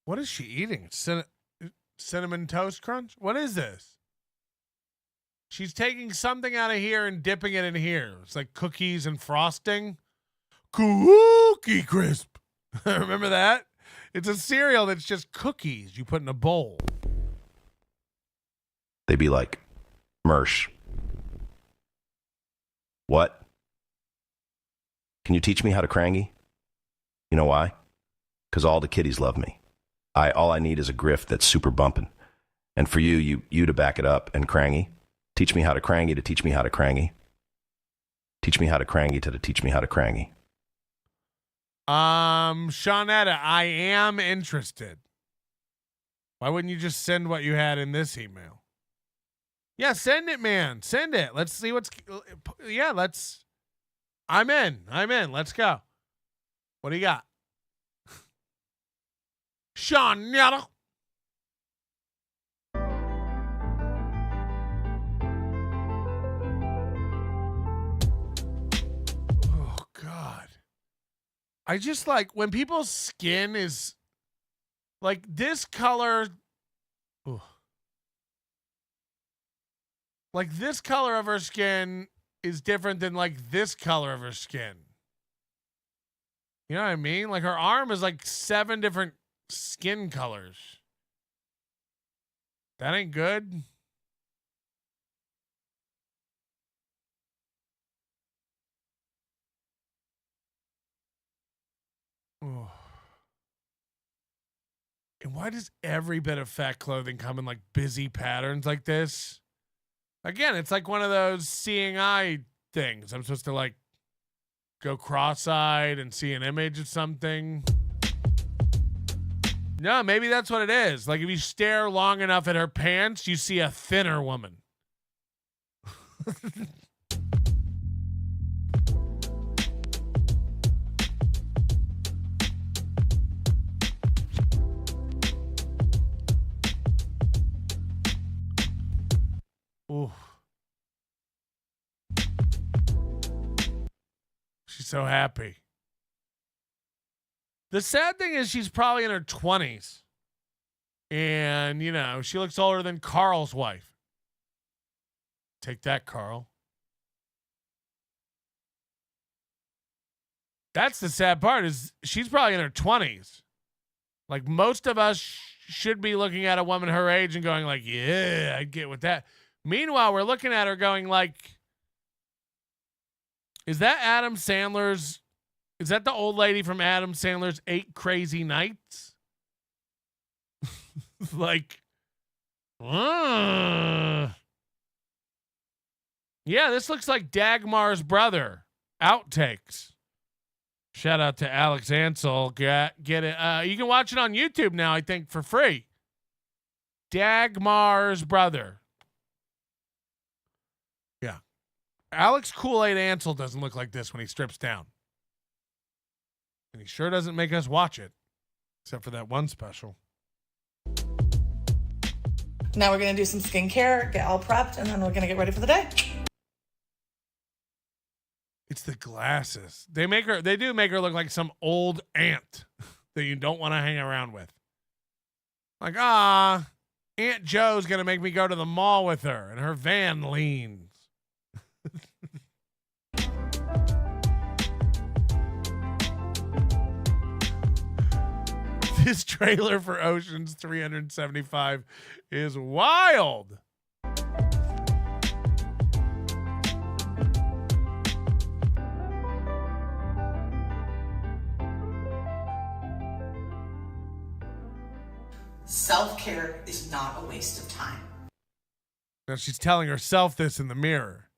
What is she eating? Cinnamon Toast Crunch? What is this? She's taking something out of here and dipping it in here. It's like cookies and frosting. Cookie Crisp. Remember that? It's a cereal that's just cookies you put in a bowl. They'd be like, Mersh. What? Can you teach me how to crangy? You know why? Because all the kiddies love me. All I need is a grift that's super bumping. And for you to back it up and crangy. Teach me how to crangy to teach me how to crangy. Teach me how to crangy to teach me how to crangy. Shawnetta, I am interested. Why wouldn't you just send what you had in this email? Yeah, send it, man. Send it. Let's see I'm in. Let's go. What do you got? Shawnetta. Oh, God. I just like when people's skin is like this color. Ooh. Like this color of her skin is different than like this color of her skin. You know what I mean? Like her arm is like 7 different skin colors. That ain't good. Oh. And why does every bit of fat clothing come in like busy patterns like this? Again, it's like one of those seeing eye things. I'm supposed to like go cross-eyed and see an image of something. No, maybe that's what it is. Like if you stare long enough at her pants, you see a thinner woman. Ooh. She's so happy. The sad thing is she's probably in her 20s. And, you know, she looks older than Carl's wife. Take that, Carl. That's the sad part is she's probably in her 20s. Like most of us should be looking at a woman her age and going like, yeah, I'd get with that. Meanwhile, we're looking at her going like, is that Adam Sandler's, is that the old lady from Adam Sandler's 8 Crazy Nights? Like, yeah, this looks like Dagmar's brother. Outtakes. Shout out to Alex Ansel. Get it. You can watch it on YouTube now, I think, for free. Dagmar's brother. Yeah. Alex Kool-Aid Ansel doesn't look like this when he strips down. And he sure doesn't make us watch it. Except for that one special. Now we're going to do some skincare, get all prepped, and then we're going to get ready for the day. It's the glasses. They do make her look like some old aunt that you don't want to hang around with. Like, Aunt Joe's going to make me go to the mall with her, and her van leans. This trailer for Ocean's 375 is wild. Self-care is not a waste of time. Now she's telling herself this in the mirror.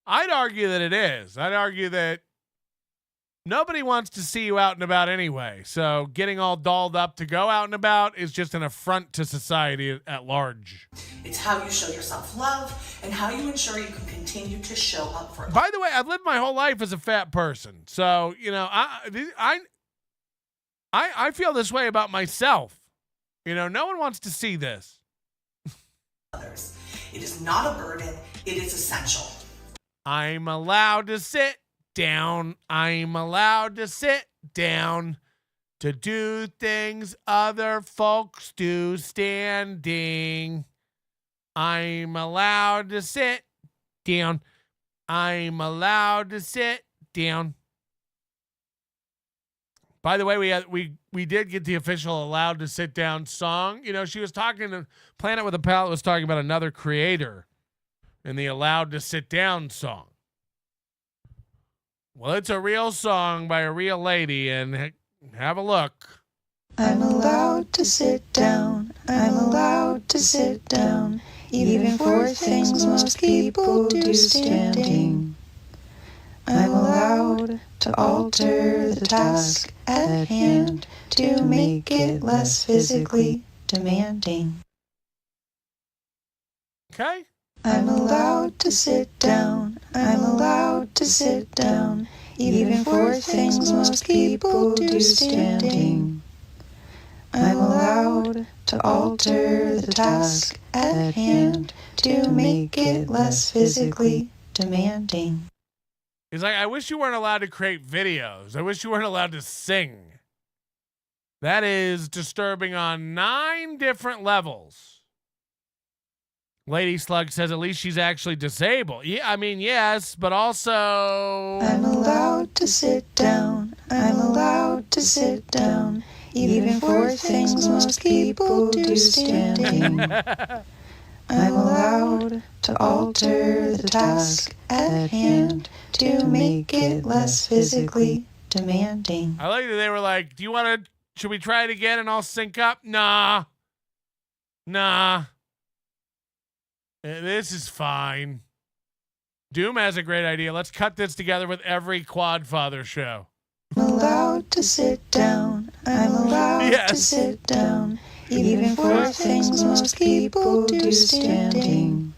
I'd argue that it is. I'd argue that nobody wants to see you out and about anyway. So getting all dolled up to go out and about is just an affront to society at large. It's how you show yourself love and how you ensure you can continue to show up for others. By the way, I've lived my whole life as a fat person. So, you know, I feel this way about myself. You know, no one wants to see this. Others. It is not a burden. It is essential. I'm allowed to sit down. I'm allowed to sit down. to do things other folks do standing. I'm allowed to sit down. I'm allowed to sit down. By the way, we did get the official allowed to sit down song. You know, she was talking to Planet with a Palette was talking about another creator in the allowed to sit down song. Well, it's a real song by a real lady, and have a look. I'm allowed to sit down. I'm allowed to sit down. Even for things most people do standing. I'm allowed to alter the task at hand to make it less physically demanding. Okay. I'm allowed to sit down. I'm allowed to sit down. Even for things most people do standing. I'm allowed to alter the task at hand to make it less physically demanding. He's like, I wish you weren't allowed to create videos. I wish you weren't allowed to sing. That is disturbing on 9 different levels. Lady Slug says at least she's actually disabled. Yeah, I mean, yes, but also... I'm allowed to sit down. I'm allowed to sit down. Even for things most people do standing. I'm allowed to alter the task at hand to make it less physically demanding. I like that they were like, do you want to, should we try it again and all sync up? Nah. This is fine. Doom has a great idea. Let's cut this together with every Quadfather show. I'm allowed to sit down. I'm allowed to sit down. Even for things most people do standing.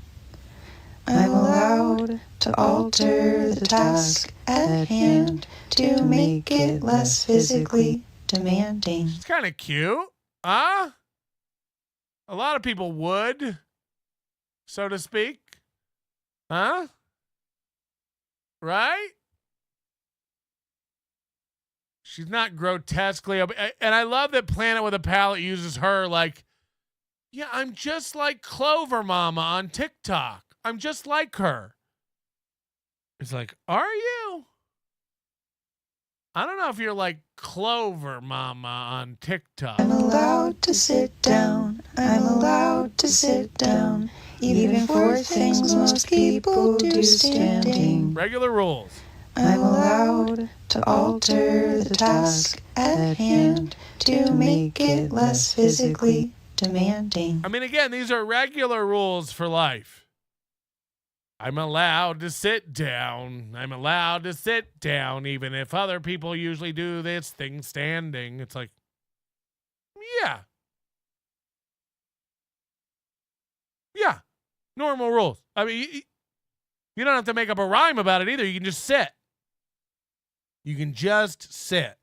I'm allowed to alter the task at hand to make it less physically demanding. It's kind of cute. Huh? A lot of people would, so to speak. Huh? Right? She's not grotesquely, and I love that Planet with a Palette uses her like, yeah, I'm just like Clover Mama on TikTok. I'm just like her. It's like, are you? I don't know if you're like Clover Mama on TikTok. I'm allowed to sit down. I'm allowed to sit down. Even for things most people do standing. Regular rules. I'm allowed to alter the task at hand to make it less physically demanding. I mean, again, these are regular rules for life. I'm allowed to sit down. I'm allowed to sit down, even if other people usually do this thing standing. It's like, yeah. Yeah. Normal rules. I mean, you don't have to make up a rhyme about it either. You can just sit. You can just sit.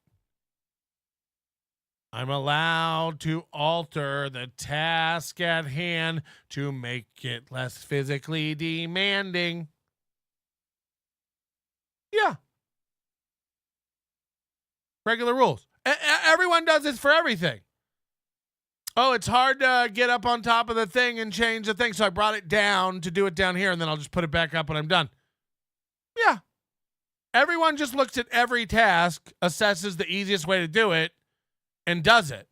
I'm allowed to alter the task at hand to make it less physically demanding. Yeah. Regular rules. Everyone does this for everything. Oh, it's hard to get up on top of the thing and change the thing, so I brought it down to do it down here, and then I'll just put it back up when I'm done. Yeah. Everyone just looks at every task, assesses the easiest way to do it, and does it.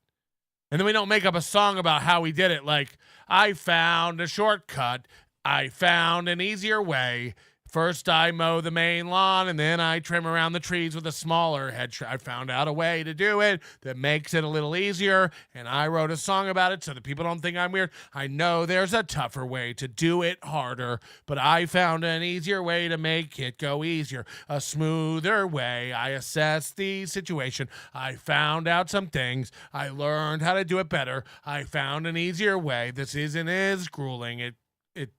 And then we don't make up a song about how we did it, like, I found a shortcut. I found an easier way. First, I mow the main lawn, and then I trim around the trees with a smaller head trim. I found out a way to do it that makes it a little easier, and I wrote a song about it so that people don't think I'm weird. I know there's a tougher way to do it harder, but I found an easier way to make it go easier, a smoother way. I assessed the situation. I found out some things. I learned how to do it better. I found an easier way. This isn't as grueling. It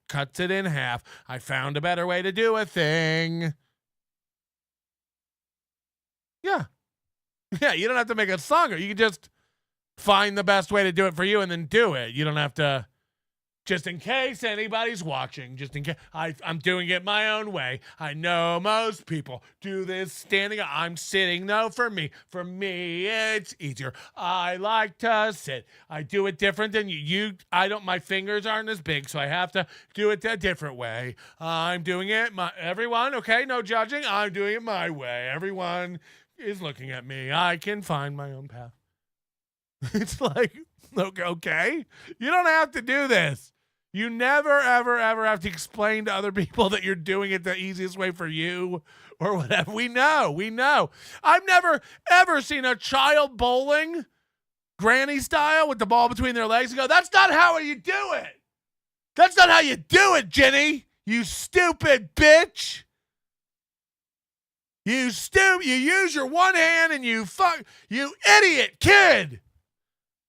cuts it in half. I found a better way to do a thing. Yeah. Yeah, you don't have to make a song. You can just find the best way to do it for you and then do it. You don't have to Just in case anybody's watching, just in case I'm doing it my own way. I know most people do this standing up. I'm sitting though. For me, it's easier. I like to sit. I do it different than you. My fingers aren't as big, so I have to do it a different way. I'm doing it everyone, okay, no judging. I'm doing it my way. Everyone is looking at me. I can find my own path. It's like, okay, you don't have to do this. You never, ever, ever have to explain to other people that you're doing it the easiest way for you or whatever. We know. I've never, ever seen a child bowling granny style with the ball between their legs and go, that's not how you do it. That's not how you do it, Jenny. You stupid bitch. You use your one hand and you idiot kid.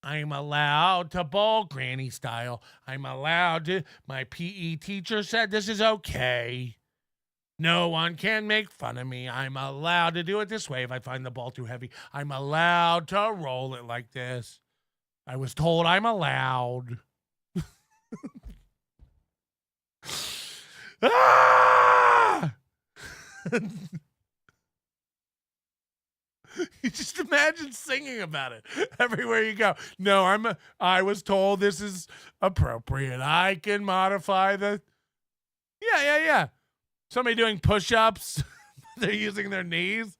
I'm allowed to bowl granny style. I'm allowed to. My PE teacher said this is okay. No one can make fun of me. I'm allowed to do it this way if I find the ball too heavy. I'm allowed to roll it like this. I was told I'm allowed. Ah! You just imagine singing about it everywhere you go. No, I was told this is appropriate. I can modify the. Yeah. Somebody doing push-ups. They're using their knees.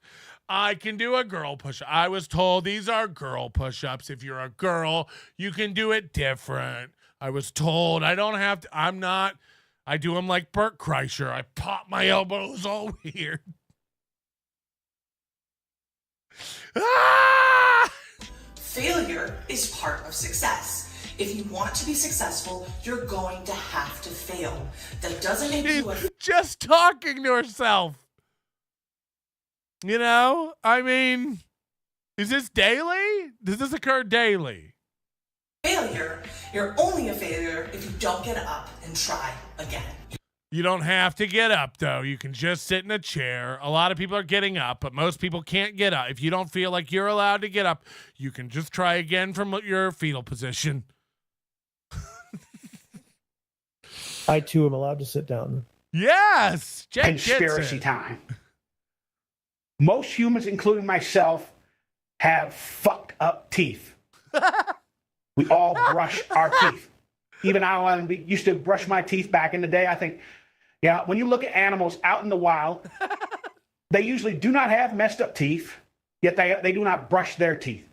I can do a girl push-up. I was told these are girl push-ups. If you're a girl, you can do it different. I was told I don't have to. I'm not. I do them like Bert Kreischer. I pop my elbows all weird. Ah! Failure is part of success. If you want to be successful, you're going to have to fail. That doesn't make you just talking to herself. You know, I mean, is this daily? Does this occur daily? Failure. You're only a failure if you don't get up and try again. You don't have to get up, though. You can just sit in a chair. A lot of people are getting up, but most people can't get up. If you don't feel like you're allowed to get up, you can just try again from your fetal position. I, too, am allowed to sit down. Yes! Conspiracy time. Most humans, including myself, have fucked up teeth. We all brush our teeth. Even I used to brush my teeth back in the day. I think, yeah, when you look at animals out in the wild, they usually do not have messed up teeth, yet they do not brush their teeth.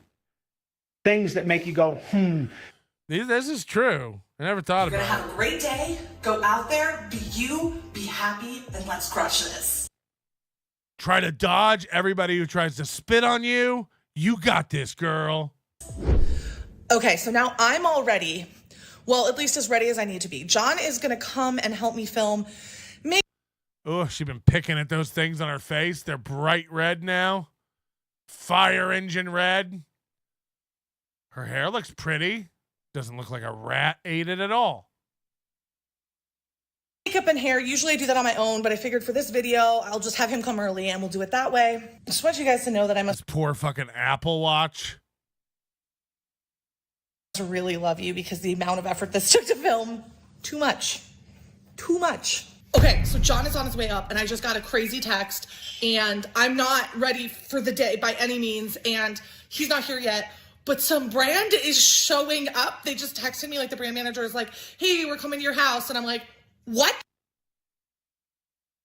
Things that make you go, This is true. I never thought about it. You're going to have a great day. Go out there, be you, be happy, and let's crush this. Try to dodge everybody who tries to spit on you. You got this, girl. Okay, so now I'm all ready. Well, at least as ready as I need to be. John is going to come and help me film. Oh, she's been picking at those things on her face. They're bright red now. Fire engine red. Her hair looks pretty. Doesn't look like a rat ate it at all. Makeup and hair, usually I do that on my own, but I figured for this video, I'll just have him come early and we'll do it that way. I just want you guys to know that I must poor fucking Apple Watch. Really love you because the amount of effort this took to film, too much. Okay, so John is on his way up and I just got a crazy text and I'm not ready for the day by any means and he's not here yet, but some brand is showing up. They just texted me, like the brand manager is like, hey, we're coming to your house. And I'm like, what?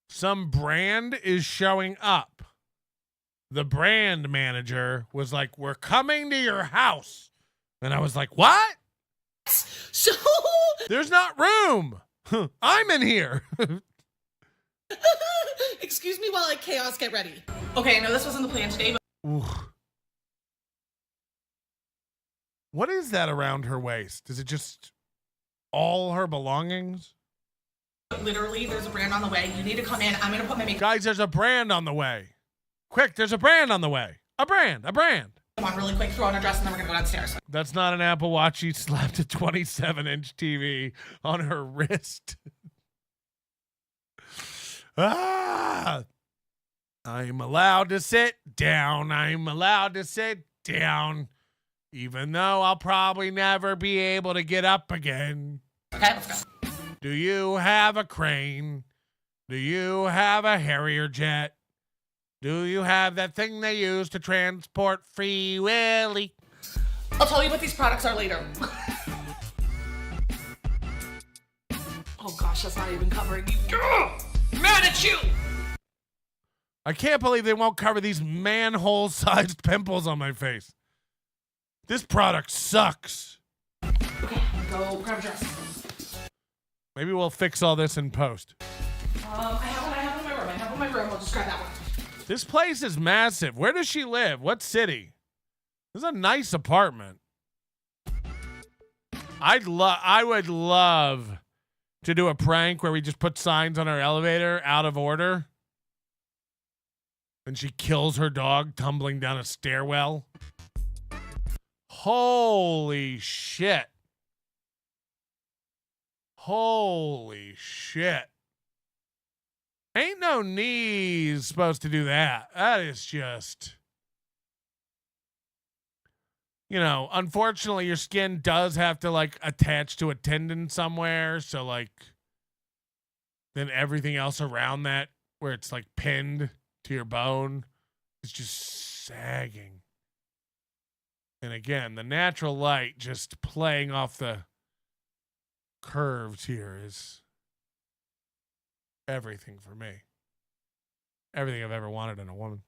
Some brand is showing up. The brand manager was like, we're coming to your house. And I was like, what? So there's not room. I'm in here. Excuse me while I chaos get ready. Okay, I know this wasn't the plan today, but Ooh. What is that around her waist? Is it just all her belongings? Literally, there's a brand on the way. You need to come in. I'm going to put my makeup. Guys, there's a brand on the way. Quick, there's a brand on the way. A brand. Come on, really quick, throw on a dress, and then we're going to go downstairs. That's not an Apple Watch. She slapped a 27-inch TV on her wrist. I'm allowed to sit down. Even though I'll probably never be able to get up again. Okay, let's go. Do you have a crane? Do you have a Harrier jet? Do you have that thing they use to transport Free Willy? I'll tell you what these products are later. Oh gosh, that's not even covering you. Ugh! Mad at you! I can't believe they won't cover these manhole-sized pimples on my face. This product sucks. Okay, go grab a dress. Maybe we'll fix all this in post. I have one in my room. I'll just grab that one. This place is massive. Where does she live? What city? This is a nice apartment. I would love to do a prank where we just put signs on our elevator out of order. And she kills her dog tumbling down a stairwell. Holy shit. Holy shit. Ain't no knees supposed to do that. That is just... You know, unfortunately, your skin does have to, like, attach to a tendon somewhere. So, like, then everything else around that, where it's, like, pinned to your bone, is just sagging. And again, the natural light just playing off the curves here is everything for me. Everything I've ever wanted in a woman.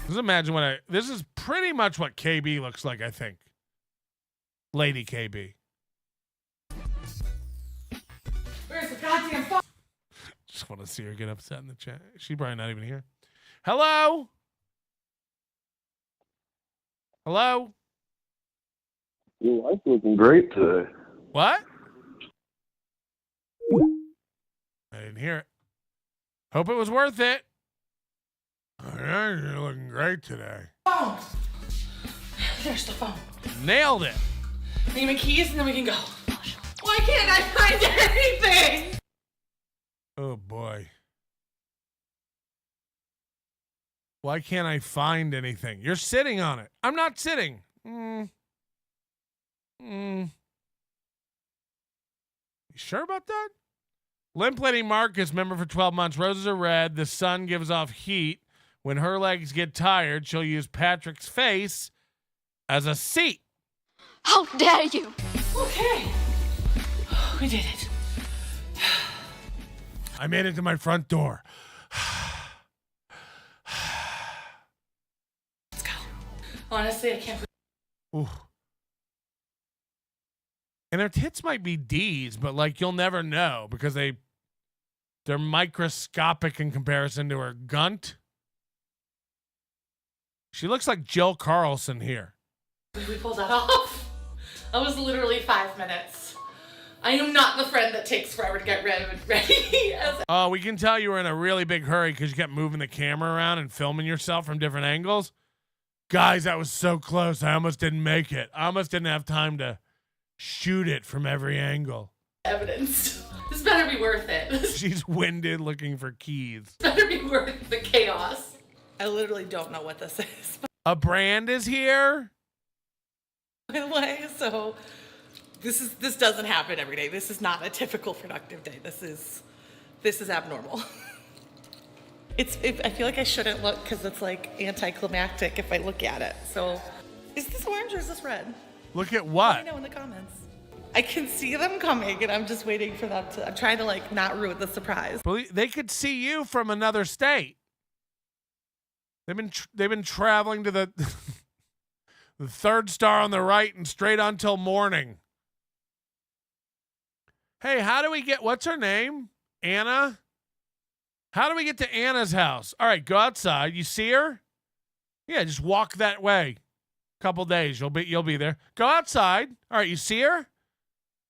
Just imagine what this is pretty much what KB looks like, I think. Lady KB. Where's the goddamn phone? Just want to see her get upset in the chat. She's probably not even here. Hello? Hello? Your wife's looking great today. What? I didn't hear it. Hope it was worth it. Oh, yeah, you're looking great today. Phone. There's the phone. Nailed it. Name and keys, and then we can go. Why can't I find anything? Oh, boy. Why can't I find anything? You're sitting on it. I'm not sitting. You sure about that? Limp Lady Marcus, member for 12 months. Roses are red. The sun gives off heat. When her legs get tired, she'll use Patrick's face as a seat. How dare you? Okay. We did it. I made it to my front door. Let's go. Honestly, I can't. Ooh. And her tits might be D's, but like you'll never know because they're microscopic in comparison to her gunt. She looks like Jill Carlson here. We pulled that off. That was literally 5 minutes. I am not the friend that takes forever to get ready. Oh, we can tell you were in a really big hurry because you kept moving the camera around and filming yourself from different angles. Guys, that was so close. I almost didn't make it. I almost didn't have time to shoot it from every angle. Evidence. This better be worth it. She's winded looking for keys. This better be worth the chaos. I literally don't know what this is. A brand is here? By the way, so this doesn't happen every day. This is not a typical productive day. This is abnormal. I feel like I shouldn't look because it's like anticlimactic if I look at it. So is this orange or is this red? Look at what? Let me know in the comments. I can see them coming and I'm just waiting for them to, I'm trying to like not ruin the surprise. They could see you from another state. They've been traveling to the the third star on the right and straight on till morning. Hey, how do we get, what's her name? Anna? How do we get to Anna's house? All right, go outside. You see her? Yeah, just walk that way. Couple days, you'll be there. Go outside. All right, you see her?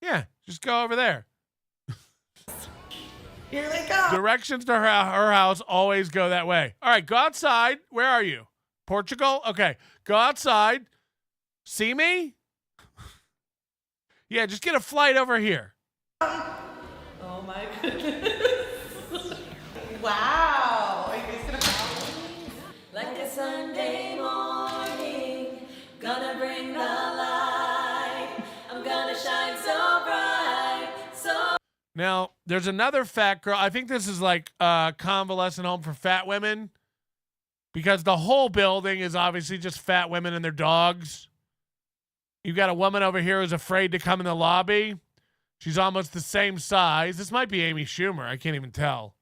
Yeah, just go over there. Here they go. Directions to her house always go that way. All right, go outside. Where are you? Portugal? Okay, go outside. See me? Yeah, just get a flight over here. Oh my goodness. Wow. Are you guys gonna follow me? Like a Sunday morning, gonna bring the light. I'm gonna shine so bright. Now, there's another fat girl. I think this is like a convalescent home for fat women because the whole building is obviously just fat women and their dogs. You've got a woman over here who's afraid to come in the lobby. She's almost the same size. This might be Amy Schumer. I can't even tell.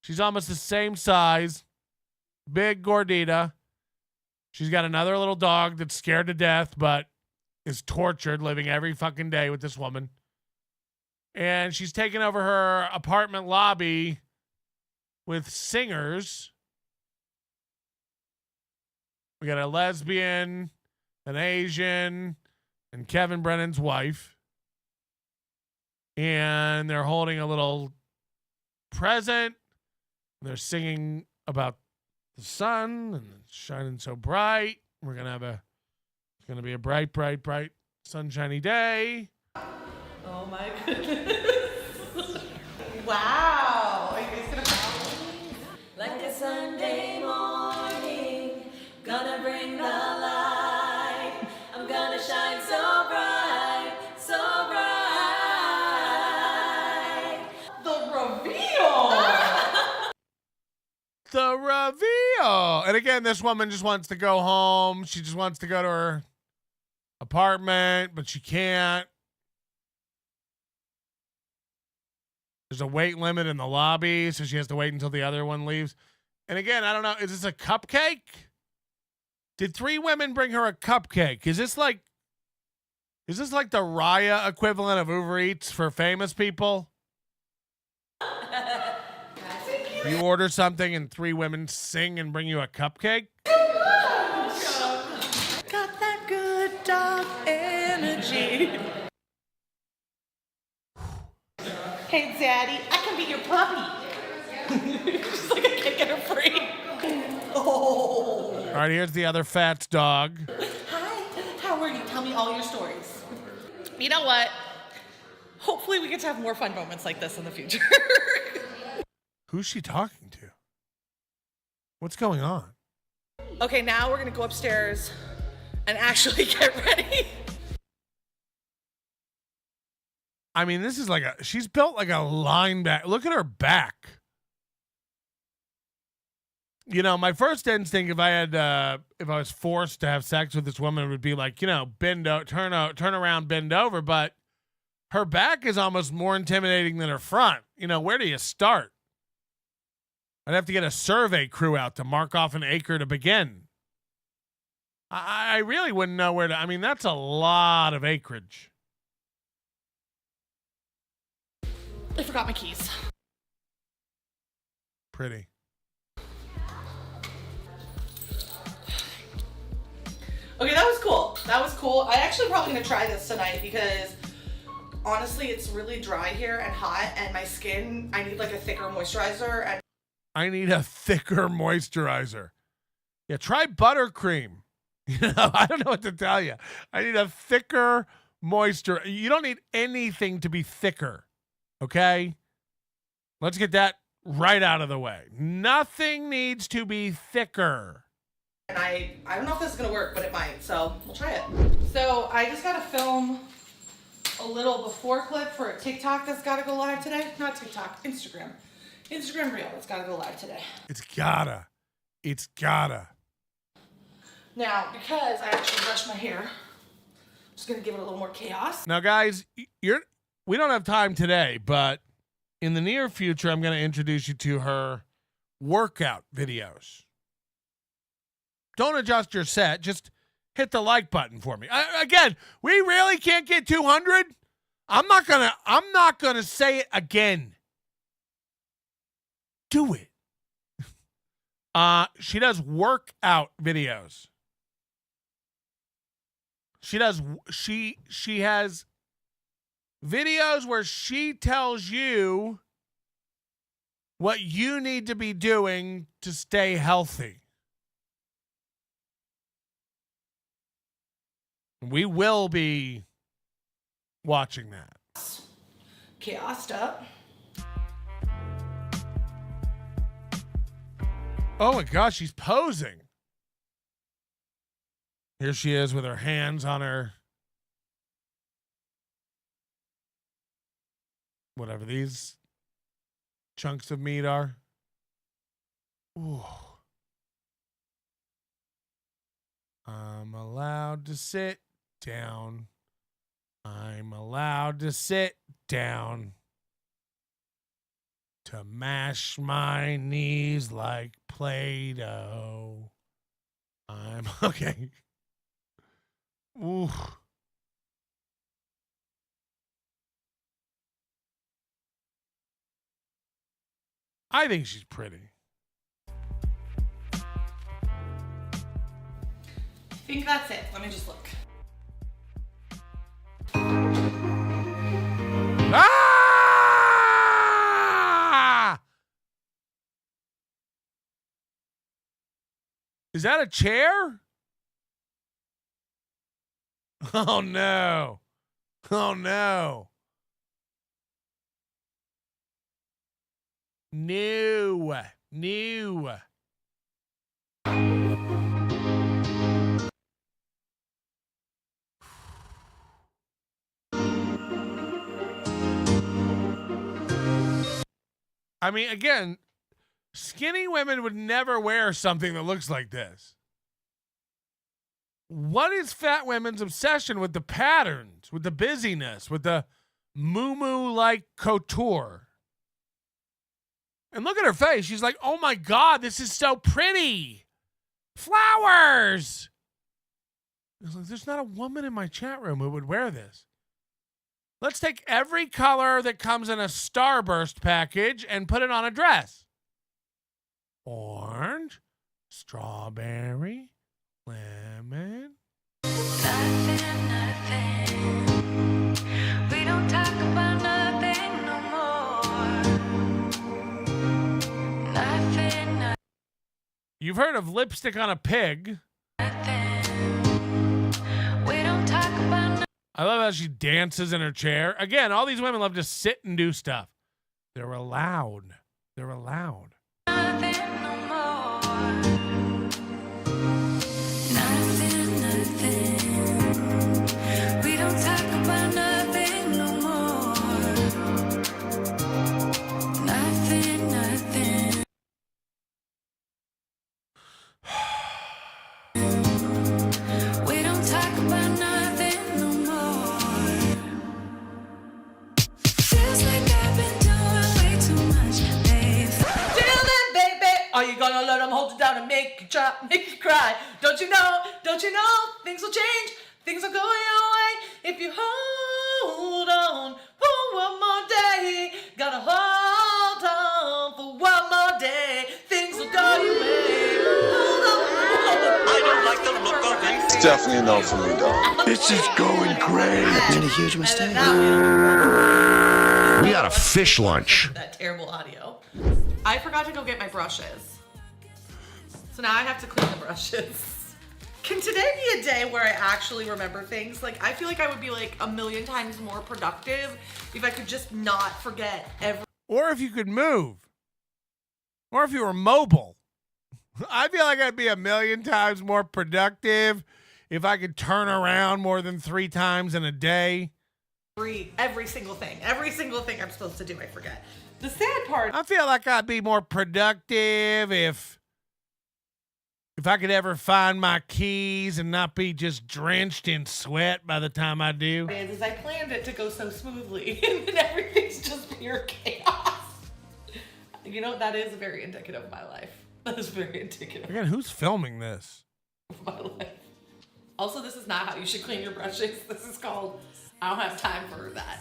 She's almost the same size. Big gordita. She's got another little dog that's scared to death, but is tortured living every fucking day with this woman. And she's taken over her apartment lobby with singers. We got a lesbian, an Asian, and Kevin Brennan's wife. And they're holding a little present. They're singing about the sun and it's shining so bright. It's gonna be a bright, bright, bright, sunshiny day. Oh my goodness. Wow. Are you guys gonna follow me? Like a Sunday morning, gonna bring the light. I'm gonna shine so bright, so bright. The reveal. The reveal. And again, this woman just wants to go home. She just wants to go to her apartment, but she can't. There's a weight limit in the lobby, so she has to wait until the other one leaves. And again, I don't know. Is this a cupcake? Did 3 women bring her a cupcake? Is this like the Raya equivalent of Uber Eats for famous people? You order something and 3 women sing and bring you a cupcake? Got that good dog energy. Hey, Daddy, I can be your puppy. Just like I can't get her free. Oh. All right, here's the other fat's dog. Hi, how are you? Tell me all your stories. You know what? Hopefully we get to have more fun moments like this in the future. Who's she talking to? What's going on? Okay, now we're gonna go upstairs and actually get ready. I mean, this is she's built like a linebacker. Look at her back. You know, my first instinct if I was forced to have sex with this woman would be like, you know, turn around, bend over. But her back is almost more intimidating than her front. You know, where do you start? I'd have to get a survey crew out to mark off an acre to begin. I really wouldn't know where to. I mean, that's a lot of acreage. I forgot my keys. Pretty. Okay, that was cool. That was cool. I actually probably gonna try this tonight because honestly, it's really dry here and hot, and my skin, I need like a thicker moisturizer. And I need a thicker moisturizer. Yeah, try buttercream. You know, I don't know what to tell you. I need a thicker moisture. You don't need anything to be thicker. Okay? Let's get that right out of the way. Nothing needs to be thicker. And I don't know if this is gonna work, but it might, so we'll try it. So I just gotta film a little before clip for a TikTok that's gotta go live today. Not TikTok, Instagram. Instagram Reel that's gotta go live today. It's gotta. Now, because I actually brushed my hair, I'm just gonna give it a little more chaos. Now, guys, we don't have time today, but in the near future, I'm going to introduce you to her workout videos. Don't adjust your set. Just hit the like button for me. Again, we really can't get 200. I'm not gonna say it again. Do it. She does workout videos. She has videos where she tells you what you need to be doing to stay healthy. We will be watching that. Chaosed up. Oh my gosh, she's posing. Here she is with her hands on her whatever these chunks of meat are. Ooh. I'm allowed to sit down. I'm allowed to sit down to mash my knees like Play-Doh. I'm okay. Ooh. I think she's pretty. I think that's it. Let me just look. Ah! Is that a chair? Oh no. Oh no. No. No. I mean, again, skinny women would never wear something that looks like this. What is fat women's obsession with the patterns, with the busyness, with the moo-moo-like couture? And look at her face. She's like, oh my God, this is so pretty. Flowers. There's not a woman in my chat room who would wear this. Let's take every color that comes in a Starburst package and put it on a dress. Orange, strawberry, lemon. Nothing. We don't talk about nothing no more. Nothing. You've heard of lipstick on a pig. We don't talk about I love how she dances in her chair. Again, all these women love to sit and do stuff. They're allowed. They're allowed. nothing no more. Nothing, nothing. We don't talk about nothing no more. Nothing, nothing. We don't talk about nothing no more. Feels like I've been doing way too much, babe. Till then, baby, are you gonna let them hold you down and make you try, make you cry? Don't you know, things will change, things will go your way if you hold on for one more day. Gotta hold on for one more day, things will go your way. Hold on. I don't like the look of it. It's definitely a no for me, dog. This is going great. Made a huge mistake. We got a fish lunch. That terrible audio. I forgot to go get my brushes. So now I have to clean the brushes. Can today be a day where I actually remember things? Like, I feel like I would be like a million times more productive if I could just not forget every. Or if you could move. Or if you were mobile. I feel like I'd be a million times more productive if I could turn around more than 3 times in a day. Every single thing I'm supposed to do, I forget. The sad part. I feel like I'd be more productive if I could ever find my keys and not be just drenched in sweat by the time I do. Is I planned it to go so smoothly, and then everything's just pure chaos. You know, that is very indicative of my life. That is very indicative Again, who's filming this? of my life. Also, this is not how you should clean your brushes. This is called, I don't have time for that.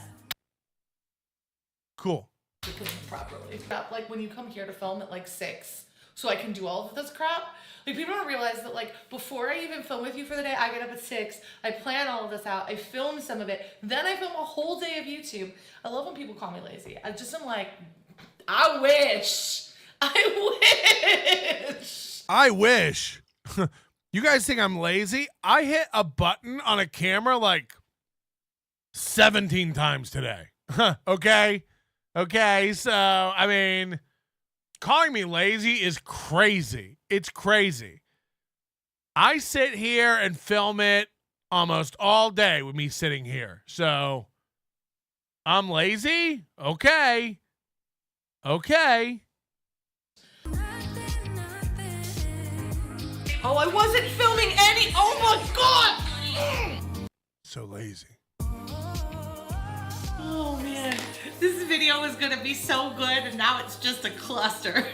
Cool. To clean them properly. Like when you come here to film at like 6, so I can do all of this crap. Like, people don't realize that, like, before I even film with you for the day, I get up at 6, I plan all of this out, I film some of it, then I film a whole day of YouTube. I love when people call me lazy. I just am like, I wish. I wish. You guys think I'm lazy? I hit a button on a camera like 17 times today. Okay? Okay, so, I mean, calling me lazy is crazy. It's crazy. I sit here and film it almost all day with me sitting here. So I'm lazy? Okay. Okay. Oh, I wasn't filming any. Oh my god! So lazy. Oh man, this video is gonna be so good, and now it's just a cluster.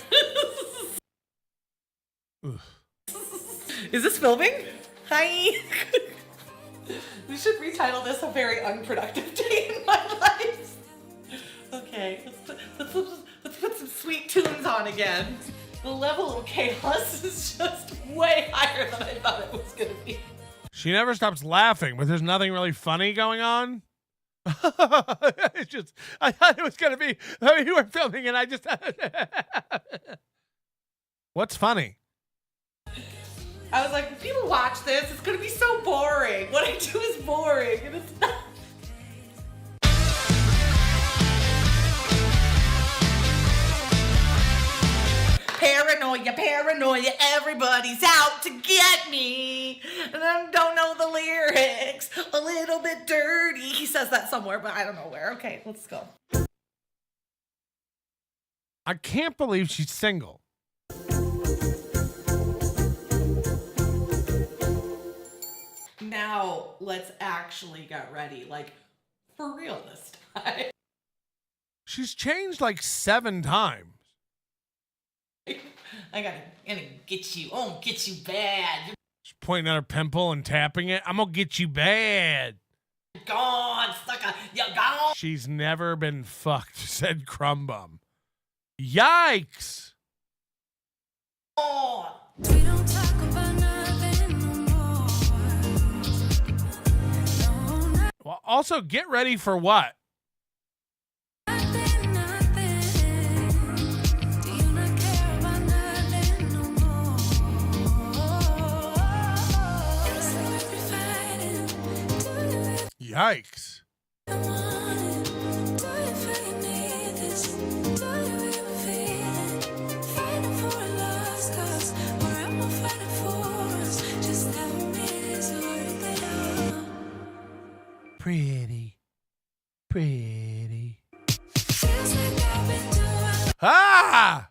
Is this filming? Hi. We should retitle this "A Very Unproductive Day in My Life." Okay, let's put some sweet tunes on again. The level of chaos is just way higher than I thought it was gonna be. She never stops laughing, but there's nothing really funny going on. It's just, I thought it was going to be, you were filming and I just, what's funny? I was like, if people watch this, it's going to be so boring. What I do is boring, and it's not. Paranoia, everybody's out to get me. And I don't know the lyrics. A little bit dirty. He says that somewhere, but I don't know where. Okay, let's go. I can't believe she's single. Now, let's actually get ready. Like, for real this time. She's changed like 7 times. I gotta get you. Oh, get you bad. She's pointing at her pimple and tapping it. I'm gonna get you bad. You're gone, sucker. You're gone. She's never been fucked, said Crumbum. Yikes. Oh. We don't talk about nothing no more. Well, also, get ready for what? Yikes. Pretty. Ah!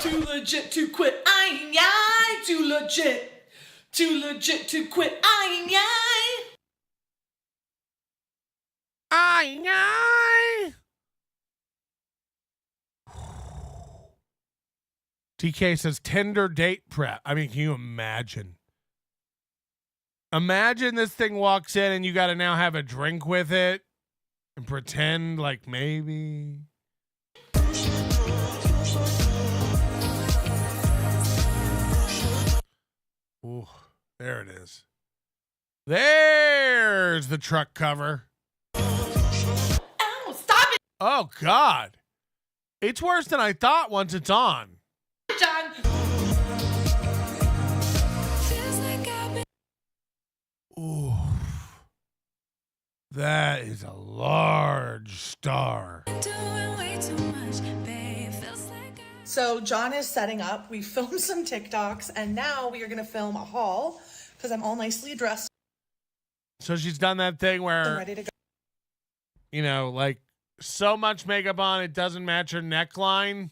Too legit to quit. Aye. Too legit to quit. Aye. TK says Tinder date prep. I mean, can you imagine? Imagine this thing walks in and you got to now have a drink with it and pretend like maybe. Ooh, there it is. There's the truck cover. Ow, stop it. Oh, God. It's worse than I thought once it's on. John. Ooh. That is a large star. So John is setting up. We filmed some TikToks, and now we are going to film a haul because I'm all nicely dressed. So she's done that thing where, I'm ready to go. You know, like so much makeup on, it doesn't match her neckline.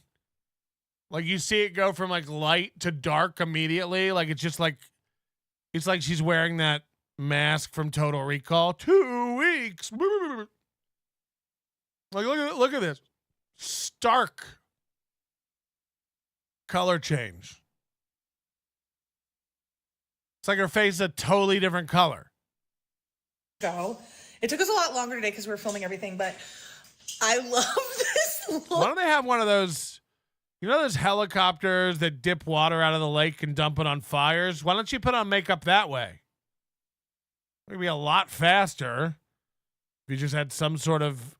Like you see it go from like light to dark immediately. Like it's just like, it's like she's wearing that mask from Total Recall. 2 weeks. Like look at this. Stark color change. It's like her face is a totally different color. Go. It took us a lot longer today because we were filming everything, but I love this look. Why don't they have one of those, you know, those helicopters that dip water out of the lake and dump it on fires? Why don't you put on makeup that way? It would be a lot faster if you just had some sort of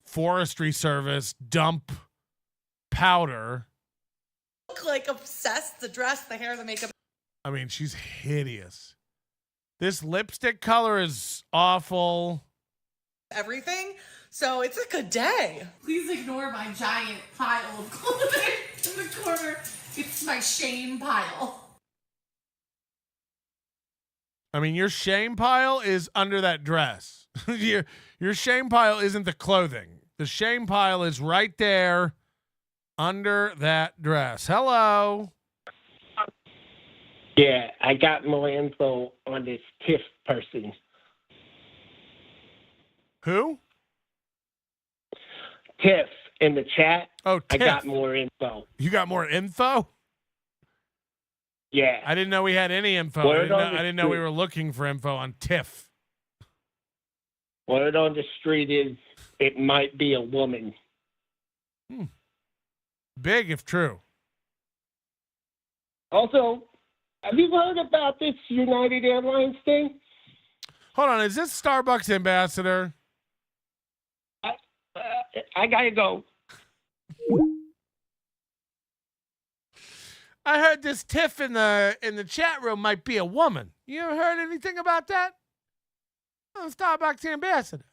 forestry service dump powder. Look like obsessed. The dress, the hair, the makeup. I mean, she's hideous. This lipstick color is awful. everything. So it's a good day. Please ignore my giant pile of clothing in the corner. It's my shame pile. I mean, your shame pile is under that dress. your shame pile isn't the clothing. The shame pile is right there under that dress. Hello. Yeah, I got more info on this Tiff person. Who? Tiff in the chat. Oh, Tiff. I got more info. You got more info? Yeah. I didn't know we had any info. Word I on the didn't know we street. were looking for info on Tiff. Word on the street is it might be a woman. Big if true. Also, have you heard about this United Airlines thing? Hold on, is this Starbucks ambassador? I gotta go. I heard this Tiff in the chat room might be a woman. You ever heard anything about that? I'm Starbucks ambassador.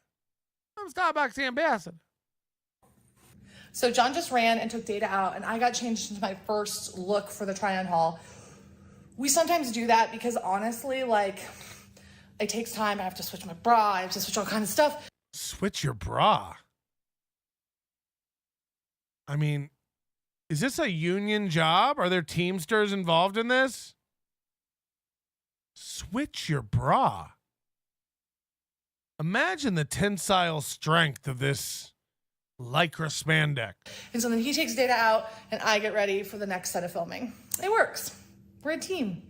So John just ran and took data out, and I got changed into my first look for the try-on haul. We sometimes do that because honestly, like, it takes time. I have to switch my bra. I have to switch all kinds of stuff. Switch your bra. I mean, is this a union job? Are there Teamsters involved in this? Switch your bra. Imagine the tensile strength of this lycra spandex. And so then he takes data out, and I get ready for the next set of filming. It works. We're a team.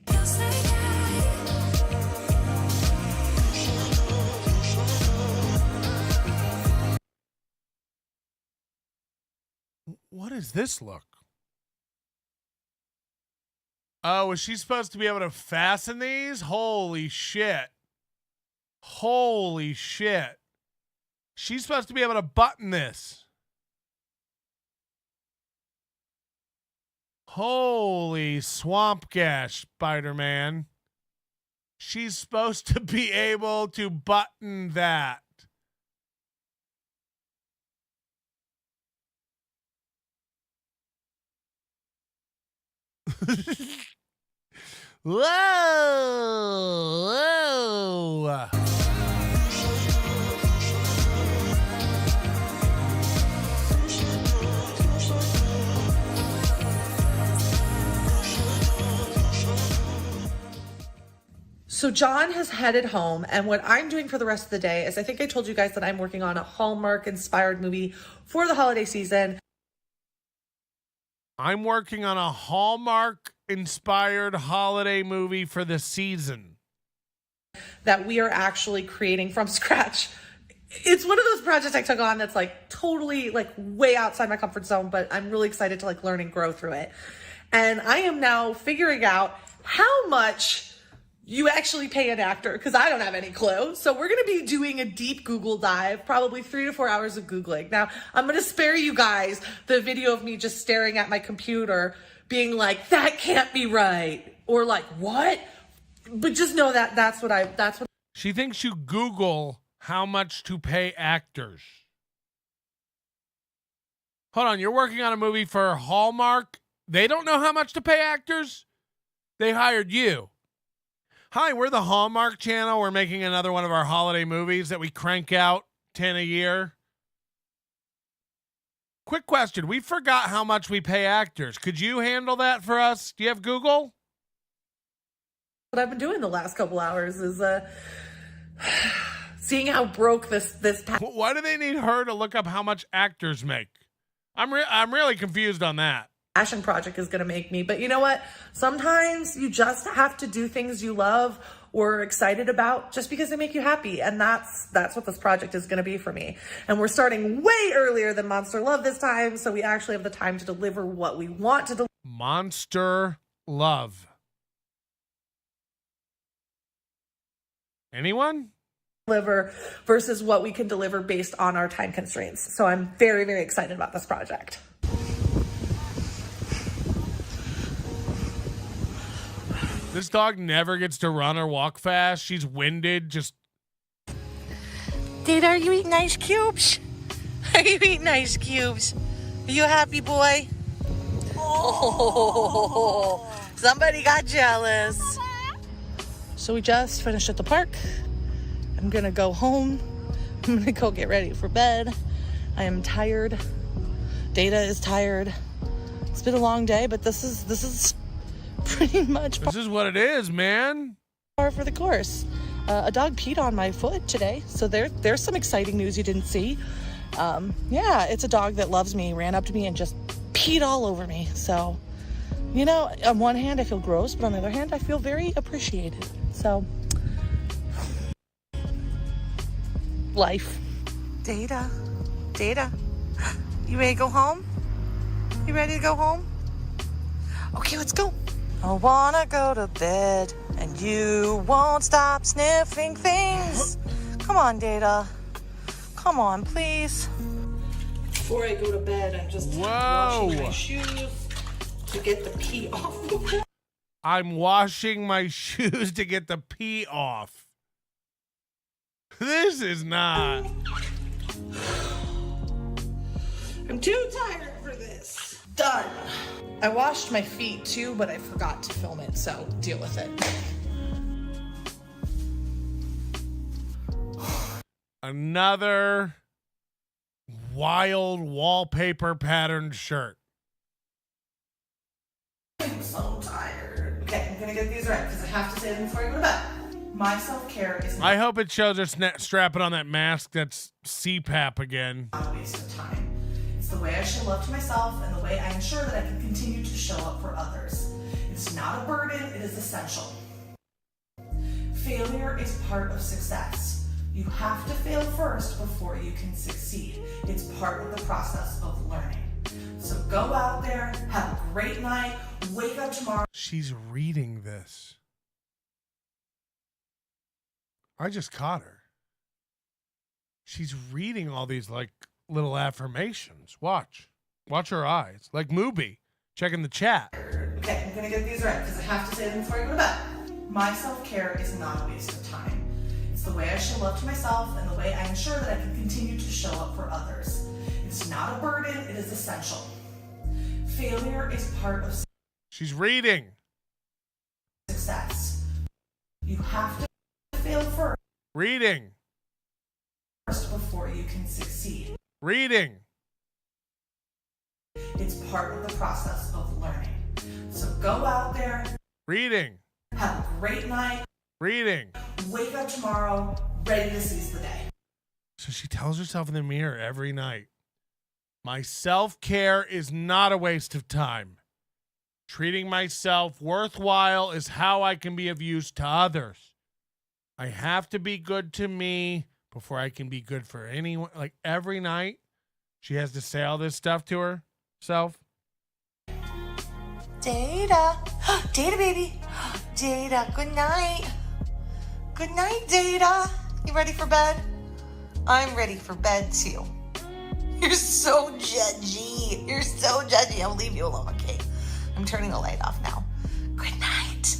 What is this look? Oh, is she supposed to be able to fasten these? Holy shit. Holy shit. She's supposed to be able to button this. Holy swamp gash, Spider-Man. She's supposed to be able to button that. Whoa! Whoa! So John has headed home, and what I'm doing for the rest of the day is I think I told you guys that I'm working on a Hallmark-inspired movie for the holiday season. I'm working on a Hallmark-inspired holiday movie for the season that we are actually creating from scratch. It's one of those projects I took on that's like totally like way outside my comfort zone, but I'm really excited to like learn and grow through it. And I am now figuring out how much you actually pay an actor, because I don't have any clue. So we're going to be doing a deep Google dive, probably 3 to 4 hours of Googling. Now, I'm going to spare you guys the video of me just staring at my computer being like, that can't be right. Or like, what? But just know that that's what She thinks you Google how much to pay actors. Hold on, you're working on a movie for Hallmark? They don't know how much to pay actors? They hired you. Hi, we're the Hallmark Channel. We're making another one of our holiday movies that we crank out 10 a year. Quick question. We forgot how much we pay actors. Could you handle that for us? Do you have Google? what I've been doing the last couple hours is seeing how broke this Why do they need her to look up how much actors make? I'm really confused on that. Passion project is going to make me. But you know what? Sometimes you just have to do things you love or are excited about just because they make you happy. And that's what this project is going to be for me. And we're starting way earlier than Monster Love this time. So we actually have the time to deliver what we want to deliver. Monster Love. Anyone? Deliver versus what we can deliver based on our time constraints. So I'm very, very excited about this project. This dog never gets to run or walk fast. She's winded. Just Data, are you eating ice cubes? Are you eating ice cubes? Are you a happy boy? Oh, somebody got jealous. So we just finished at the park. I'm gonna go home. I'm gonna go get ready for bed. I am tired. Data is tired. It's been a long day, but this is pretty much. This is what it is, man. Par for the course. A dog peed on my foot today, so there's some exciting news you didn't see. Yeah, it's a dog that loves me, ran up to me and just peed all over me. So, you know, on one hand I feel gross, but on the other hand I feel very appreciated. So, life. Data, you ready to go home? You ready to go home? Okay, let's go. I wanna go to bed, and you won't stop sniffing things. Come on, Data. Come on, please. Before I go to bed, I'm just washing my shoes to get the pee off. I'm washing my shoes to get the pee off. This is not. I'm too tired for this. Done. I washed my feet too, but I forgot to film it, so deal with it. Another wild wallpaper patterned shirt. I'm so tired. Okay, I'm gonna get these right because I have to say them before I go to bed. My self-care is I hope it shows her strapping on that mask that's CPAP again. not a waste of time. It's the way I show love to myself and the way I ensure that I can continue to show up for others. It's not a burden, it is essential. Failure is part of success. You have to fail first before you can succeed. It's part of the process of learning. So go out there, have a great night, wake up tomorrow. She's reading this. I just caught her. She's reading all these like little affirmations. Watch her eyes. Like Mubi, checking the chat. Okay, I'm gonna get these right because I have to say them before I go to bed. My self-care is not a waste of time. It's the way I show love to myself and the way I ensure that I can continue to show up for others. It's not a burden, it is essential. Failure is part of She's reading. Success. You have to fail first. Reading. Before you can succeed. Reading. It's part of the process of learning. So go out there. Reading. Have a great night. Reading. Wake up tomorrow, ready to seize the day. So she tells herself in the mirror every night, my self-care is not a waste of time. Treating myself worthwhile is how I can be of use to others. I have to be good to me before I can be good for anyone. Like every night, she has to say all this stuff to herself. Data. Data, baby. Data, good night. Good night, Data. You ready for bed? I'm ready for bed, too. You're so judgy. You're so judgy. I'll leave you alone, okay? I'm turning the light off now. Good night.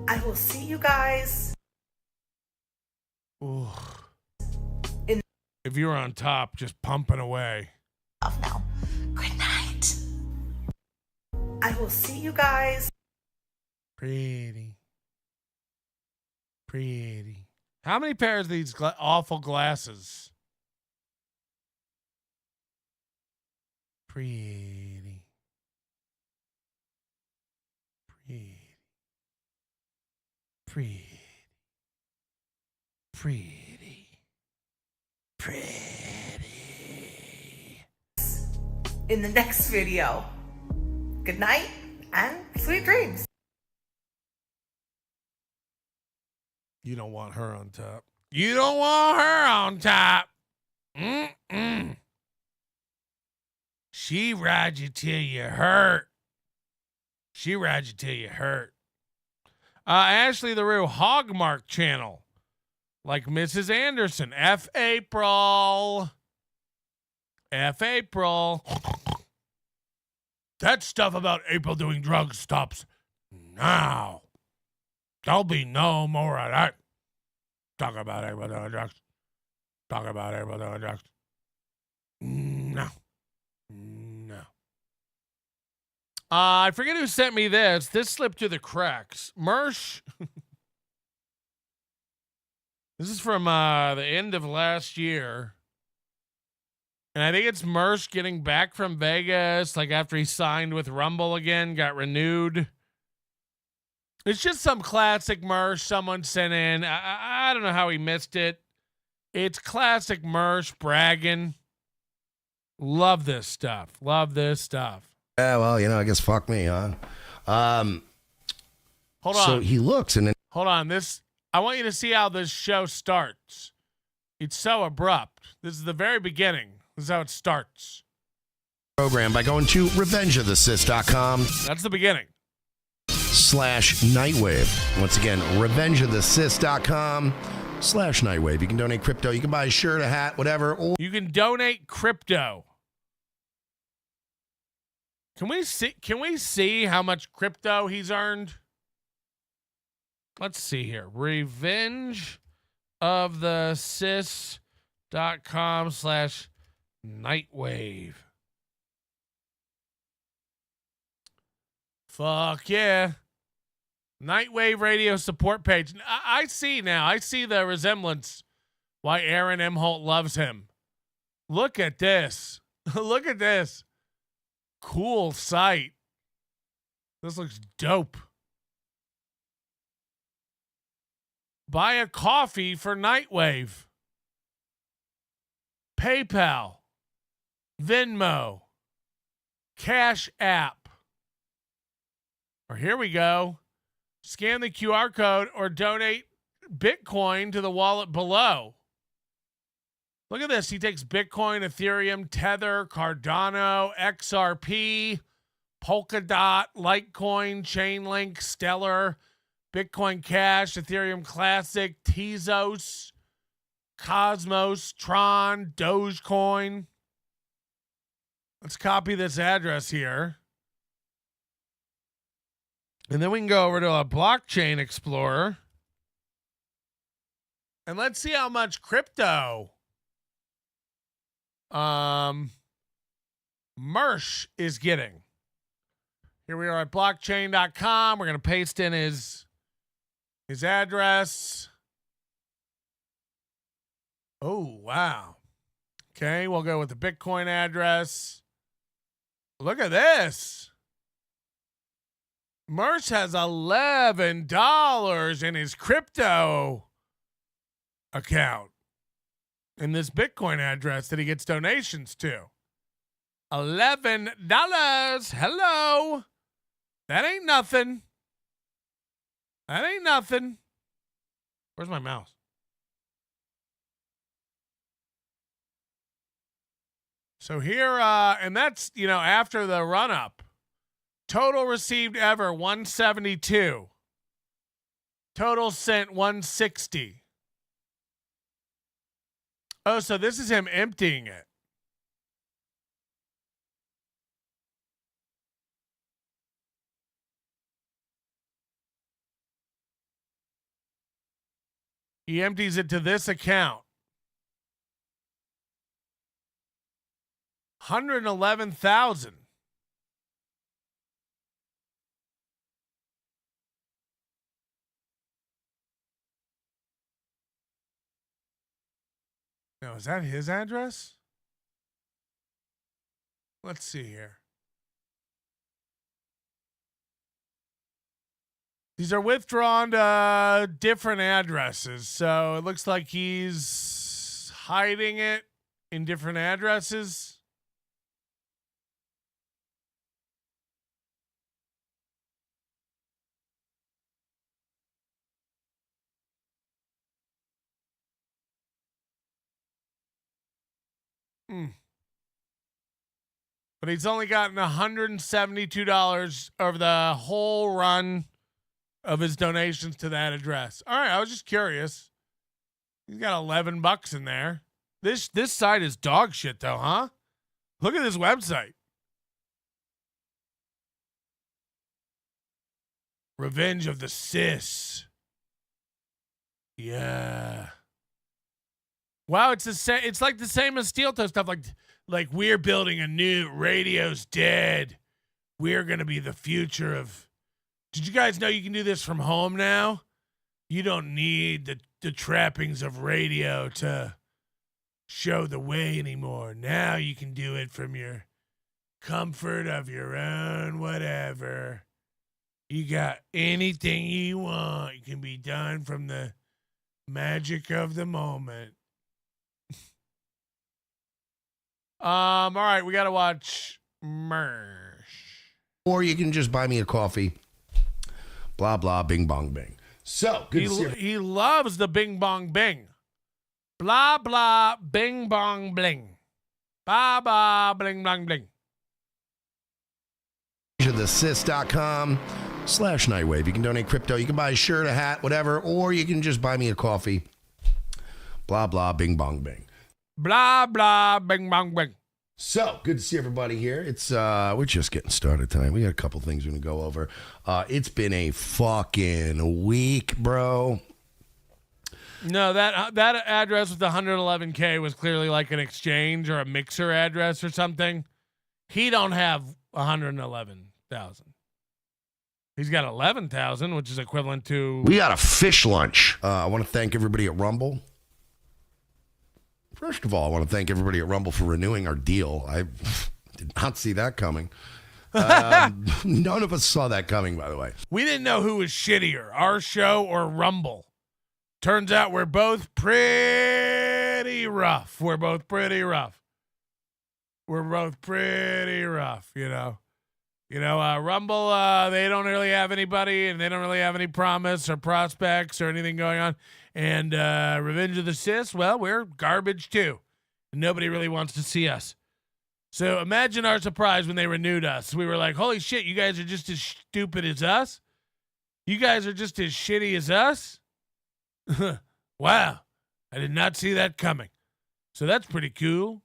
I will see you guys. Ooh. If you were on top, just pumping away. Off now. Good night. I will see you guys. Pretty. How many pairs of these awful glasses? Pretty. In the next video. Good night and sweet dreams. You don't want her on top. You don't want her on top. Mm-mm. She rides you till you hurt. Ashley LaRue, Hogmark channel. Like Mrs. Anderson. F. April. That stuff about April doing drugs stops now. There'll be no more of that. Talk about April doing drugs. Talk about it, but no. I forget who sent me this. This slipped through the cracks. Mersh. This is from the end of last year. And I think it's Mersh getting back from Vegas, like after he signed with Rumble again, got renewed. It's just some classic Mersh someone sent in. I don't know how he missed it. It's classic Mersh bragging. Love this stuff. Love this stuff. Yeah, well, I guess fuck me, huh? Hold on. So he looks and then. Hold on. I want you to see how this show starts. It's so abrupt. This is the very beginning. This is how it starts. Program by going to revengeofthesis.com. That's the beginning. /Nightwave. Once again, revengeofthesis.com/Nightwave. You can donate crypto. You can buy a shirt, a hat, whatever. Or you can donate crypto. Can we see how much crypto he's earned? Let's see here. revengeofthesis.com/Nightwave. Fuck yeah. Nightwave radio support page. I see now. I see the resemblance why Aaron M. Holt loves him. Look at this. Look at this. Cool site. This looks dope. Buy a coffee for Nightwave. PayPal. Venmo. Cash App. Or here we go. Scan the QR code or donate Bitcoin to the wallet below. Look at this. He takes Bitcoin, Ethereum, Tether, Cardano, XRP, Polkadot, Litecoin, Chainlink, Stellar, Bitcoin Cash, Ethereum Classic, Tezos, Cosmos, Tron, Dogecoin. Let's copy this address here. And then we can go over to a blockchain explorer. And let's see how much crypto Mersh is getting. Here we are at blockchain.com. We're going to paste in his address. Oh, wow. Okay, we'll go with the Bitcoin address. Look at this. Mersh has $11 in his crypto account in this Bitcoin address that he gets donations to. $11. Hello. That ain't nothing. That ain't nothing. Where's my mouse? So here, and that's, after the run up. Total received ever, 172. Total sent, 160. Oh, so this is him emptying it. He empties it to this account. 111,000. Now, is that his address? Let's see here. These are withdrawn to different addresses. So it looks like he's hiding it in different addresses. But he's only gotten $172 over the whole run of his donations to that address. All right, I was just curious. He's got $11 in there. This site is dog shit though, huh? Look at this website. Revenge of the Sis. Yeah. Wow, it's like the same as Steel Toe stuff. Like we're building a new radio's dead. We're gonna be the future of. Did you guys know you can do this from home now? You don't need the trappings of radio to show the way anymore. Now you can do it from your comfort of your own whatever. You got anything you want. It can be done from the magic of the moment. All right, we gotta watch Mersh. Or you can just buy me a coffee. Blah blah bing bong bing. So good to see you. He loves the bing bong bing. Blah blah bing bong bling. Ba ba bling bling bling. To thesis.com/Nightwave. You can donate crypto. You can buy a shirt, a hat, whatever, or you can just buy me a coffee. Blah blah bing bong bing. Blah blah bing bong bing. So good to see everybody here. It's we're just getting started tonight. We got a couple things we're gonna go over. It's been a fucking week, bro. No, that address with the 111K was clearly like an exchange or a mixer address or something. He don't have 111,000. He's got 11,000, which is equivalent to. We got a fish lunch. I want to thank everybody at Rumble. First of all, I want to thank everybody at Rumble for renewing our deal. I did not see that coming. None of us saw that coming, by the way. We didn't know who was shittier, our show or Rumble. Turns out we're both pretty rough. We're both pretty rough, you know. Rumble, they don't really have anybody, and they don't really have any promise or prospects or anything going on. And Revenge of the Sis, well, we're garbage too. Nobody really wants to see us. So imagine our surprise when they renewed us. We were like, holy shit, you guys are just as stupid as us? You guys are just as shitty as us? Wow. I did not see that coming. So that's pretty cool.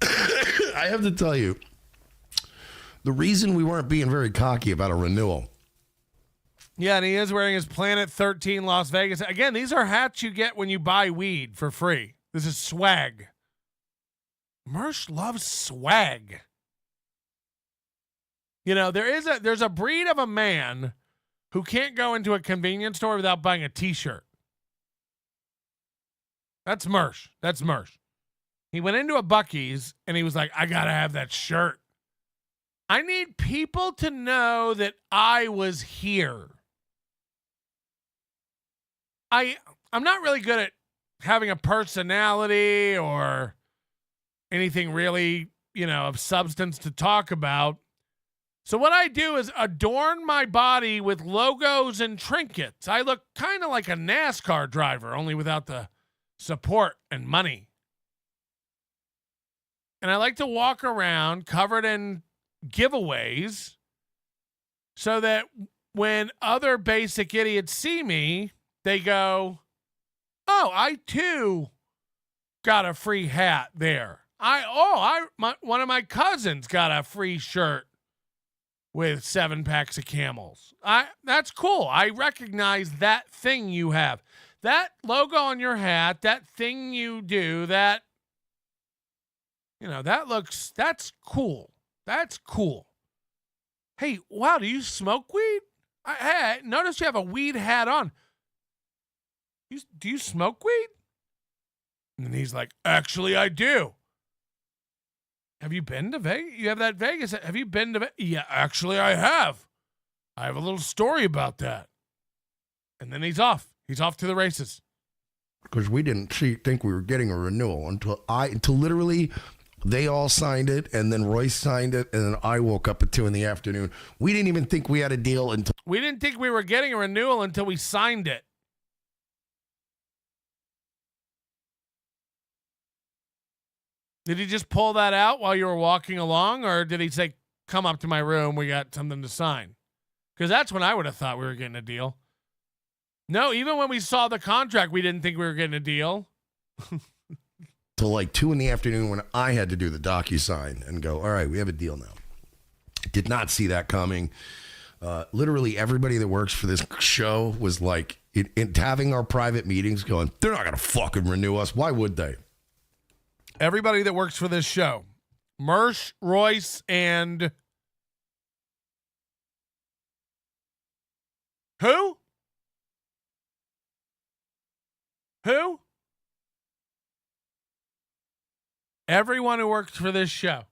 I have to tell you, the reason we weren't being very cocky about a renewal. Yeah, and he is wearing his Planet 13 Las Vegas. Again, these are hats you get when you buy weed for free. This is swag. Mersh loves swag. You know, there's a breed of a man who can't go into a convenience store without buying a t-shirt. That's Mersh. That's Mersh. He went into a Buc-ee's and he was like, I gotta have that shirt. I need people to know that I was here. I'm not really good at having a personality or anything really, of substance to talk about. So what I do is adorn my body with logos and trinkets. I look kind of like a NASCAR driver, only without the support and money. And I like to walk around covered in giveaways so that when other basic idiots see me, they go, oh, I too got a free hat there. One of my cousins got a free shirt with 7 packs of Camels. That's cool. I recognize that thing you have. That logo on your hat, that thing you do, that's cool. That's cool. Hey, wow, do you smoke weed? I notice you have a weed hat on. Do you smoke weed? And he's like, actually, I do. Have you been to Vegas? You have that Vegas. Have you been to Vegas? Yeah, actually, I have. I have a little story about that. And then he's off. He's off to the races. Because we didn't think we were getting a renewal until literally they all signed it, and then Royce signed it, and then I woke up at 2 p.m. We didn't even think we had a deal until... We didn't think we were getting a renewal until we signed it. Did he just pull that out while you were walking along, or did he say, come up to my room, we got something to sign? Because that's when I would have thought we were getting a deal. No, even when we saw the contract, we didn't think we were getting a deal. Till like 2 p.m. when I had to do the DocuSign and go, all right, we have a deal now. Did not see that coming. Literally everybody that works for this show was like in having our private meetings going, they're not going to fucking renew us. Why would they? Everybody that works for this show, Mersh, Royce, and who? Who? Everyone who works for this show.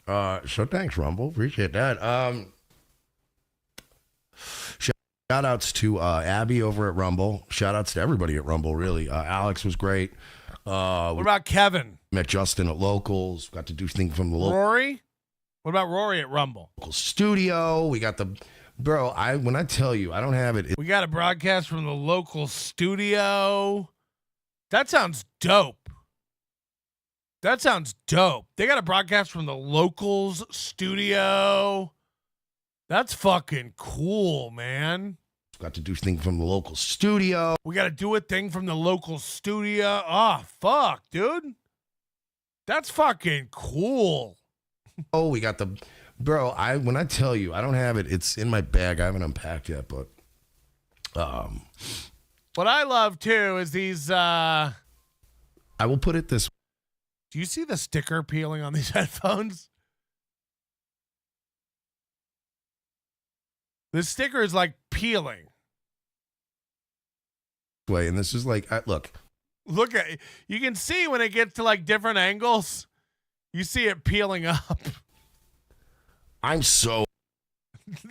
So thanks, Rumble. Appreciate that. Shout outs to Abby over at Rumble. Shout outs to everybody at Rumble, really. Alex was great. What about Kevin? Met Justin at Locals. Got to do things from the Rory? What about Rory at Rumble? local studio. We got the bro. When I tell you, I don't have it. We got a broadcast from the local studio. That sounds dope. That sounds dope. They got a broadcast from the locals studio. That's fucking cool, man. Got to do things from the local studio. We got to do a thing from the local studio. Oh, fuck, dude. That's fucking cool. Oh, we got the bro. When I tell you, I don't have it. It's in my bag. I haven't unpacked yet, but what I love too is these. I will put it this way. Do you see the sticker peeling on these headphones? The sticker is like peeling. Way, and this is like, look at it. You can see when it gets to like different angles, you see it peeling up. I'm so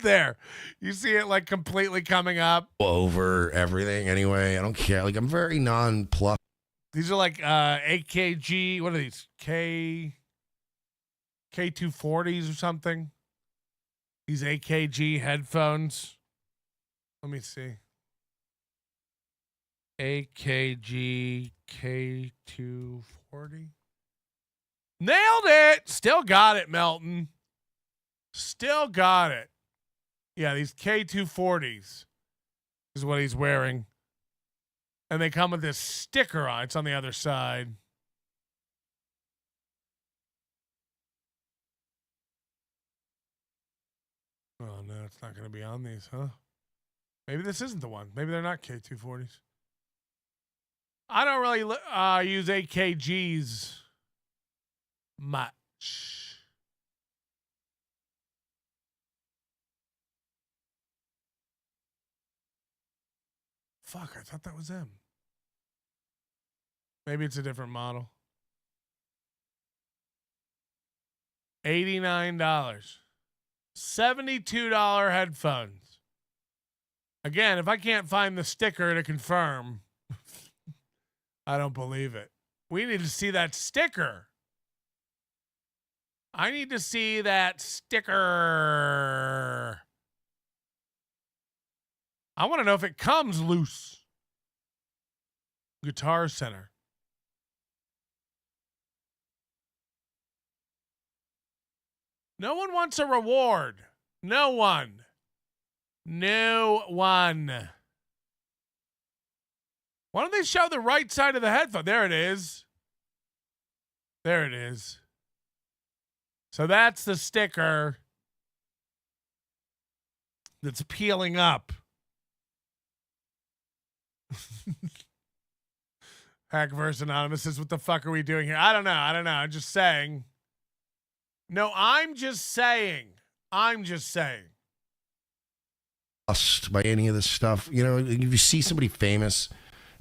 there. You see it like completely coming up over everything. Anyway, I don't care. Like I'm very nonplussed. These are like AKG. What are these? K240s or something. These AKG headphones. Let me see. AKG K240. Nailed it. Still got it, Melton. Still got it. Yeah, these K240s is what he's wearing. And they come with this sticker on. It's on the other side. Oh, no, it's not going to be on these, huh? Maybe this isn't the one. Maybe they're not K240s. I don't really use AKGs much. Fuck, I thought that was them. Maybe it's a different model. $89. $72 headphones. Again, if I can't find the sticker to confirm, I don't believe it. We need to see that sticker. I need to see that sticker. I want to know if it comes loose. Guitar Center. No one wants a reward. No one. No one. Why don't they show the right side of the headphone? There it is. There it is. So that's the sticker that's peeling up. Hackverse Anonymous says, what the fuck are we doing here? I don't know. I'm just saying. No, I'm just saying. By any of this stuff, you know, if you see somebody famous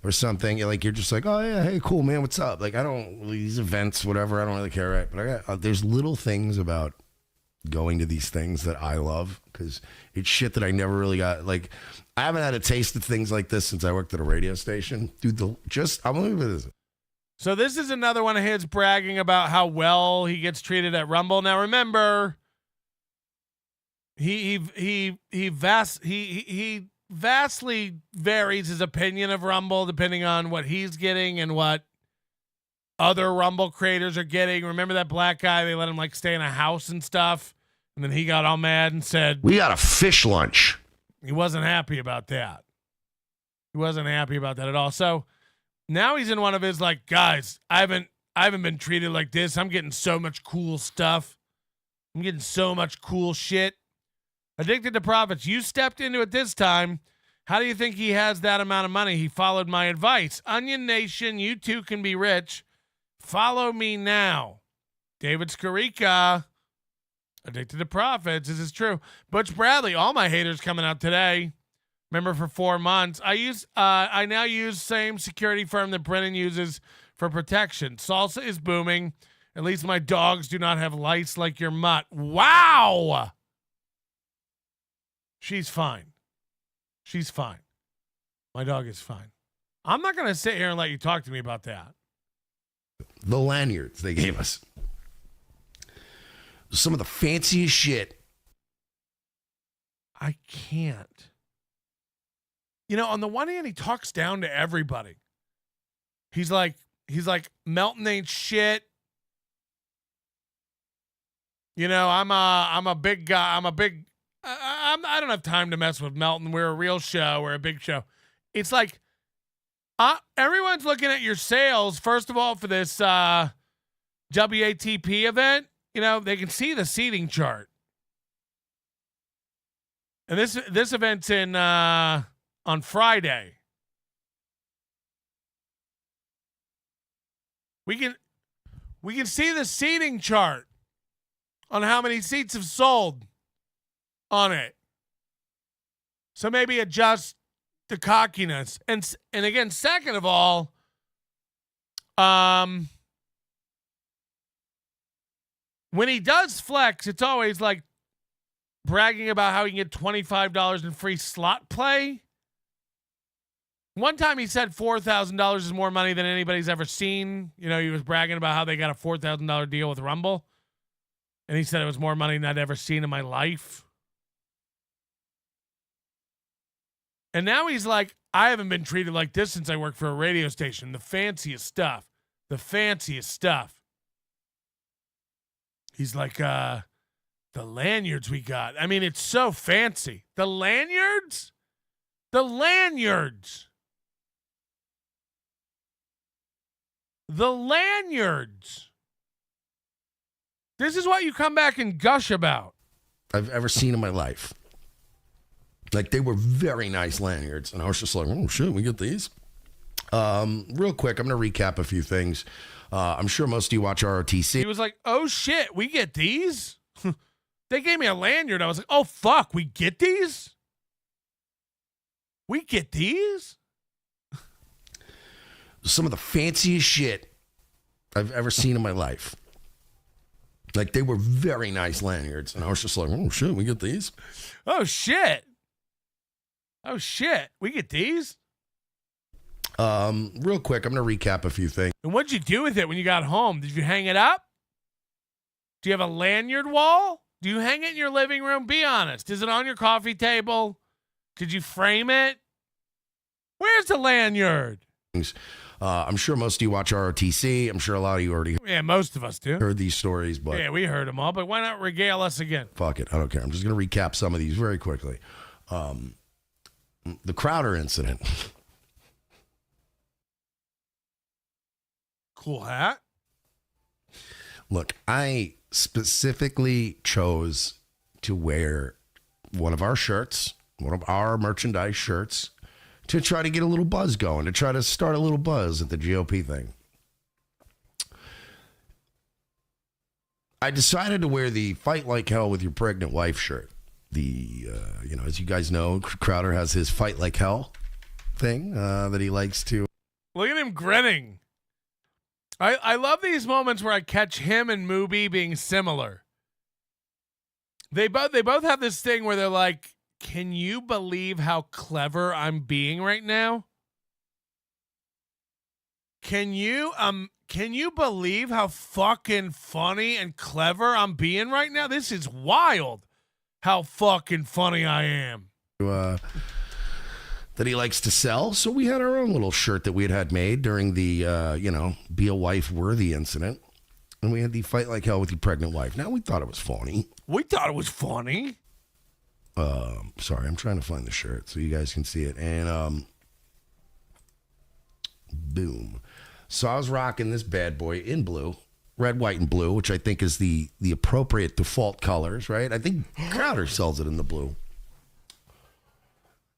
or something, you're just like, oh yeah, hey, cool, man, what's up? Like, I don't these events, whatever, I don't really care, right? But there's little things about going to these things that I love because it's shit that I never really got. Like, I haven't had a taste of things like this since I worked at a radio station, dude. I'm gonna leave it as. So this is another one of his bragging about how well he gets treated at Rumble. Now remember, he vastly varies his opinion of Rumble depending on what he's getting and what other Rumble creators are getting. Remember that black guy? They let him like stay in a house and stuff, and then he got all mad and said, "We got a fish lunch." He wasn't happy about that. He wasn't happy about that at all. So now he's in one of his like, guys, I haven't been treated like this. I'm getting so much cool stuff. I'm getting so much cool shit. Addicted to Profits, you stepped into it this time. How do you think he has that amount of money? He followed my advice. Onion Nation, you too can be rich. Follow me now. David Skarica, addicted to profits. This is true. Butch Bradley, all my haters coming out today. Remember, for 4 months, I now use same security firm that Brennan uses for protection. Salsa is booming. At least my dogs do not have lice like your mutt. Wow. She's fine. She's fine. My dog is fine. I'm not going to sit here and let you talk to me about that. The lanyards they gave us. Some of the fanciest shit. I can't. You know, on the one hand, he talks down to everybody. He's like, Melton ain't shit. You know, I'm a big guy. I don't have time to mess with Melton. We're a real show. We're a big show. It's like, everyone's looking at your sales, first of all, for this WATP event. You know, they can see the seating chart. And this event's in on Friday. We can see the seating chart on how many seats have sold on it. So maybe adjust the cockiness. And again, second of all, when he does flex, it's always like bragging about how he can get $25 in free slot play. One time he said $4,000 is more money than anybody's ever seen. You know, he was bragging about how they got a $4,000 deal with Rumble. And he said it was more money than I'd ever seen in my life. And now he's like, I haven't been treated like this since I worked for a radio station. The fanciest stuff. The fanciest stuff. He's like, the lanyards we got. I mean, it's so fancy. The lanyards? The lanyards. The lanyards. This is what you come back and gush about. I've ever seen in my life. Like, they were very nice lanyards. And I was just like, oh, shit, we get these? Real quick, I'm going to recap a few things. I'm sure most of you watch ROTC. He was like, oh, shit, we get these? They gave me a lanyard. I was like, oh, fuck, we get these? We get these? Some of the fanciest shit I've ever seen in my life. Like, they were very nice lanyards. And I was just like, oh, shit, we get these? Oh, shit. Oh, shit, we get these? Real quick, I'm going to recap a few things. And what'd you do with it when you got home? Did you hang it up? Do you have a lanyard wall? Do you hang it in your living room? Be honest. Is it on your coffee table? Did you frame it? Where's the lanyard? I'm sure most of you watch ROTC. I'm sure a lot of you already most of us do. Heard these stories, but yeah, we heard them all. But why not regale us again? Fuck it, I don't care. I'm just going to recap some of these very quickly. The Crowder incident. Cool hat. Look, I specifically chose to wear one of our shirts, one of our merchandise shirts, to try to get a little buzz going, to try to start a little buzz at the GOP thing. I decided to wear the Fight Like Hell with Your Pregnant Wife shirt. As you guys know, Crowder has his Fight Like Hell thing that he likes to. Look at him grinning. I love these moments where I catch him and Mubi being similar. They both have this thing where they're like, can you believe how clever I'm being right now? Can you believe how fucking funny and clever I'm being right now? This is wild how fucking funny I am. That he likes to sell. So we had our own little shirt that we had made during the, Be a Wife Worthy incident. And we had the Fight Like Hell with Your Pregnant Wife. Now, we thought it was funny. Sorry, I'm trying to find the shirt so you guys can see it. And, boom. So I was rocking this bad boy in blue. Red, white, and blue, which I think is the appropriate default colors, right? I think Crowder sells it in the blue.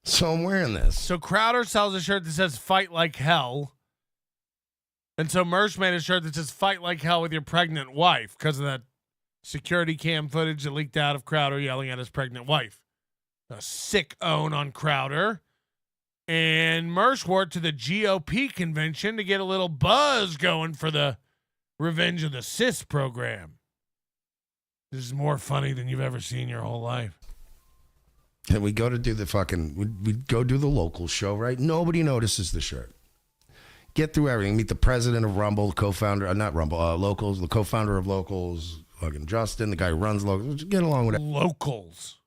So I'm wearing this. So Crowder sells a shirt that says "Fight Like Hell," and so Mersh made a shirt that says "Fight Like Hell with your pregnant wife" because of that security cam footage that leaked out of Crowder yelling at his pregnant wife. A sick own on Crowder. And Mersh wore it to the GOP convention to get a little buzz going for the Revenge of the Sis program. This is more funny than you've ever seen your whole life. And we go to do the we go do the local show, right? Nobody notices the shirt. Get through everything. Meet the president of Rumble, the co-founder, not Rumble, Locals, the co-founder of Locals, fucking Justin, the guy who runs Locals. Just get along with it. Locals.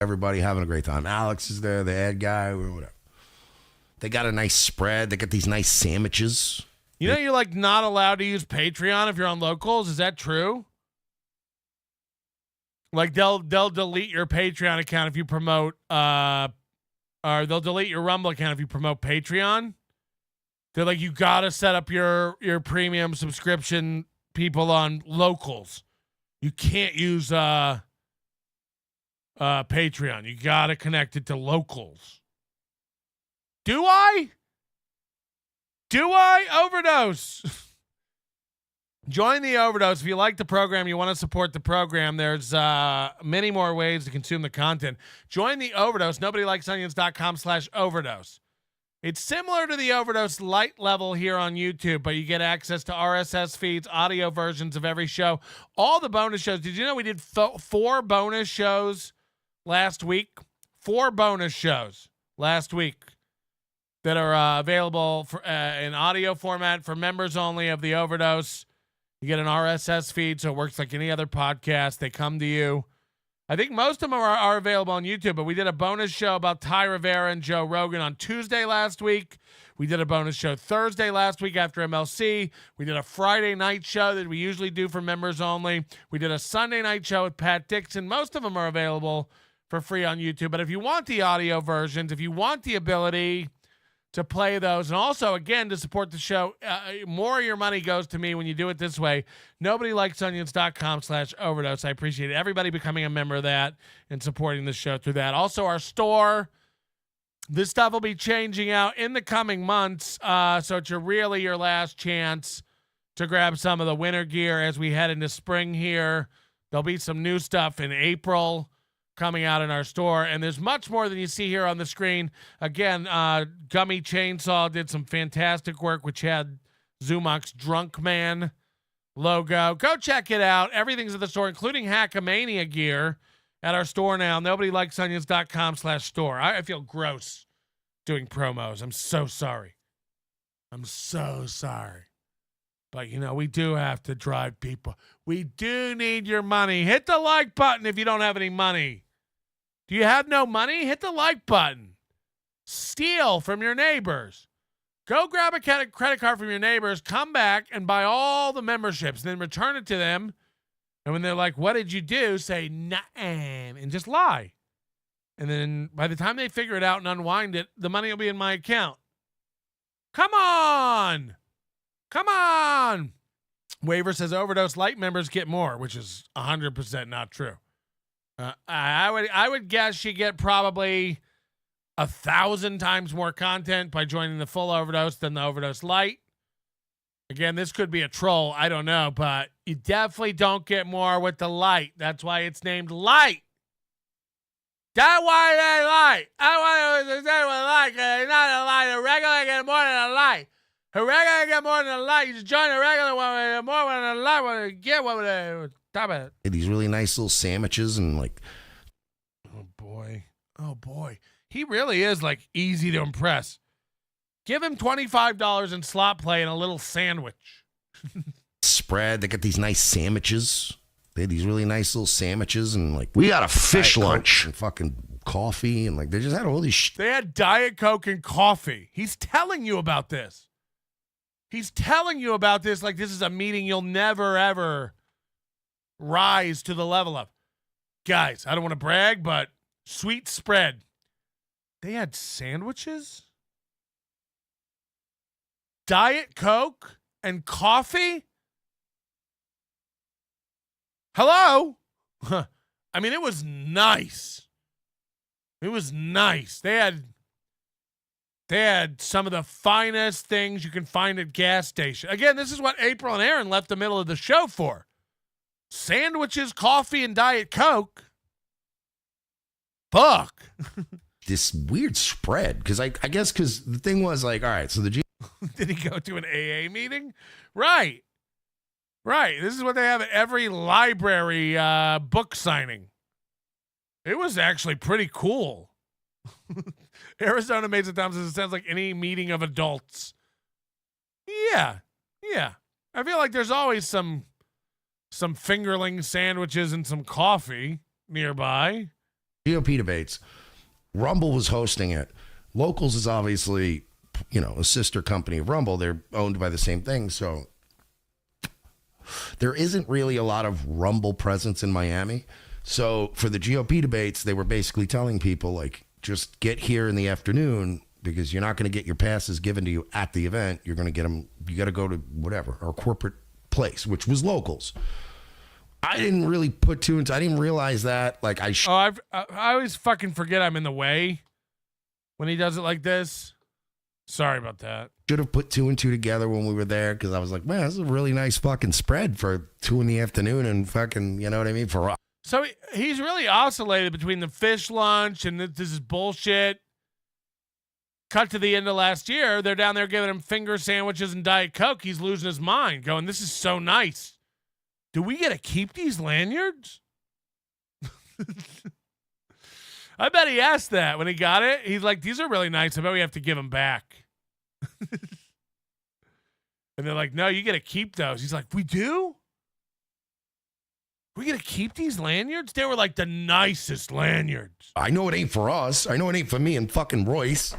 Everybody having a great time. Alex is there, the ad guy, or whatever. They got a nice spread. They got these nice sandwiches. You know you're like not allowed to use Patreon if you're on Locals? Is that true? Like they'll delete your Patreon account if you promote or they'll delete your Rumble account if you promote Patreon. They're like, you gotta set up your premium subscription people on Locals. You can't use Patreon. You gotta connect it to Locals. Do I? Overdose. Join the Overdose. If you like the program, you want to support the program, there's many more ways to consume the content. Join the Overdose. NobodyLikesOnions.com/overdose. It's similar to the Overdose light level here on YouTube, but you get access to RSS feeds, audio versions of every show, all the bonus shows. Did you know we did 4 bonus shows last week? 4 bonus shows last week that are available for, in audio format for members only of the Overdose. You get an RSS feed, so it works like any other podcast. They come to you. I think most of them are available on YouTube, but we did a bonus show about Ty Rivera and Joe Rogan on Tuesday last week. We did a bonus show Thursday last week after MLC. We did a Friday night show that we usually do for members only. We did a Sunday night show with Pat Dixon. Most of them are available for free on YouTube. But if you want the audio versions, if you want the ability to play those, and also, again, to support the show, more of your money goes to me when you do it this way. NobodyLikesOnions.com/overdose. I appreciate everybody becoming a member of that and supporting the show through that. Also, our store. This stuff will be changing out in the coming months, so it's really your last chance to grab some of the winter gear as we head into spring here. There'll be some new stuff in April coming out in our store, and there's much more than you see here on the screen. Again, Gummy Chainsaw did some fantastic work with Chad Zumach's Drunk Man logo. Go check it out. Everything's at the store, including Hackamania gear at our store now. NobodyLikesOnions.com/store. I feel gross doing promos. I'm so sorry. But, you know, we do have to drive people. We do need your money. Hit the like button if you don't have any money. Do you have no money? Hit the like button. Steal from your neighbors. Go grab a credit card from your neighbors, come back and buy all the memberships, then return it to them. And when they're like, what did you do? Say, nah, and just lie. And then by the time they figure it out and unwind it, the money will be in my account. Come on. Waiver says Overdose Light members get more, which is 100% not true. I would guess you get probably 1,000 times more content by joining the full Overdose than the Overdose Light. Again, this could be a troll. I don't know, but you definitely don't get more with the Light. That's why it's named Light. That's why they Light. I want to say with Light, because it's not a Light. A regular get more than a Light. A regular get more than a Light. You just join a regular one, more than a Light. What you get, what would top it? These really nice little sandwiches and like. Oh boy. He really is like easy to impress. Give him $25 in slot play and a little sandwich. Spread. They got these nice sandwiches. They had these really nice little sandwiches and like. We got a fish lunch. And fucking coffee and like they just had all these. They had Diet Coke and coffee. He's telling you about this. Like this is a meeting you'll never, ever rise to the level of. Guys, I don't want to brag, but sweet spread. They had sandwiches, Diet Coke, and coffee? Hello? I mean, it was nice. It was nice. They had some of the finest things you can find at gas station. Again, this is what April and Aaron left the middle of the show for. Sandwiches, coffee, and Diet Coke. Fuck. This weird spread, because I guess because the thing was like, all right, so the Did he go to an AA meeting? Right. This is what they have at every library book signing. It was actually pretty cool. Arizona made it sounds like any meeting of adults. Yeah. I feel like there's always some fingerling sandwiches and some coffee nearby. GOP debates. Rumble was hosting it. Locals is obviously, a sister company of Rumble. They're owned by the same thing. So there isn't really a lot of Rumble presence in Miami. So for the GOP debates, they were basically telling people, like, just get here in the afternoon because you're not going to get your passes given to you at the event. You're going to get them. You got to go to whatever, our corporate place, which was Locals. I didn't really put two into. I didn't realize that. Like I always fucking forget I'm in the way when he does it like this. Sorry about that. Should have put 2 and 2 together when we were there because I was like, man, this is a really nice fucking spread for 2 in the afternoon and fucking, you know what I mean? For So he's really oscillated between the fish lunch and this is bullshit. Cut to the end of last year, they're down there giving him finger sandwiches and Diet Coke. He's losing his mind, going, "This is so nice. Do we get to keep these lanyards?" I bet he asked that when he got it. He's like, "These are really nice. I bet we have to give them back." And they're like, "No, you get to keep those." He's like, "We do? We get to keep these lanyards?" They were like the nicest lanyards. I know it ain't for us. I know it ain't for me and fucking Royce.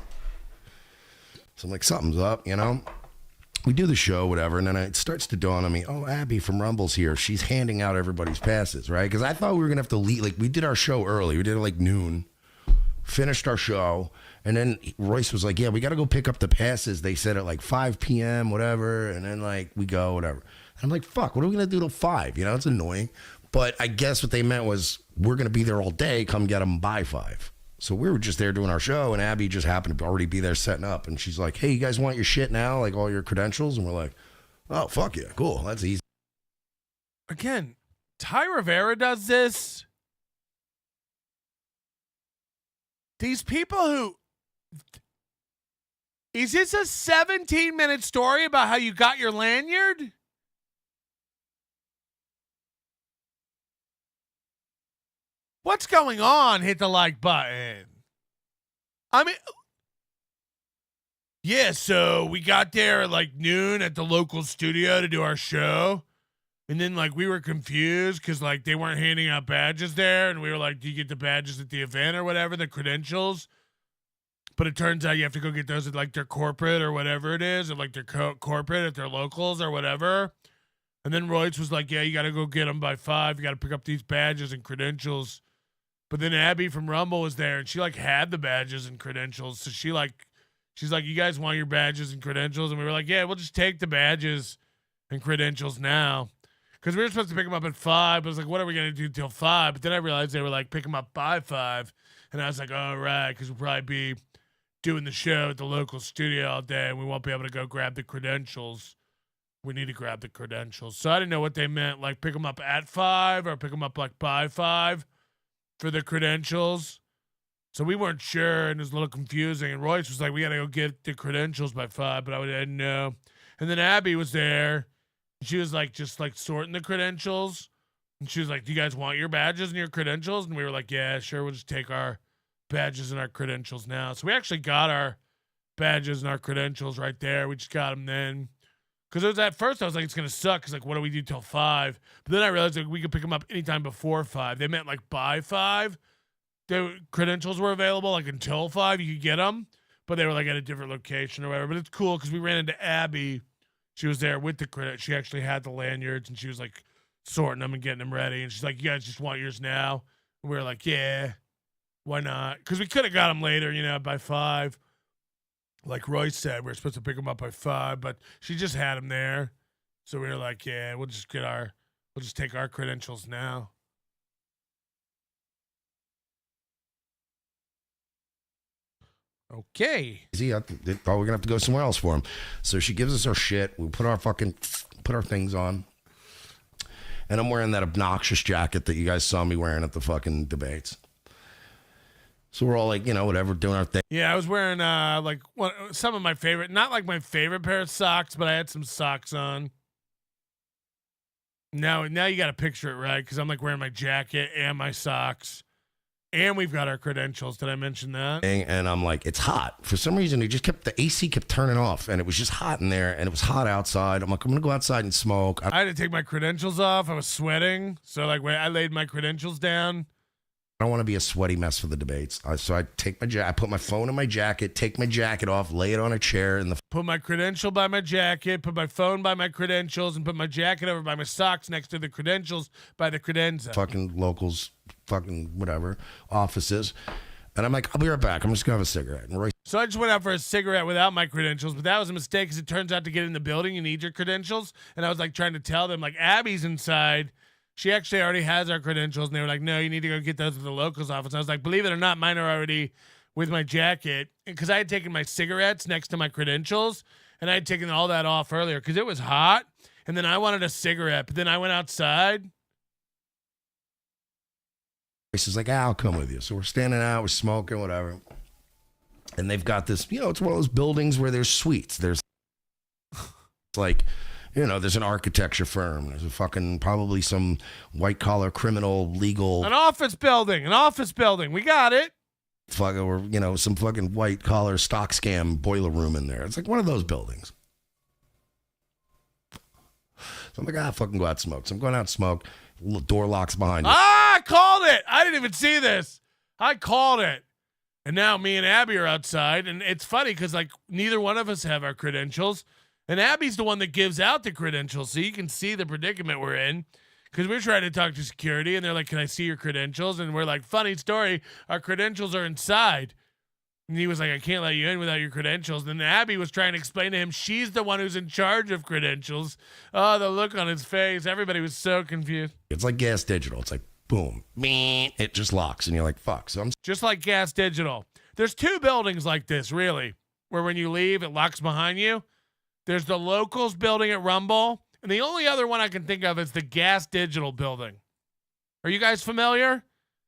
So I'm like, something's up, We do the show, whatever, and then it starts to dawn on me, oh, Abby from Rumble's here. She's handing out everybody's passes, right? Because I thought we were going to have to leave. Like, we did our show early. We did it like noon. Finished our show. And then Royce was like, yeah, we got to go pick up the passes. They said at like 5 p.m., whatever. And then, like, we go, whatever. And I'm like, fuck, what are we going to do till 5? It's annoying. But I guess what they meant was we're going to be there all day. Come get them by 5. So we were just there doing our show, and Abby just happened to already be there setting up. And she's like, hey, you guys want your shit now? Like all your credentials? And we're like, oh, fuck yeah, cool. That's easy. Again, Ty Rivera does this. These people who... Is this a 17-minute story about how you got your lanyard? What's going on? Hit the like button. I mean, yeah, so we got there at like noon at the local studio to do our show. And then like we were confused because like they weren't handing out badges there. And we were like, do you get the badges at the event or whatever, the credentials? But it turns out you have to go get those at like their corporate or whatever it is, or like their corporate at their locals or whatever. And then Royce was like, yeah, you got to go get them by 5. You got to pick up these badges and credentials. But then Abby from Rumble was there, and she, like, had the badges and credentials. So she's like, you guys want your badges and credentials? And we were like, yeah, we'll just take the badges and credentials now. Because we were supposed to pick them up at 5. But I was like, what are we going to do till 5? But then I realized they were like, pick them up by 5. And I was like, all right, because we'll probably be doing the show at the local studio all day, and we won't be able to go grab the credentials. We need to grab the credentials. So I didn't know what they meant, like pick them up at 5 or pick them up like by 5. For the credentials. So we weren't sure, and it was a little confusing. And Royce was like, we got to go get the credentials by 5, but I didn't know. And then Abby was there. And she was like, just like sorting the credentials. And she was like, do you guys want your badges and your credentials? And we were like, yeah, sure. We'll just take our badges and our credentials now. So we actually got our badges and our credentials right there. We just got them then. Because it was at first I was like, it's going to suck. Because, like, what do we do till 5? But then I realized like, we could pick them up anytime before 5. They meant, like, by 5. The credentials were available, like, until 5. You could get them. But they were, like, at a different location or whatever. But it's cool because we ran into Abby. She was there with the credit. She actually had the lanyards. And she was, like, sorting them and getting them ready. And she's like, you guys just want yours now? And we were like, yeah, why not? Because we could have got them later, by 5. Like Royce said, we were supposed to pick them up by 5, but she just had them there. So we were like, yeah, we'll just take our credentials now. Okay. Easy. I thought we're going to have to go somewhere else for him. So she gives us our shit. We put our things on. And I'm wearing that obnoxious jacket that you guys saw me wearing at the fucking debates. So we're all like, whatever, doing our thing. Yeah, I was wearing some of my favorite, not like my favorite pair of socks, but I had some socks on. Now you got to picture it right, because I'm like wearing my jacket and my socks, and we've got our credentials. Did I mention that? And I'm like, it's hot. For some reason, the AC kept turning off, and it was just hot in there, and it was hot outside. I'm like, I'm gonna go outside and smoke. I had to take my credentials off. I was sweating, so I laid my credentials down. I don't want to be a sweaty mess for the debates. So I put my phone in my jacket, take my jacket off, lay it on a chair, and put my credential by my jacket, put my phone by my credentials, and put my jacket over by my socks next to the credentials by the credenza. Fucking locals, fucking whatever, offices. And I'm like, I'll be right back. I'm just going to have a cigarette. And Royce, so I just went out for a cigarette without my credentials, but that was a mistake because it turns out to get in the building, you need your credentials. And I was like trying to tell them, like, Abby's inside. She actually already has our credentials. And they were like, no, you need to go get those at the locals office. I was like, believe it or not, mine are already with my jacket. Because I had taken my cigarettes next to my credentials. And I had taken all that off earlier because it was hot. And then I wanted a cigarette. But then I went outside. is like, I'll come with you. So we're standing out, we're smoking, whatever. And they've got this, it's one of those buildings where there's suites. There's like, there's an architecture firm. There's a fucking, probably some white collar criminal legal. An office building. We got it. Or, some fucking white collar stock scam boiler room in there. It's like one of those buildings. So I'm like, fucking go out and smoke. So I'm going out and smoke. Door locks behind me. I called it. I didn't even see this. I called it. And now me and Abby are outside. And it's funny because, neither one of us have our credentials. And Abby's the one that gives out the credentials. So you can see the predicament we're in. Because we're trying to talk to security. And they're like, can I see your credentials? And we're like, funny story. Our credentials are inside. And he was like, I can't let you in without your credentials. And Abby was trying to explain to him she's the one who's in charge of credentials. Oh, the look on his face. Everybody was so confused. It's like Gas Digital. It's like, boom, it just locks. And you're like, fuck. So I'm just like Gas Digital. There's two buildings like this, really, where when you leave, it locks behind you. There's the locals building at Rumble. And the only other one I can think of is the Gas Digital building. Are you guys familiar?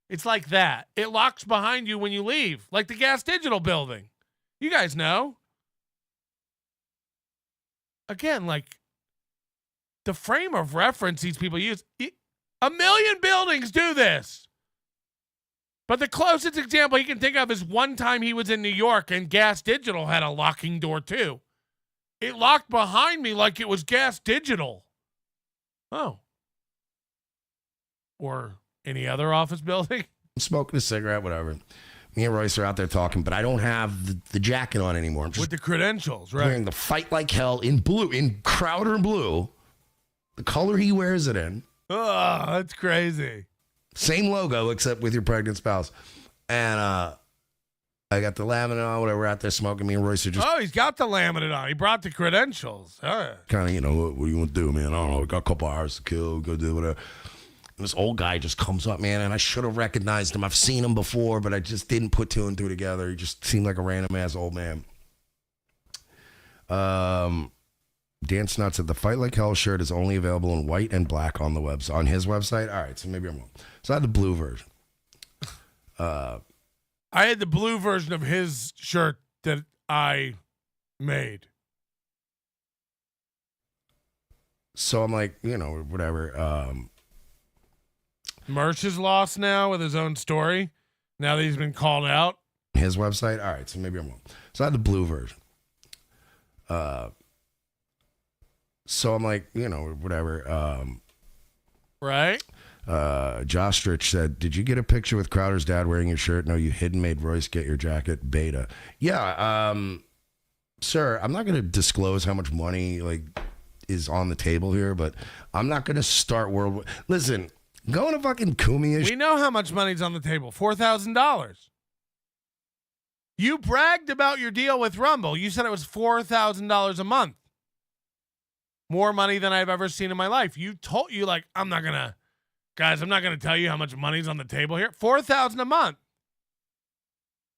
It's like that. It locks behind you when you leave, like the Gas Digital building. You guys know. Again, the frame of reference these people use. 1 million buildings do this. But the closest example he can think of is one time he was in New York and Gas Digital had a locking door too. It locked behind me like it was Gas Digital. Oh. Or any other office building? I'm smoking a cigarette, whatever. Me and Royce are out there talking, but I don't have the jacket on anymore. I'm just with the credentials, right? Wearing the Fight Like Hell in blue, in Crowder blue. The color he wears it in. Oh, that's crazy. Same logo, except with your pregnant spouse. And I got the laminate on, whatever. We're out there smoking. Me and Royce are just... Oh, he's got the laminate on. He brought the credentials. Kind of, what do you want to do, man? I don't know. We got a couple hours to kill. Go do whatever. And this old guy just comes up, man, and I should have recognized him. I've seen him before, but I just didn't put two and two together. He just seemed like a random-ass old man. Dan Snot said the Fight Like Hell shirt is only available in white and black on the website, on his website. All right, so maybe I'm wrong. So I had the blue version. I had the blue version of his shirt that I made. So I'm like, whatever. Mersh is lost now with his own story. Now that he's been called out. His website? All right, so maybe I'm wrong. So I had the blue version. So I'm like, whatever. Right? Josh Rich said, did you get a picture with Crowder's dad wearing your shirt? No, you hidden made Royce get your jacket. Beta. Yeah, sir, I'm not going to disclose how much money is on the table here, but I'm not going to start world. Listen, going to fucking Kumi. We know how much money's on the table. $4,000. You bragged about your deal with Rumble. You said it was $4,000 a month. More money than I've ever seen in my life. I'm not going to tell you how much money's on the table here. $4,000 a month.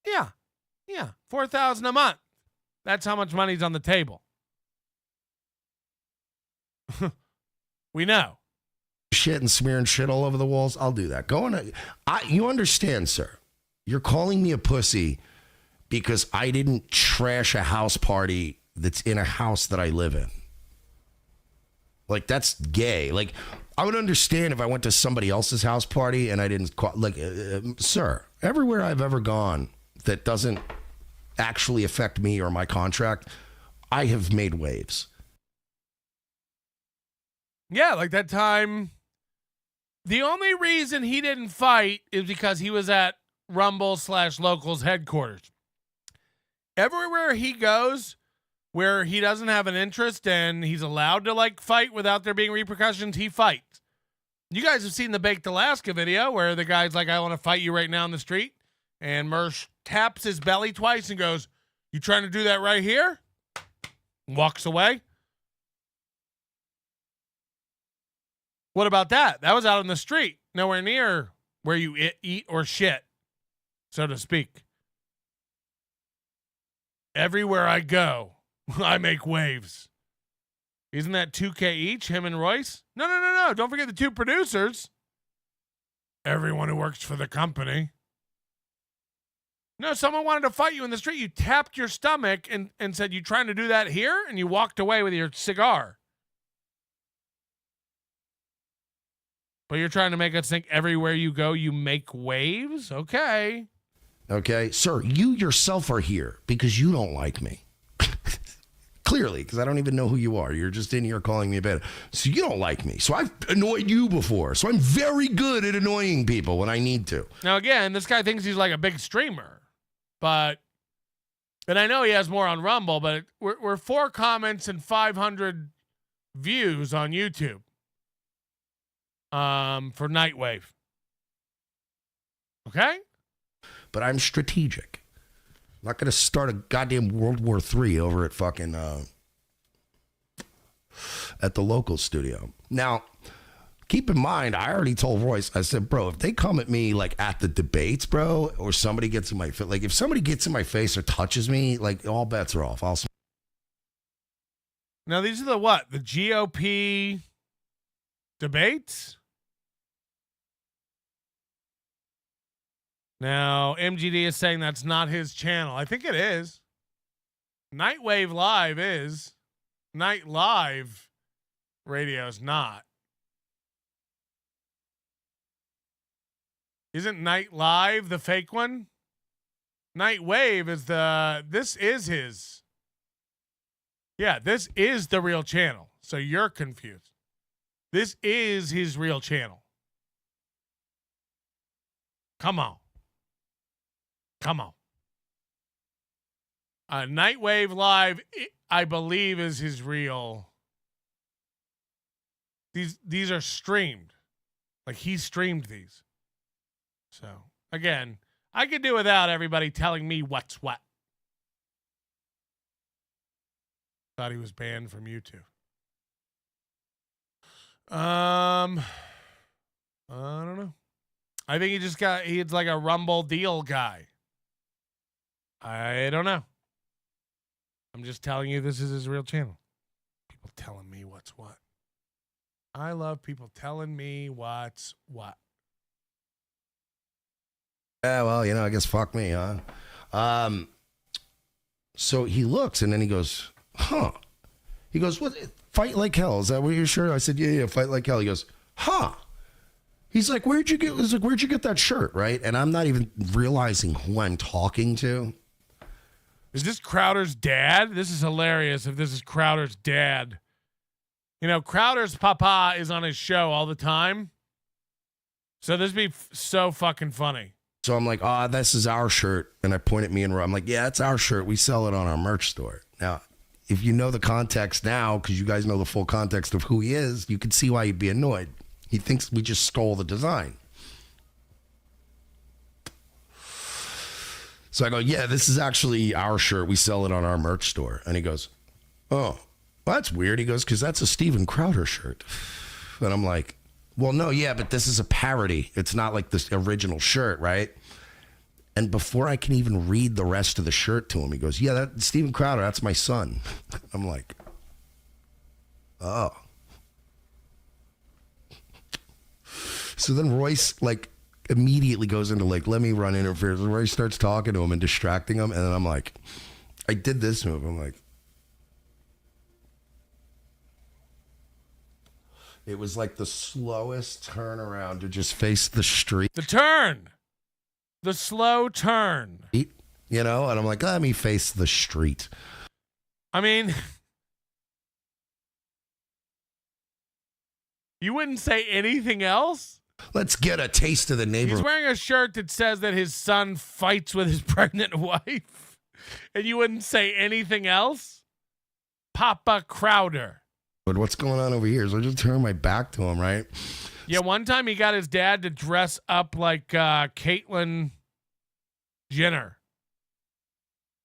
Yeah. Yeah, $4,000 a month. That's how much money's on the table. We know. Shit and smearing shit all over the walls. I'll do that. You understand, sir? You're calling me a pussy because I didn't trash a house party that's in a house that I live in. Like, that's gay. Like, I would understand if I went to somebody else's house party and I didn't call, like, sir, everywhere I've ever gone that doesn't actually affect me or my contract, I have made waves. Yeah, like that time. The only reason he didn't fight is because he was at Rumble/Locals headquarters. Everywhere he goes where he doesn't have an interest and he's allowed to like fight without there being repercussions, he fights. You guys have seen the Baked Alaska video where the guy's like, I want to fight you right now in the street. And Mersh taps his belly twice and goes, you trying to do that right here? Walks away. What about that? That was out in the street, nowhere near where you eat or shit, so to speak. Everywhere I go, I make waves. Isn't that $2K each, him and Royce? No. Don't forget the two producers. Everyone who works for the company. No, someone wanted to fight you in the street. You tapped your stomach and said, you trying to do that here? And you walked away with your cigar. But you're trying to make us think everywhere you go, you make waves? Okay. Okay. Sir, you yourself are here because you don't like me. Clearly, because I don't even know who you are. You're just in here calling me a bad. So you don't like me. So I've annoyed you before. So I'm very good at annoying people when I need to. Now, again, this guy thinks he's like a big streamer. And I know he has more on Rumble, but we're 4 comments and 500 views on YouTube. For Nightwave. Okay? But I'm strategic. I'm not going to start a goddamn World War III over at fucking, at the local studio. Now, keep in mind, I already told Royce, I said, bro, if they come at me, like, at the debates, bro, or somebody gets in my face, like, if somebody gets in my face or touches me, like, all bets are off. Now, these are the what? The GOP debates? Now, MGD is saying that's not his channel. I think it is. Nightwave Live is. Night Live Radio is not. Isn't Night Live the fake one? Nightwave is this is his. Yeah, this is the real channel. So you're confused. This is his real channel. Come on. Nightwave Live, I believe, is his real. These are streamed. Like, he streamed these. So, again, I could do without everybody telling me what's what. Thought he was banned from YouTube. I don't know. I think he's like a Rumble deal guy. I don't know. I'm just telling you this is his real channel. People telling me what's what. I love people telling me what's what. Yeah, well, I guess fuck me, huh? So he looks and then he goes, huh? He goes, what? Fight like hell. Is that what you're sure? I said, yeah, fight like hell. He goes, huh? He's like, where'd you get that shirt, right? And I'm not even realizing who I'm talking to. Is this Crowder's dad? This is hilarious if this is Crowder's dad. Crowder's papa is on his show all the time. So this would be so fucking funny. So I'm like, this is our shirt. And I point at me and I'm like, yeah, it's our shirt. We sell it on our merch store. Now, if you know the context now, because you guys know the full context of who he is, you can see why he'd be annoyed. He thinks we just stole the design. So I go, yeah, this is actually our shirt. We sell it on our merch store. And he goes, oh, well, that's weird. He goes, because that's a Steven Crowder shirt. And I'm like, well, no, yeah, but this is a parody. It's not like this original shirt, right? And before I can even read the rest of the shirt to him, he goes, yeah, that's Steven Crowder. That's my son. I'm like, oh. So then Royce, like, immediately goes into, like, let me run interference. And Royce starts talking to him and distracting him. And then I'm like, I did this move. I'm like, it was like the slowest turnaround to just face the street. The turn. The slow turn. You know, and I'm like, let me face the street. I mean, you wouldn't say anything else? Let's get a taste of the neighborhood. He's wearing a shirt that says that his son fights with his pregnant wife. And you wouldn't say anything else? Papa Crowder. But what's going on over here? So I just turn my back to him, right? Yeah, one time he got his dad to dress up like Caitlyn Jenner.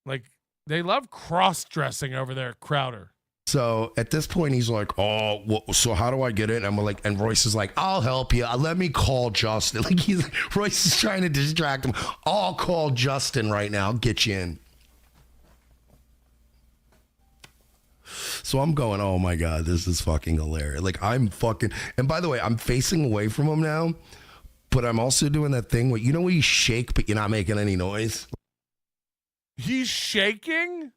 Like, they love cross-dressing over there at Crowder. So at this point, he's like, oh, well, so how do I get in? I'm like, and Royce is like, I'll help you. Let me call Justin. Like, Royce is trying to distract him. I'll call Justin right now. I'll get you in. So I'm going, oh my God, this is fucking hilarious. Like, I'm fucking, and by the way, I'm facing away from him now, but I'm also doing that thing where, you know, where you shake, but you're not making any noise. He's shaking?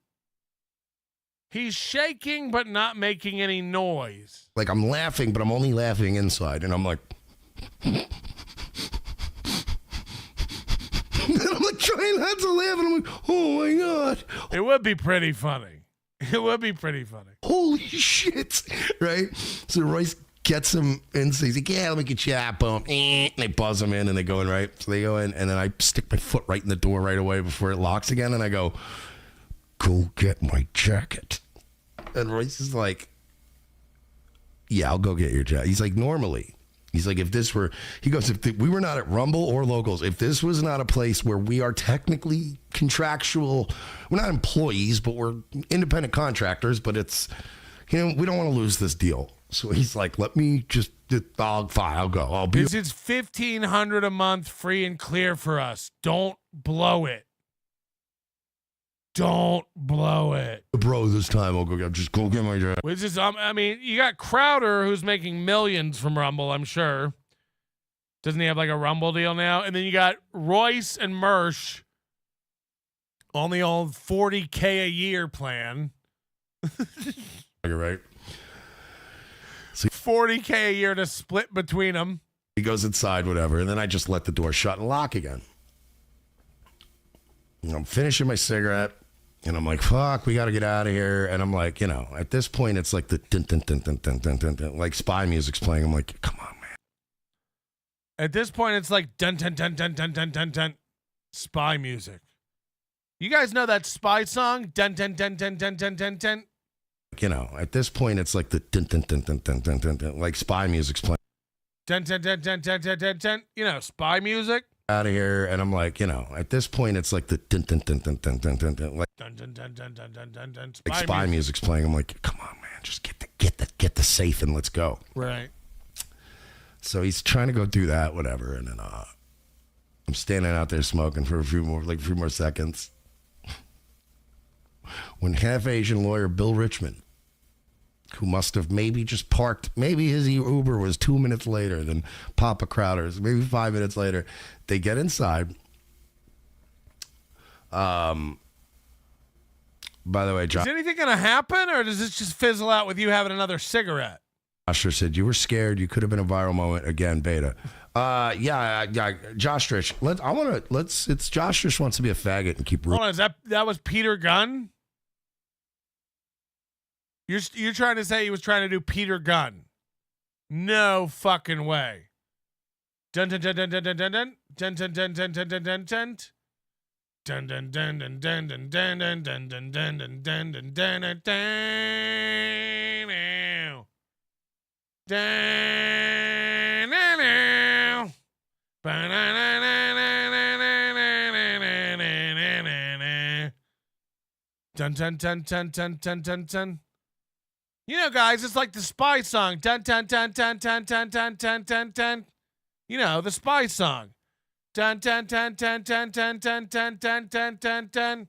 He's shaking, but not making any noise. Like, I'm laughing, but I'm only laughing inside. And I'm like, and I'm like trying not to laugh. And I'm like, oh my God. It would be pretty funny. It would be pretty funny. Holy shit. Right? So Royce gets him in. So he's like, yeah, let me get you that. Boom. And they buzz him in and they go in, right? So they go in. And then I stick my foot right in the door right away before it locks again. And I go, go get my jacket. And Royce is like, yeah, I'll go get your jacket. He's like, normally. He's like, if this were, he goes, if we were not at Rumble or Locals, if this was not a place where we are technically contractual, we're not employees, but we're independent contractors, but it's, you know, we don't want to lose this deal. So he's like, let me just, I'll go. I'll be. This is $1,500 a month free and clear for us. Don't blow it. Don't blow it. Bro, this time I'll just go get my jacket. Which is, I mean, you got Crowder who's making millions from Rumble, I'm sure. Doesn't he have like a Rumble deal now? And then you got Royce and Mersh on the old $40K a year plan. You're right. So $40K a year to split between them. He goes inside, whatever, and then I just let the door shut and lock again. And I'm finishing my cigarette. And I'm like, fuck, we got to get out of here. And I'm like, you know, at this point, it's like the dun, dun, dun, dun, dun, dun, dun, dun, like spy music's playing. I'm like, come on, man. At this point, it's like dun, dun, dun, dun, dun, dun, dun, dun, spy music. You guys know that spy song? Dun, dun, dun, dun, dun, dun, dun, dun. You know, at this point, it's like the dun, dun, dun, dun, dun, dun, dun, dun, like spy music's playing. Dun, dun, dun, dun, dun, dun, dun, dun. You know, spy music. Out of here, and I'm like, you know, at this point, it's like the dun dun dun dun dun dun dun dun, like dun dun dun dun dun dun dun dun. Like spy music's playing. I'm like, come on, man, just get the safe and let's go. Right. So he's trying to go do that, whatever, and then I'm standing out there smoking for a few more seconds. When half Asian lawyer Bill Richmond, who must have maybe just parked, maybe his Uber was 2 minutes later than Papa Crowder's, maybe 5 minutes later, they get inside. By the way, Josh, is anything going to happen, or does this just fizzle out with you having another cigarette? Josh said you were scared. You could have been a viral moment again. Beta. Yeah. Josh Rich. It's Josh Rich wants to be a faggot and keep. Hold on, that was Peter Gunn? You're trying to say he was trying to do Peter Gunn? No fucking way. Dun dun dun dun dun dun dun dun dun dun dun dun dun dun dun. Dun dun dun dun dun dun dun dun dun dun dun dun dun dun dun dun. You know, guys, it's like the spy song. Dun dun dun dun dun dun dun dun dun dun. You know, the spy song. Dun, dun, dun, dun, dun, dun, dun, dun, dun, dun, dun, dun.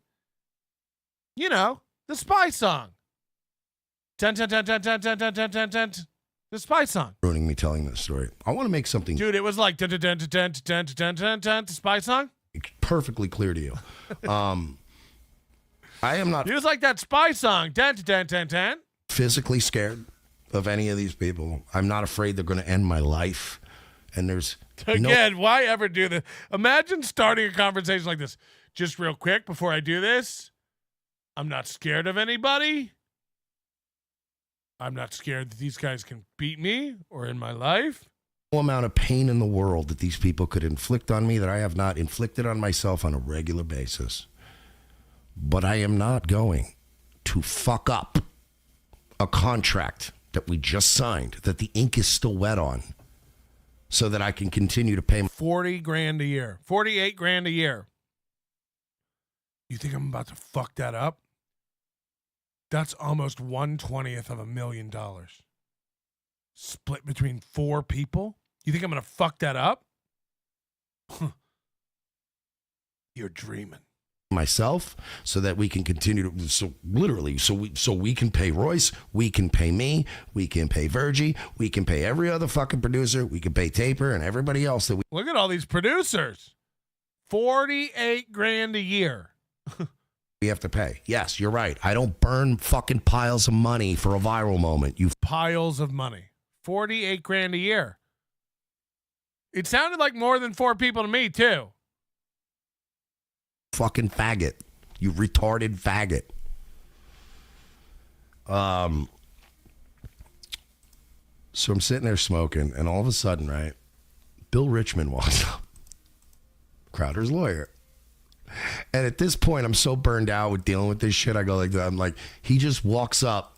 You know, the spy song. Dun, dun, dun, dun, dun, dun, dun, dun, dun, dun. The spy song. Ruining me telling this story. I want to make something Dude, it was like dun, dun, dun, dun, dun, dun, dun, dun, dun, the spy song. perfectly clear to you. I am not It was like that spy song. Dun, dun, dun, dun, dun. physically scared of any of these people. I'm not afraid they're going to end my life. And there's Again, why ever do this? Imagine starting a conversation like this. Just real quick before I do this, I'm not scared of anybody. I'm not scared that these guys can beat me or in my life. no amount of pain in the world that these people could inflict on me that I have not inflicted on myself on a regular basis. But I am not going to fuck up a contract that we just signed, that the ink is still wet on, so that I can continue to pay. $40,000 a year, 48 grand a year. You think I'm about to fuck that up? That's almost 1/20th of $1,000,000 split between 4 people. You think I'm going to fuck that up? You're dreaming. Myself, so that we can continue to, so we can pay Royce, we can pay me, we can pay Virgie, we can pay every other fucking producer, we can pay Taper and everybody else that we. Look at all these producers. 48 grand a year. We have to pay. Yes, you're right. I don't burn fucking piles of money for a viral moment. You Piles of money. 48 grand a year. It sounded like more than 4 people to me, too. fucking faggot. You retarded faggot. So I'm sitting there smoking, and all of a sudden, right, Bill Richmond walks up, Crowder's lawyer. And at this point, I'm so burned out with dealing with this shit. I go like that. I'm like, he just walks up,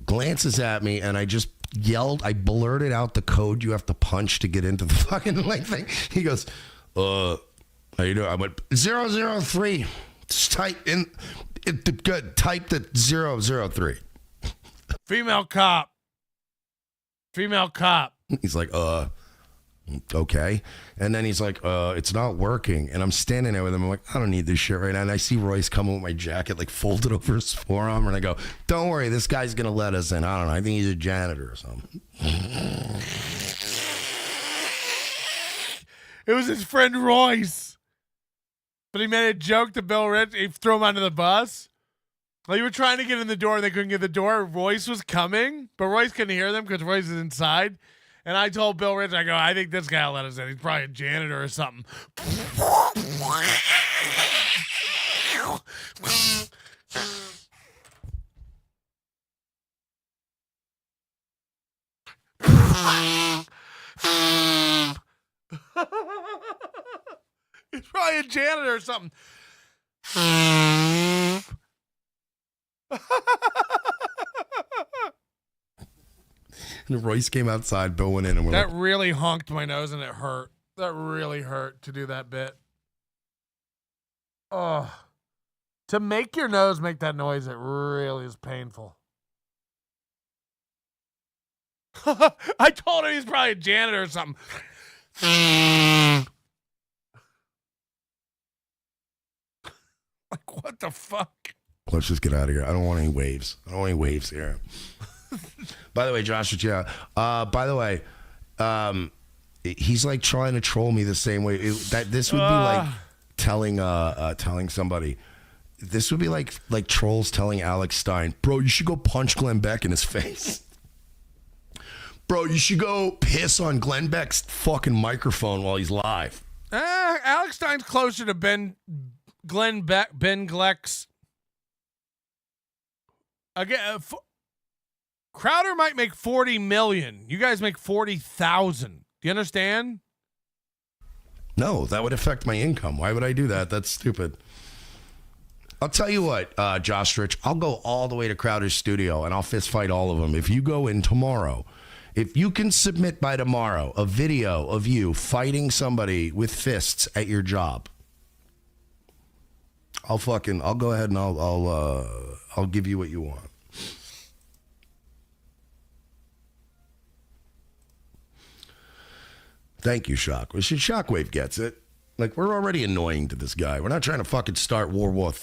glances at me, and I just yelled. I blurted out the code you have to punch to get into the fucking like thing. He goes, how you doing? I went 003. Just type in it. Good. Type the 003. Female cop. Female cop. He's like, okay. And then he's like, it's not working. And I'm standing there with him. I'm like, I don't need this shit right now. And I see Royce coming with my jacket, like folded over his forearm. And I go, don't worry, this guy's going to let us in. I don't know. I think he's a janitor or something. It was his friend Royce. But he made a joke to Bill Rich. He threw him under the bus. Well, you were trying to get in the door and they couldn't get the door. Royce was coming, but Royce couldn't hear them because Royce is inside. And I told Bill Rich, I go, I think this guy will let us in. He's probably a janitor or something. He's probably a janitor or something. And Royce came outside, Bill went in, and we're That like, really honked my nose and it hurt. That really hurt to do that bit. Oh, to make your nose make that noise, it really is painful. I told him he's probably a janitor or something. Like, what the fuck? let's just get out of here. I don't want any waves. I don't want any waves here. By the way, Josh, by the way, he's like trying to troll me the same way. This would be like telling somebody. This would be like trolls telling Alex Stein, bro, you should go punch Glenn Beck in his face. Bro, you should go piss on Glenn Beck's fucking microphone while he's live. Alex Stein's closer to Ben Gleck's. Again, Crowder might make 40 million. You guys make 40,000. Do you understand? No, that would affect my income. Why would I do that? That's stupid. I'll tell you what, Josh Rich, I'll go all the way to Crowder's studio and I'll fist fight all of them. If you go in tomorrow, if you can submit by tomorrow a video of you fighting somebody with fists at your job, I'll go ahead and I'll give you what you want. Thank you, Shockwave. Shockwave gets it. Like, we're already annoying to this guy. We're not trying to fucking start World War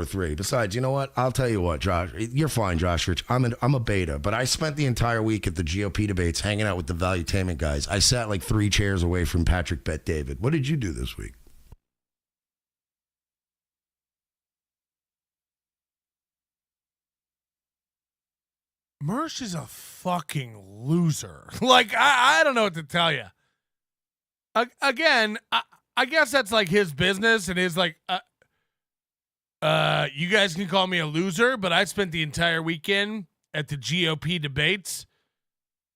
III. Besides, you know what? I'll tell you what, Josh. You're fine, Josh Rich. I'm a beta, but I spent the entire week at the GOP debates hanging out with the valuetainment guys. I sat like 3 chairs away from Patrick Bet David. What did you do this week? Mersh is a fucking loser. Like, I don't know what to tell you. Again, I guess that's like his business and his like, you guys can call me a loser, but I spent the entire weekend at the GOP debates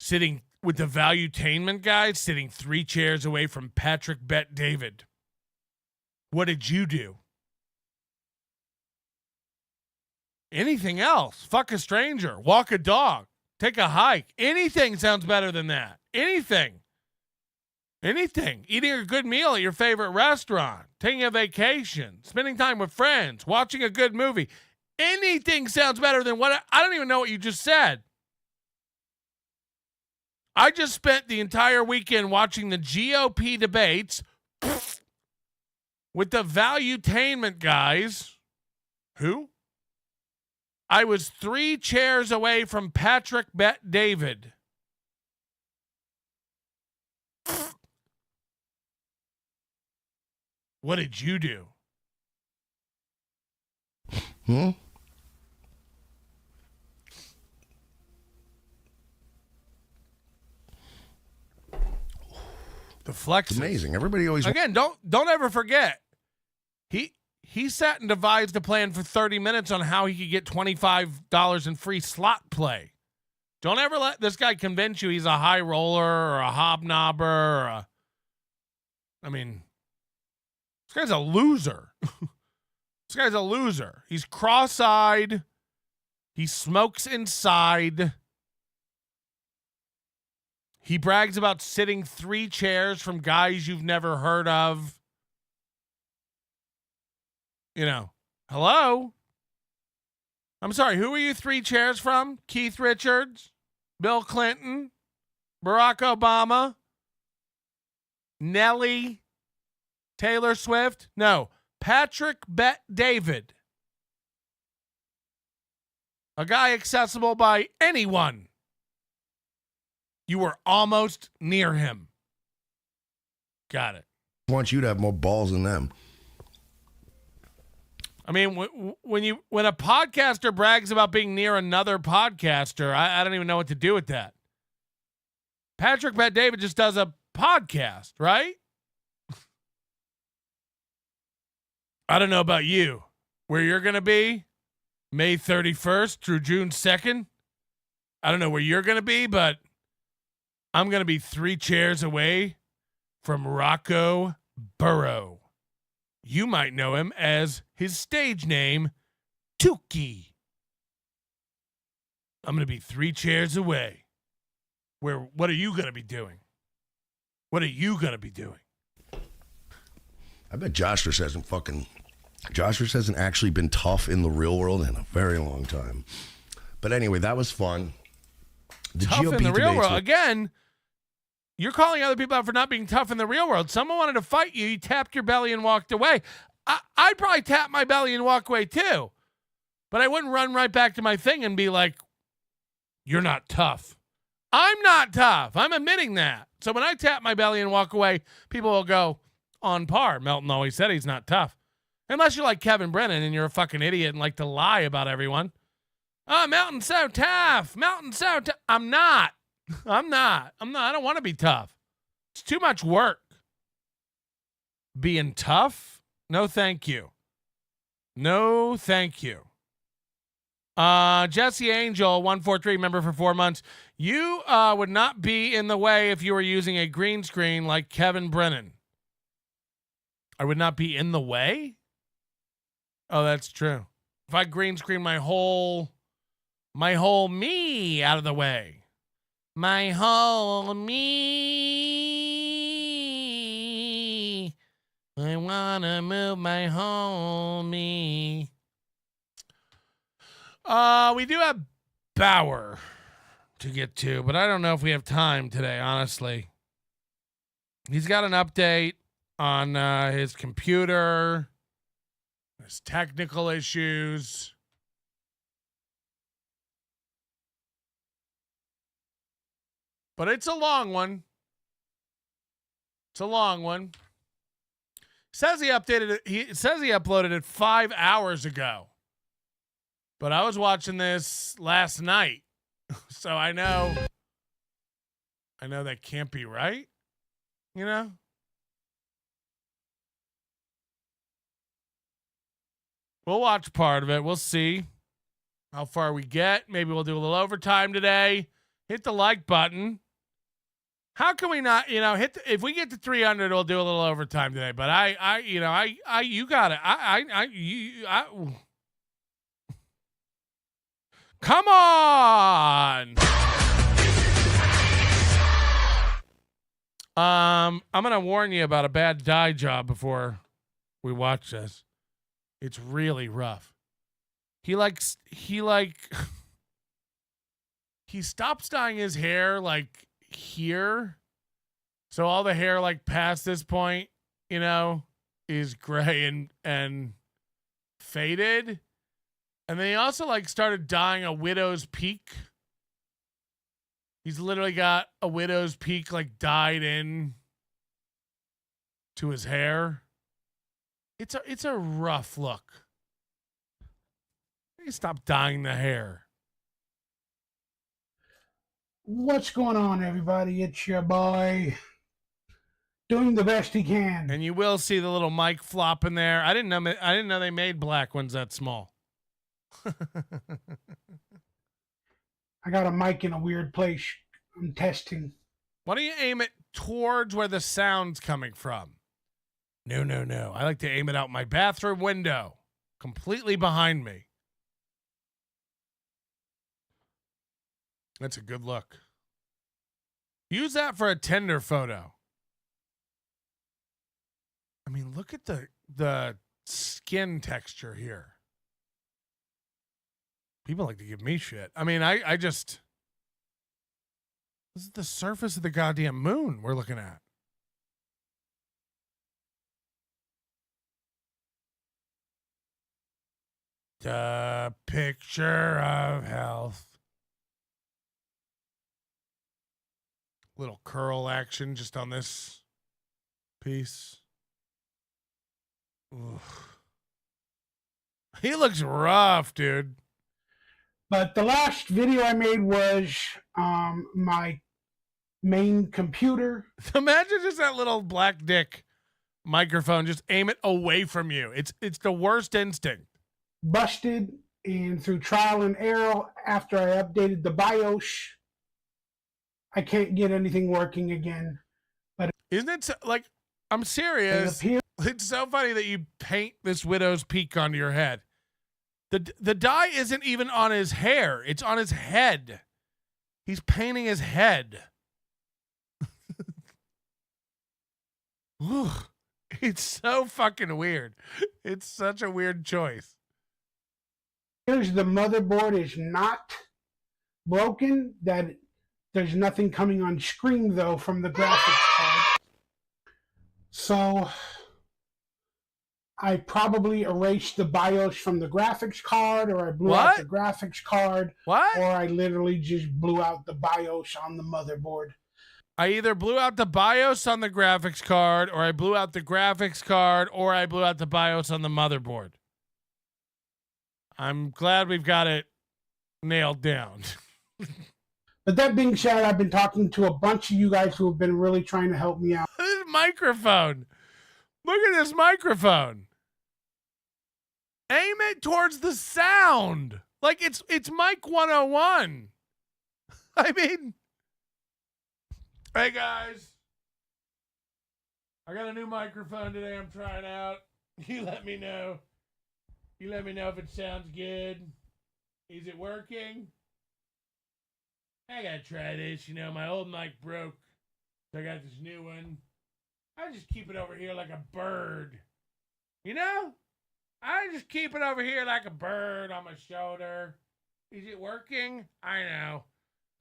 sitting with the valuetainment guys, sitting 3 chairs away from Patrick Bet David. What did you do? Anything else? Fuck a stranger. Walk a dog. Take a hike. Anything sounds better than that. Anything. Eating a good meal at your favorite restaurant. Taking a vacation. Spending time with friends. Watching a good movie. Anything sounds better than what I don't even know what you just said. I just spent the entire weekend watching the GOP debates with the valuetainment guys. Who? I was 3 chairs away from Patrick Bet David. What did you do? The flex is amazing. Everybody always again. Don't ever forget. He sat and devised a plan for 30 minutes on how he could get $25 in free slot play. Don't ever let this guy convince you he's a high roller or a hobnobber or a. I mean, this guy's a loser. This guy's a loser. He's cross-eyed. He smokes inside. He brags about sitting 3 chairs from guys you've never heard of. You know, hello? I'm sorry, who are you 3 chairs from? Keith Richards? Bill Clinton? Barack Obama? Nelly? Taylor Swift? No, Patrick Bet David. A guy accessible by anyone. You were almost near him. Got it. I want you to have more balls than them. I mean, when a podcaster brags about being near another podcaster, I don't even know what to do with that. Patrick Bet David just does a podcast, right? I don't know about you. Where you're going to be May 31st through June 2nd. I don't know where you're going to be, but I'm going to be 3 chairs away from Rocco Burrow. You might know him as his stage name, Tukey. I'm going to be 3 chairs away. What are you going to be doing? What are you going to be doing? I bet Josh hasn't actually been tough in the real world in a very long time. But anyway, that was fun. Tough in the real world. Again, you're calling other people out for not being tough in the real world. Someone wanted to fight you. You tapped your belly and walked away. I'd probably tap my belly and walk away too. But I wouldn't run right back to my thing and be like, you're not tough. I'm not tough. I'm admitting that. So when I tap my belly and walk away, people will go on par. Melton always said he's not tough. Unless you're like Kevin Brennan and you're a fucking idiot and like to lie about everyone. Oh, Melton's so tough. Melton's so tough. I'm not. I don't want to be tough. It's too much work. Being tough? No, thank you. No, thank you. Jesse Angel, 143, member for 4 months. You would not be in the way if you were using a green screen like Kevin Brennan. I would not be in the way? Oh, that's true. If I green screen my whole me out of the way. My whole me. I want to move my whole me. We do have Bauer to get to, but I don't know if we have time today, honestly. He's got an update. on his computer, his technical issues. But it's a long one. It's a long one. Says he updated it. He says he uploaded it 5 hours ago. But I was watching this last night. So I know that can't be right. You know? We'll watch part of it. We'll see how far we get. Maybe we'll do a little overtime today. Hit the like button. How can we not, if we get to 300, we'll do a little overtime today. But you got it. Come on. I'm going to warn you about a bad dye job before we watch this. It's really rough. He stops dyeing his hair like here. So all the hair like past this point, is gray and faded. And then he also like started dyeing a widow's peak. He's literally got a widow's peak like dyed in to his hair. It's a rough look. You stop dyeing the hair. What's going on, everybody? It's your boy doing the best he can. And you will see the little mic flop in there. I didn't know they made black ones that small. I got a mic in a weird place. I'm testing. Why don't you aim it towards where the sound's coming from? No. I like to aim it out my bathroom window, completely behind me. That's a good look. Use that for a Tinder photo. I mean, look at the skin texture here. People like to give me shit. I mean, I just... This is the surface of the goddamn moon we're looking at. The picture of health. Little curl action just on this piece. Oof. He looks rough, dude. But the last video I made was my main computer. Imagine just that little black dick microphone. Just aim it away from you. It's the worst instinct. Busted, and through trial and error, after I updated the BIOS, I can't get anything working again. But isn't it like, I'm serious? It's so funny that you paint this widow's peak onto your head. The dye isn't even on his hair. It's on his head. He's painting his head. It's so fucking weird. It's such a weird choice. Here's the motherboard is not broken. That there's nothing coming on screen though from the graphics card. So I probably erased the BIOS from the graphics card, or I blew out the graphics card, or I literally just blew out the BIOS on the motherboard. I either blew out the BIOS on the graphics card, or I blew out the graphics card, or I blew out the BIOS on the motherboard. I'm glad we've got it nailed down. But that being said, I've been talking to a bunch of you guys who have been really trying to help me out. This microphone. Look at this microphone. Aim it towards the sound. Like it's Mic 101. I mean, hey guys. I got a new microphone today I'm trying out. You let me know. You let me know if it sounds good. Is it working? I gotta try this. My old mic broke. So I got this new one. I just keep it over here like a bird. I just keep it over here like a bird on my shoulder. Is it working? I know.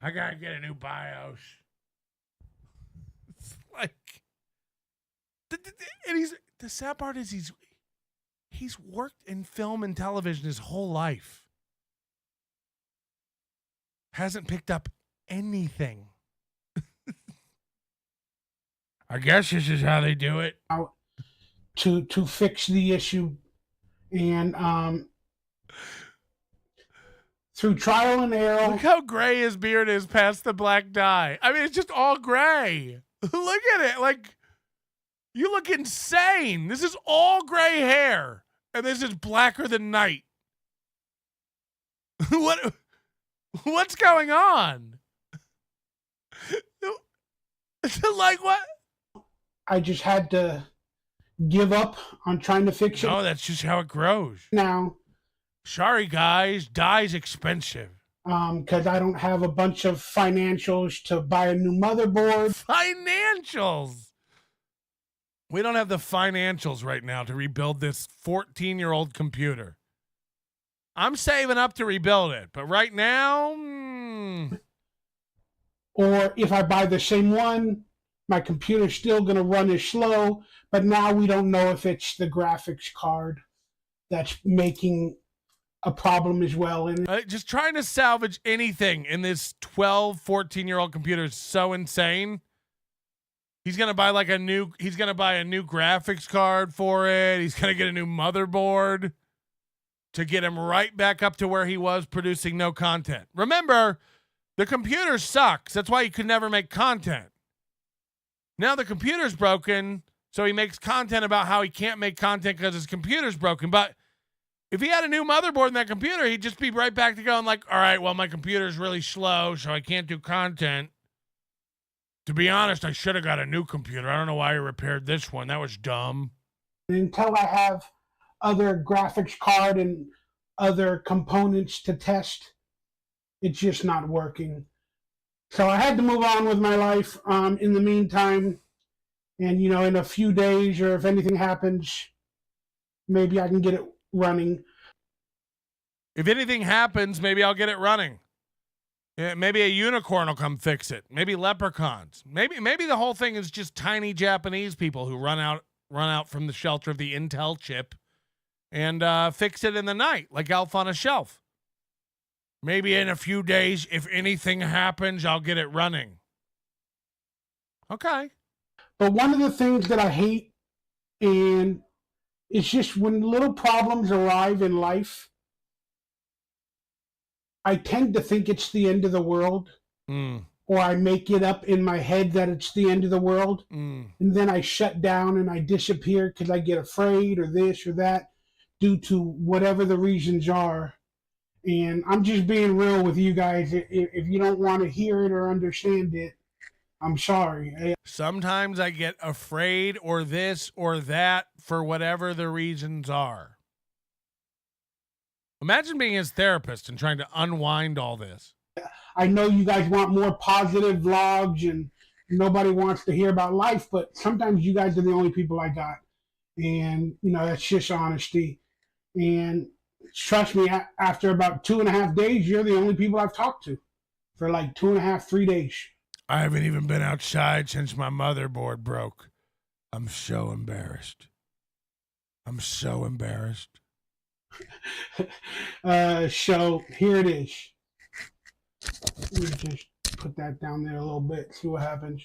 I gotta get a new BIOS. It's like... And the sad part is he's worked in film and television his whole life. Hasn't picked up anything. I guess this is how they do it. To fix the issue, and through trial and error. Look how gray his beard is past the black dye. I mean, it's just all gray. Look at it. Like, you look insane. This is all gray hair, and this is blacker than night. What's going on? Like what? I just had to give up on trying to fix it. No, that's just how it grows. Now, sorry guys, dye's expensive. Because I don't have a bunch of financials to buy a new motherboard. Financials. We don't have the financials right now to rebuild this 14-year-old computer. I'm saving up to rebuild it, but right now, Or if I buy the same one, my computer's still going to run as slow, but now we don't know if it's the graphics card that's making a problem as well. And just trying to salvage anything in this 12, 14-year-old computer is so insane. He's going to buy he's going to buy a new graphics card for it. He's going to get a new motherboard to get him right back up to where he was producing no content. Remember, the computer sucks. That's why he could never make content. Now the computer's broken, so he makes content about how he can't make content because his computer's broken. But if he had a new motherboard in that computer, he'd just be right back to going like, all right, well, my computer's really slow, so I can't do content. To be honest, I should have got a new computer. I don't know why I repaired this one. That was dumb. Until I have other graphics card and other components to test, it's just not working. So I had to move on with my life in the meantime. And, in a few days, or if anything happens, maybe I can get it running. If anything happens, maybe I'll get it running. Yeah, maybe a unicorn will come fix it. Maybe leprechauns. Maybe the whole thing is just tiny Japanese people who run out from the shelter of the Intel chip and fix it in the night, like Elf on a Shelf. Maybe in a few days, if anything happens, I'll get it running. Okay. But one of the things that I hate, and it's just when little problems arrive in life, I tend to think it's the end of the world. Or I make it up in my head that it's the end of the world. And then I shut down and I disappear because I get afraid or this or that due to whatever the reasons are. And I'm just being real with you guys. If you don't want to hear it or understand it, I'm sorry. Sometimes I get afraid or this or that for whatever the reasons are. Imagine being his therapist and trying to unwind all this. I know you guys want more positive vlogs and nobody wants to hear about life, but sometimes you guys are the only people I got. And, that's just honesty. And trust me, after about 2.5 days, you're the only people I've talked to for like 2.5, 3 days. I haven't even been outside since my motherboard broke. I'm so embarrassed. So here it is. Let me just put that down there a little bit, see what happens.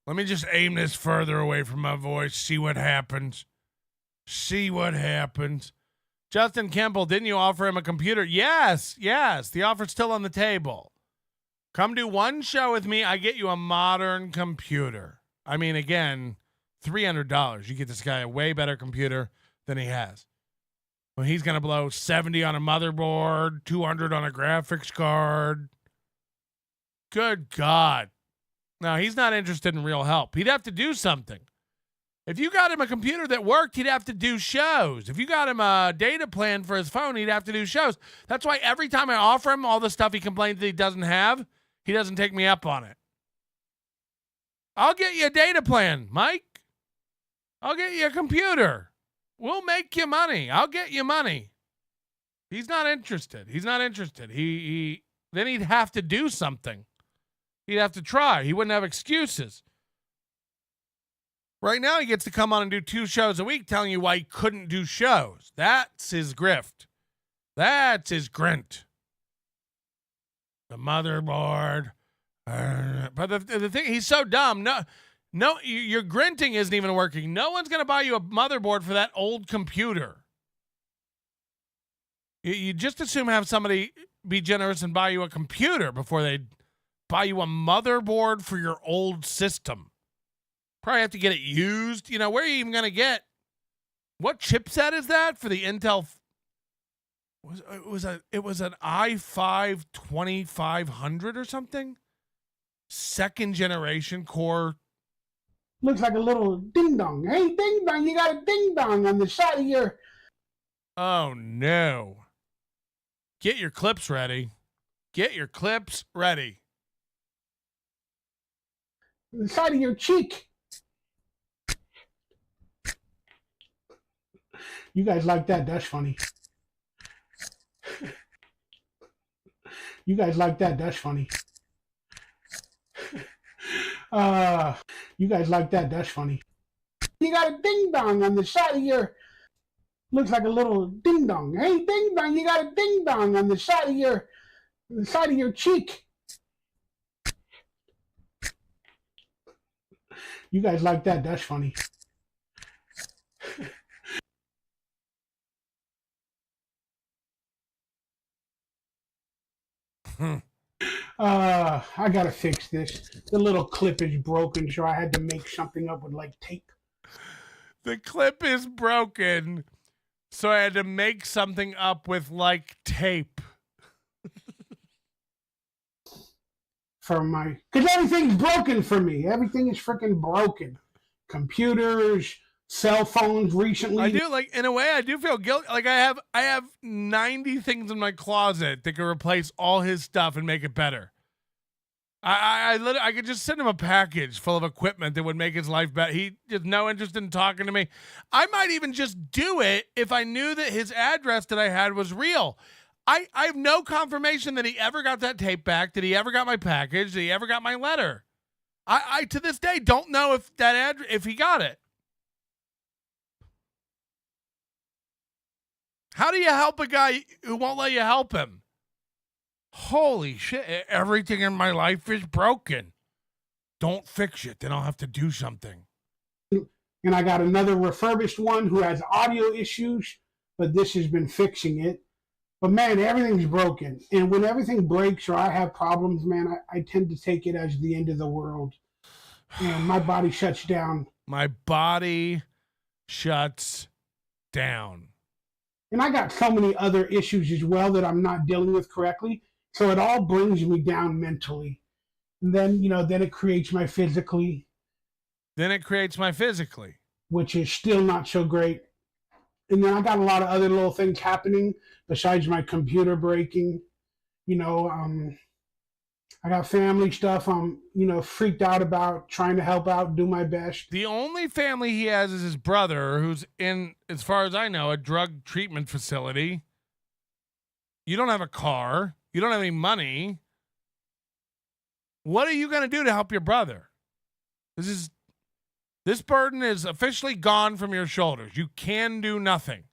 Let me just aim this further away from my voice, see what happens. Justin Kemple, didn't you offer him a computer? Yes. The offer's still on the table. Come do one show with me. I get you a modern computer. I mean, again, $300. You get this guy a way better computer than he has. Well, he's going to blow $70 on a motherboard, $200 on a graphics card. Good God. No, he's not interested in real help. He'd have to do something. If you got him a computer that worked, he'd have to do shows. If you got him a data plan for his phone, he'd have to do shows. That's why every time I offer him all the stuff he complains that he doesn't have, he doesn't take me up on it. I'll get you a data plan, Mike. I'll get you a computer. We'll make you money. I'll get you money. He's not interested. Then he'd have to do something. He'd have to try. He wouldn't have excuses. Right now, he gets to come on and do 2 shows a week telling you why he couldn't do shows. That's his grift. That's his grint. The motherboard. But the thing, he's so dumb. No, your grinting isn't even working. No one's going to buy you a motherboard for that old computer. You just assume have somebody be generous and buy you a computer before they buy you a motherboard for your old system. Probably have to get it used. You know, where are you even going to get? What chipset is that for the Intel? It was an i5 2500 or something? 2nd generation Core. Looks like a little ding dong. Hey, ding dong, you got a ding dong on the side of your. Oh, no. Get your clips ready. Get your clips ready. The side of your cheek. You guys like that? That's funny. You guys like that? That's funny. You guys like that? That's funny. You got a ding dong on the side of your. Looks like a little ding dong. Hey, ding dong, you got a ding dong on the side of your cheek. You guys like that? That's funny. I gotta fix this. The little clip is broken, so I had to make something up with like tape. The clip is broken, so I had to make something up with like tape. Because everything's broken for me. Everything is freaking broken. Computers, cell phones recently. I do, like, in a way, I do feel guilty. Like, I have 90 things in my closet that can replace all his stuff and make it better. I could just send him a package full of equipment that would make his life better. He has no interest in talking to me. I might even just do it if I knew that his address that I had was real. I have no confirmation that he ever got that tape back, that he ever got my package, that he ever got my letter. I to this day don't know if if he got it. How do you help a guy who won't let you help him? Holy shit, everything in my life is broken. Don't fix it, then I'll have to do something. And I got another refurbished one who has audio issues, but this has been fixing it. But man, everything's broken. And when everything breaks or I have problems, man, I tend to take it as the end of the world. And my body shuts down. My body shuts down. And I got so many other issues as well that I'm not dealing with correctly. So it all brings me down mentally. And then, then it creates my physically. Which is still not so great. And then I got a lot of other little things happening besides my computer breaking. I got family stuff I'm, freaked out about, trying to help out, do my best. The only family he has is his brother, who's in, as far as I know, a drug treatment facility. You don't have a car. You don't have any money. What are you going to do to help your brother? This burden is officially gone from your shoulders. You can do nothing.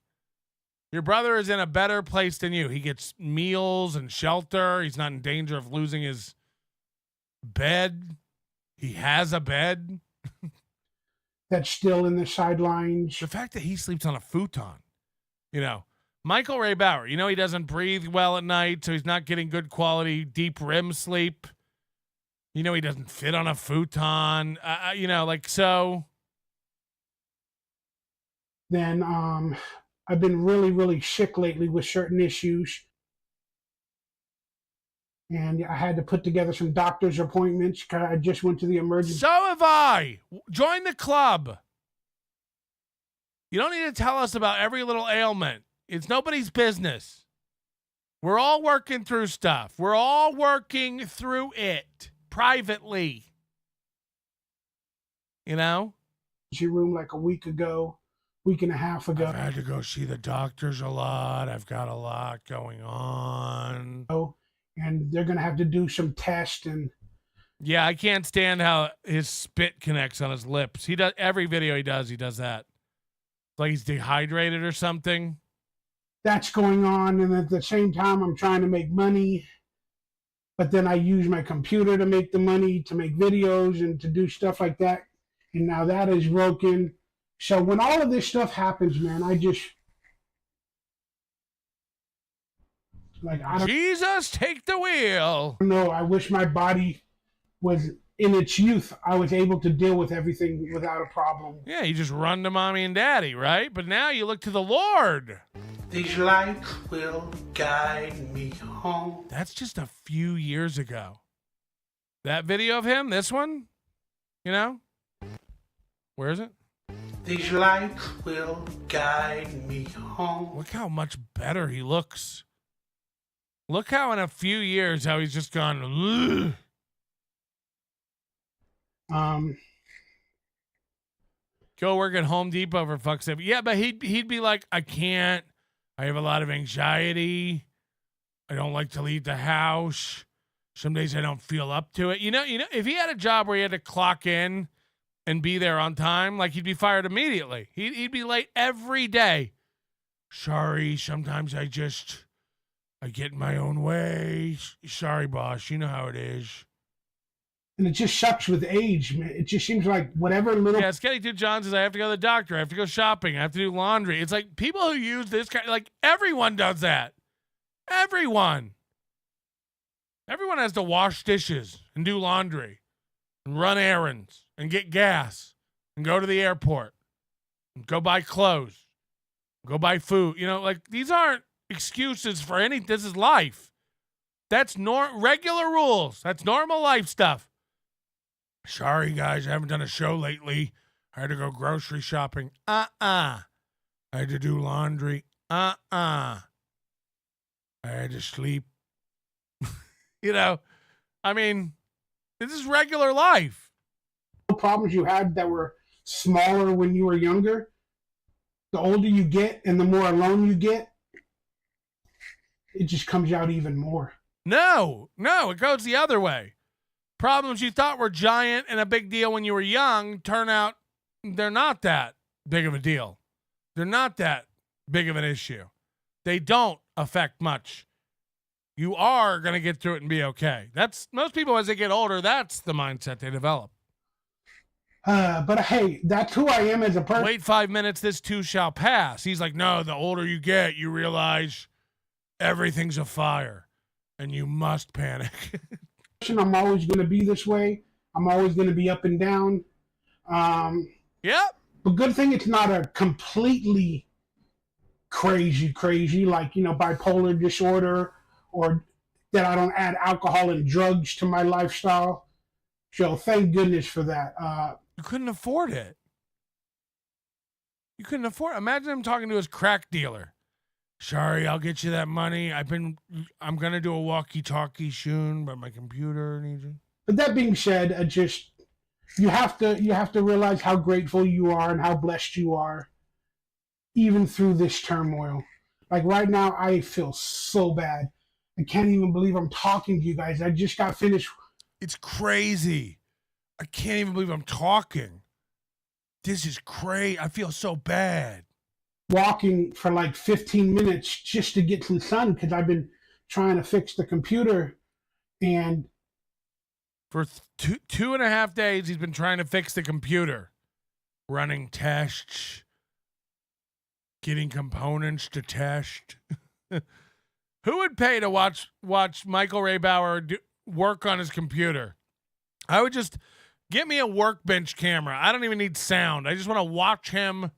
Your brother is in a better place than you. He gets meals and shelter. He's not in danger of losing his bed. He has a bed. That's still in the sidelines. The fact that he sleeps on a futon, Michael Ray Bauer, he doesn't breathe well at night, so he's not getting good quality deep REM sleep. He doesn't fit on a futon, so. Then I've been really, really sick lately with certain issues. And I had to put together some doctor's appointments because I just went to the emergency. So have I. Join the club. You don't need to tell us about every little ailment. It's nobody's business. We're all working through stuff. We're all working through it privately. Room like a week and a half ago. I've had to go see the doctors a lot. I've got a lot going on. And they're going to have to do some tests and Yeah, I can't stand how his spit connects on his lips. He does every video he does that. Like he's dehydrated or something. That's going on, and at the same time, I'm trying to make money. But then I use my computer to make the money, to make videos and to do stuff like that. And now that is broken. So when all of this stuff happens, man, I just Jesus, take the wheel. No, I wish my body was in its youth. I was able to deal with everything without a problem. Yeah, you just run to mommy and daddy, right? But now you look to the Lord. These lights will guide me home. That's just a few years ago. That video of him, this one, you know? Where is it? These lights will guide me home. Look how much better he looks. Look how in a few years how he's just gone. Ugh. Go work at Home Depot for fuck's sake. Yeah, but he'd be like, I can't. I have a lot of anxiety. I don't like to leave the house. Some days I don't feel up to it. You know, if he had a job where he had to clock in and be there on time, like he'd be fired immediately. He'd be late every day. Sorry, sometimes I get in my own way. Sorry, boss. You know how it is. And it just sucks with age, man. It just seems like whatever little... Yeah, Skelly 2 John says, I have to go to the doctor. I have to go shopping. I have to do laundry. It's like people who use this kind, like everyone does that. Everyone. Everyone has to wash dishes and do laundry and run errands and get gas and go to the airport and go buy clothes, go buy food. You know, like these aren't excuses for any. This is life. That's regular rules. That's normal life stuff. Sorry, guys, I haven't done a show lately. I had to go grocery shopping. I had to do laundry. I had to sleep. You know, I mean, this is regular life. Problems you had that were smaller when you were younger, the older you get and the more alone you get, it just comes out even more. No, it goes the other way. Problems you thought were giant and a big deal when you were young turn out they're not that big of a deal. They're not that big of an issue. They don't affect much. You are going to get through it and be okay. That's most people as they get older, that's the mindset they develop. But hey, that's who I am as a person. Wait 5 minutes, this too shall pass. He's like, no, the older you get, you realize everything's a fire and you must panic. I'm always going to be this way. I'm always going to be up and down. Yep. But good thing it's not a completely crazy, like, you know, bipolar disorder or that I don't add alcohol and drugs to my lifestyle. So thank goodness for that. You couldn't afford it. You couldn't afford it. Imagine him talking to his crack dealer. Sorry, I'll get you that money. I'm going to do a walkie-talkie soon, but my computer needs it. But that being said, you have to realize how grateful you are and how blessed you are, even through this turmoil. Like right now, I feel so bad. I can't even believe I'm talking to you guys. I just got finished. It's crazy. I can't even believe I'm talking. This is crazy. I feel so bad. Walking for like 15 minutes just to get to the sun because I've been trying to fix the computer. And for 2.5 days, he's been trying to fix the computer, running tests, getting components to test. Who would pay to watch Michael Ray Bauer work on his computer? I would just get me a workbench camera. I don't even need sound. I just want to watch him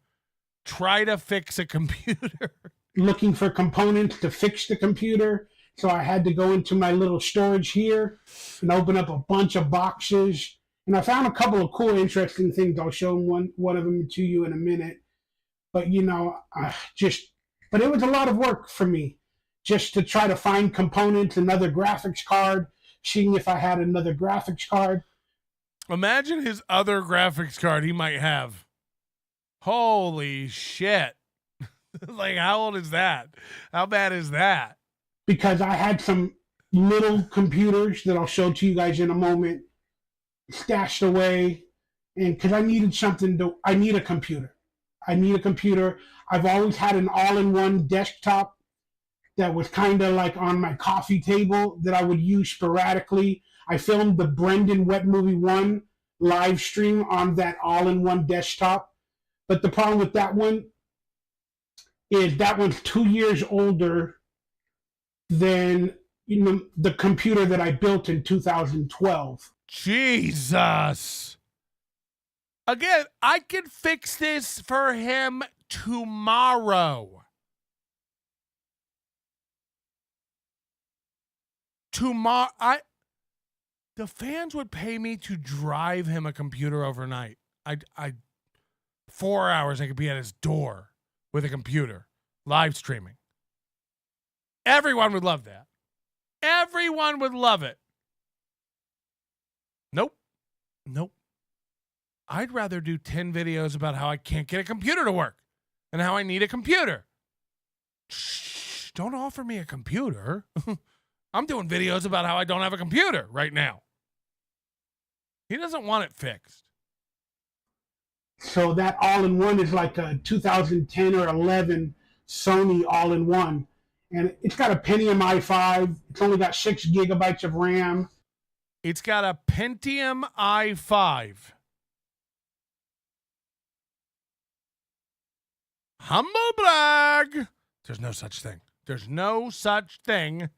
try to fix a computer. Looking for components to fix the computer. So I had to go into my little storage here and open up a bunch of boxes. And I found a couple of cool, interesting things. I'll show one of them to you in a minute. But, you know, but it was a lot of work for me just to try to find components, another graphics card, seeing if I had another graphics card. Imagine his other graphics card he might have. Holy shit. Like, how old is that? How bad is that? Because I had some little computers that I'll show to you guys in a moment stashed away, and because I needed I need a computer. I've always had an all-in-one desktop that was kind of like on my coffee table that I would use sporadically. I filmed the Brendan Wet Movie 1 live stream on that all-in-one desktop. But the problem with that one is that one's 2 years older than the computer that I built in 2012. Jesus. Again, I can fix this for him tomorrow. The fans would pay me to drive him a computer overnight. 4 hours I could be at his door with a computer, live streaming. Everyone would love that. Everyone would love it. Nope. I'd rather do 10 videos about how I can't get a computer to work and how I need a computer. Shh, don't offer me a computer. I'm doing videos about how I don't have a computer right now. He doesn't want it fixed. So that all-in-one is like a 2010 or 11 Sony all-in-one. And it's got a Pentium i5. It's only got 6 gigabytes of RAM. It's got a Pentium i5. Humble brag. There's no such thing. There's no such thing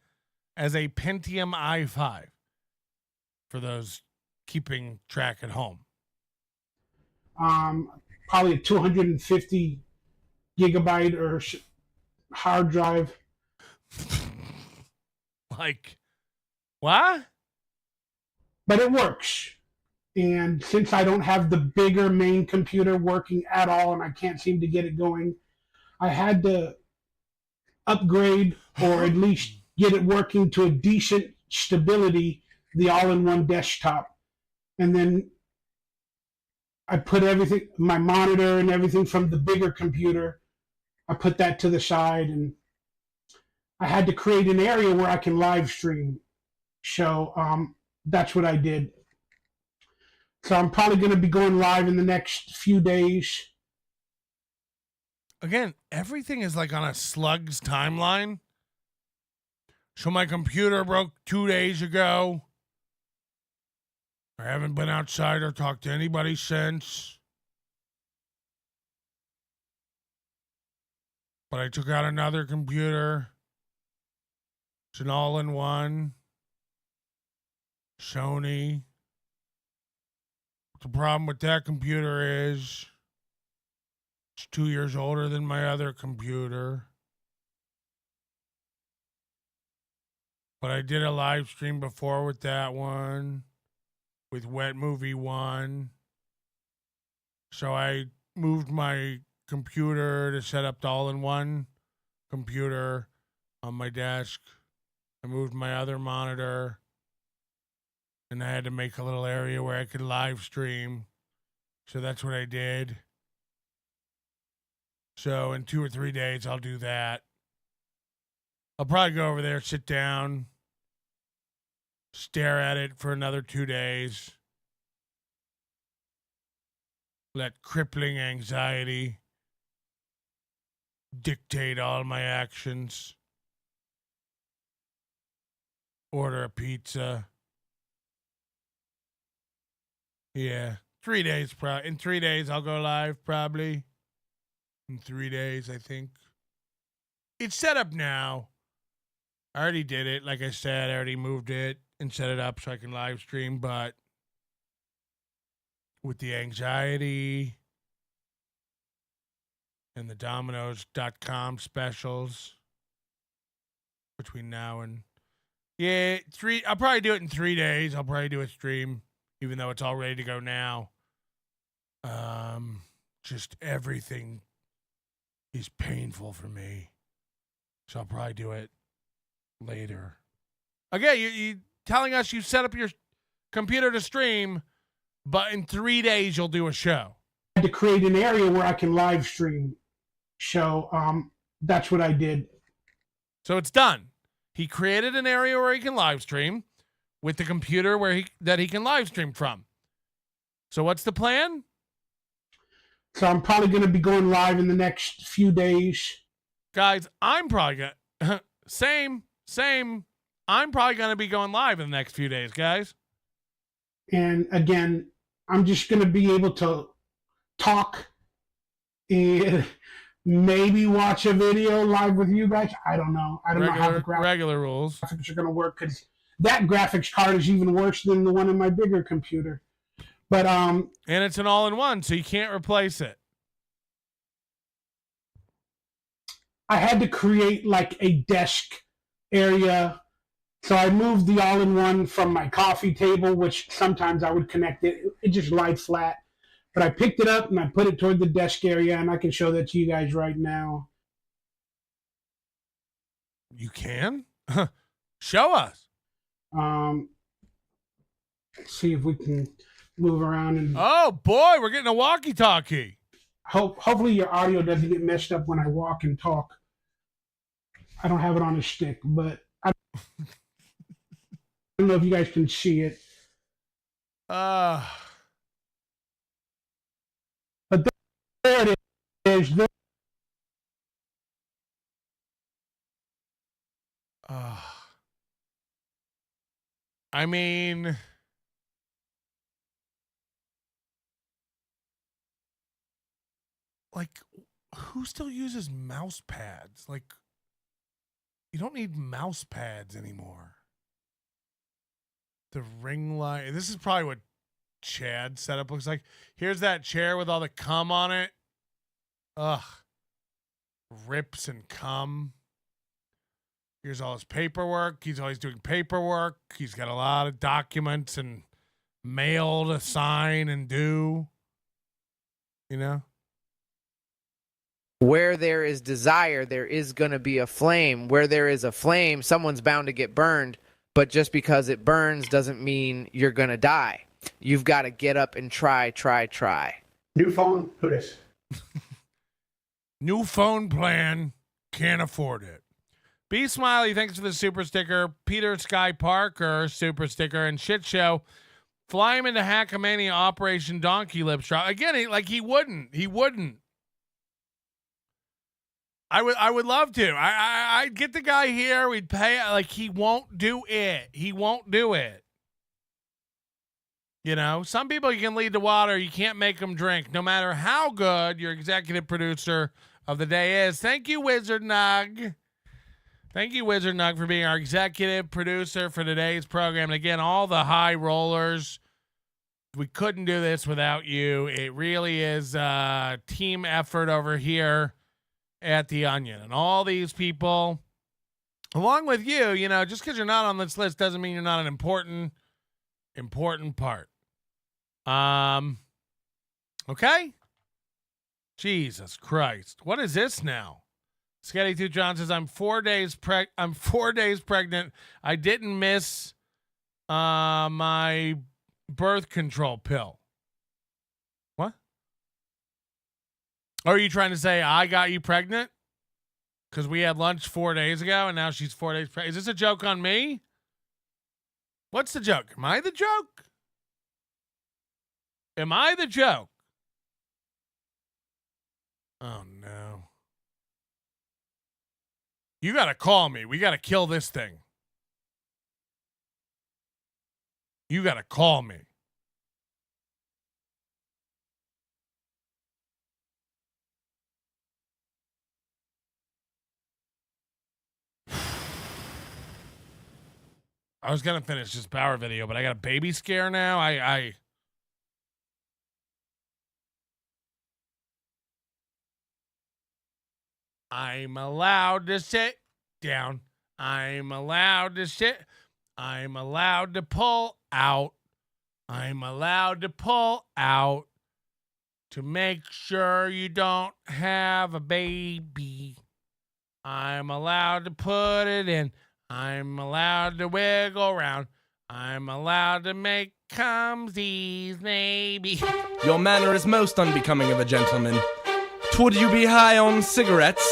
as a Pentium i5 for those keeping track at home. Probably a 250 gigabyte or hard drive. Like, what? But it works. And since I don't have the bigger main computer working at all and I can't seem to get it going, I had to upgrade or at least get it working to a decent stability, the all-in-one desktop. And then I put everything, my monitor and everything from the bigger computer, I put that to the side, and I had to create an area where I can live stream. So that's what I did. So I'm probably going to be going live in the next few days. Again, everything is like on a slug's timeline. So my computer broke 2 days ago. I haven't been outside or talked to anybody since. But I took out another computer. It's an all-in-one. Sony. The problem with that computer is it's 2 years older than my other computer. But I did a live stream before with that one, with Wet Movie 1. So I moved my computer to set up the all-in-one computer on my desk. I moved my other monitor. And I had to make a little area where I could live stream. So that's what I did. So in 2 or 3 days, I'll do that. I'll probably go over there, sit down, stare at it for another 2 days. Let crippling anxiety dictate all my actions. Order a pizza. Yeah, 3 days. In 3 days, I'll go live, probably. In 3 days, I think. It's set up now. I already did it. Like I said, I already moved it and set it up so I can live stream. But with the anxiety and the Domino's.com specials between now and... Yeah, I'll probably do it in 3 days. I'll probably do a stream. Even though it's all ready to go now. Just everything is painful for me. So I'll probably do it later. Again, you telling us you set up your computer to stream, but in 3 days you'll do a show. I had to create an area where I can live stream. So that's what I did. So it's done. He created an area where he can live stream with the computer that he can live stream from. So what's the plan? So I'm probably going to be going live in the next few days. Guys, I'm probably going to... Same. I'm probably going to be going live in the next few days, guys. And again, I'm just going to be able to talk and maybe watch a video live with you guys. I don't know. I don't know how the regular rules are going to work, because that graphics card is even worse than the one in my bigger computer. But and it's an all-in-one, so you can't replace it. I had to create like a desk area. So I moved the all-in-one from my coffee table, which sometimes I would connect it. It just lied flat. But I picked it up and I put it toward the desk area, and I can show that to you guys right now. You can? Show us. Let's see if we can move around. And oh, boy, we're getting a walkie-talkie. Hopefully your audio doesn't get messed up when I walk and talk. I don't have it on a stick, but I don't know if you guys can see it. But there it is. I mean, like, who still uses mouse pads? Like, you don't need mouse pads anymore. The ring light. This is probably what Chad's setup looks like. Here's that chair with all the cum on it. Ugh. Rips and cum. Here's all his paperwork. He's always doing paperwork. He's got a lot of documents and mail to sign and do. You know? Where there is desire, there is going to be a flame. Where there is a flame, someone's bound to get burned. But just because it burns doesn't mean you're going to die. You've got to get up and try. New phone? Who this? New phone plan. Can't afford it. B Smiley, thanks for the super sticker. Peter Sky Parker, super sticker. And Shit Show, fly him into Hackamania Operation Donkeylips. Again, he wouldn't. I would love to. I'd get the guy here. We'd pay. Like, he won't do it. You know, some people you can lead to water. You can't make them drink, no matter how good your executive producer of the day is. Thank you, Wizard Nug. Thank you, Wizard Nug, for being our executive producer for today's program. And again, all the high rollers, we couldn't do this without you. It really is a team effort over here at The Onion. And all these people, along with you, you know, just because you're not on this list doesn't mean you're not an important part. Okay? Jesus Christ. What is this now? Sketty2 John says, I'm 4 days pregnant. I didn't miss my birth control pill. What? Are you trying to say I got you pregnant? Because we had lunch 4 days ago and now she's 4 days pregnant. Is this a joke on me? What's the joke? Am I the joke? Am I the joke? Oh, no. You got to call me. We got to kill this thing. You got to call me. I was going to finish this power video, but I got a baby scare now. I'm allowed to sit down. I'm allowed to sit. I'm allowed to pull out. I'm allowed to pull out to make sure you don't have a baby. I'm allowed to put it in. I'm allowed to wiggle around. I'm allowed to make cumsies, maybe. Your manner is most unbecoming of a gentleman. Would you be high on cigarettes?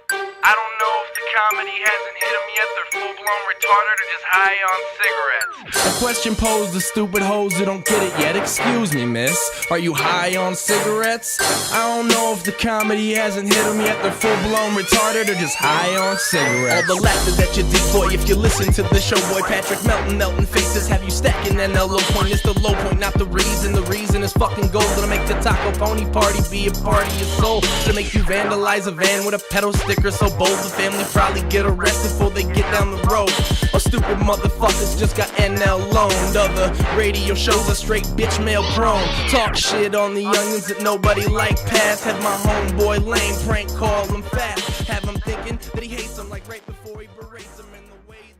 I don't know if the comedy hasn't hit them yet. They're full-blown retarded or just high on cigarettes? A question posed to stupid hoes who don't get it yet. Excuse me, miss, are you high on cigarettes? I don't know if the comedy hasn't hit them yet. They're full-blown retarded or just high on cigarettes. All the laughter that you dig, boy, if you listen to the show, boy. Patrick melting faces have you stacking an low point. It's the low point, not the reason. The reason is fucking gold. It'll make the Taco Pony party be a party of soul. It'll make you vandalize a van with a pedal sticker so bold the family probably get arrested before they get down the road. Or stupid motherfuckers just got NL loaned. Other radio shows are straight bitch mail prone. Talk shit on the youngins that nobody like past. Have my homeboy lame prank call him fast. Have him thinking that he hates them like right before he berates them in the ways.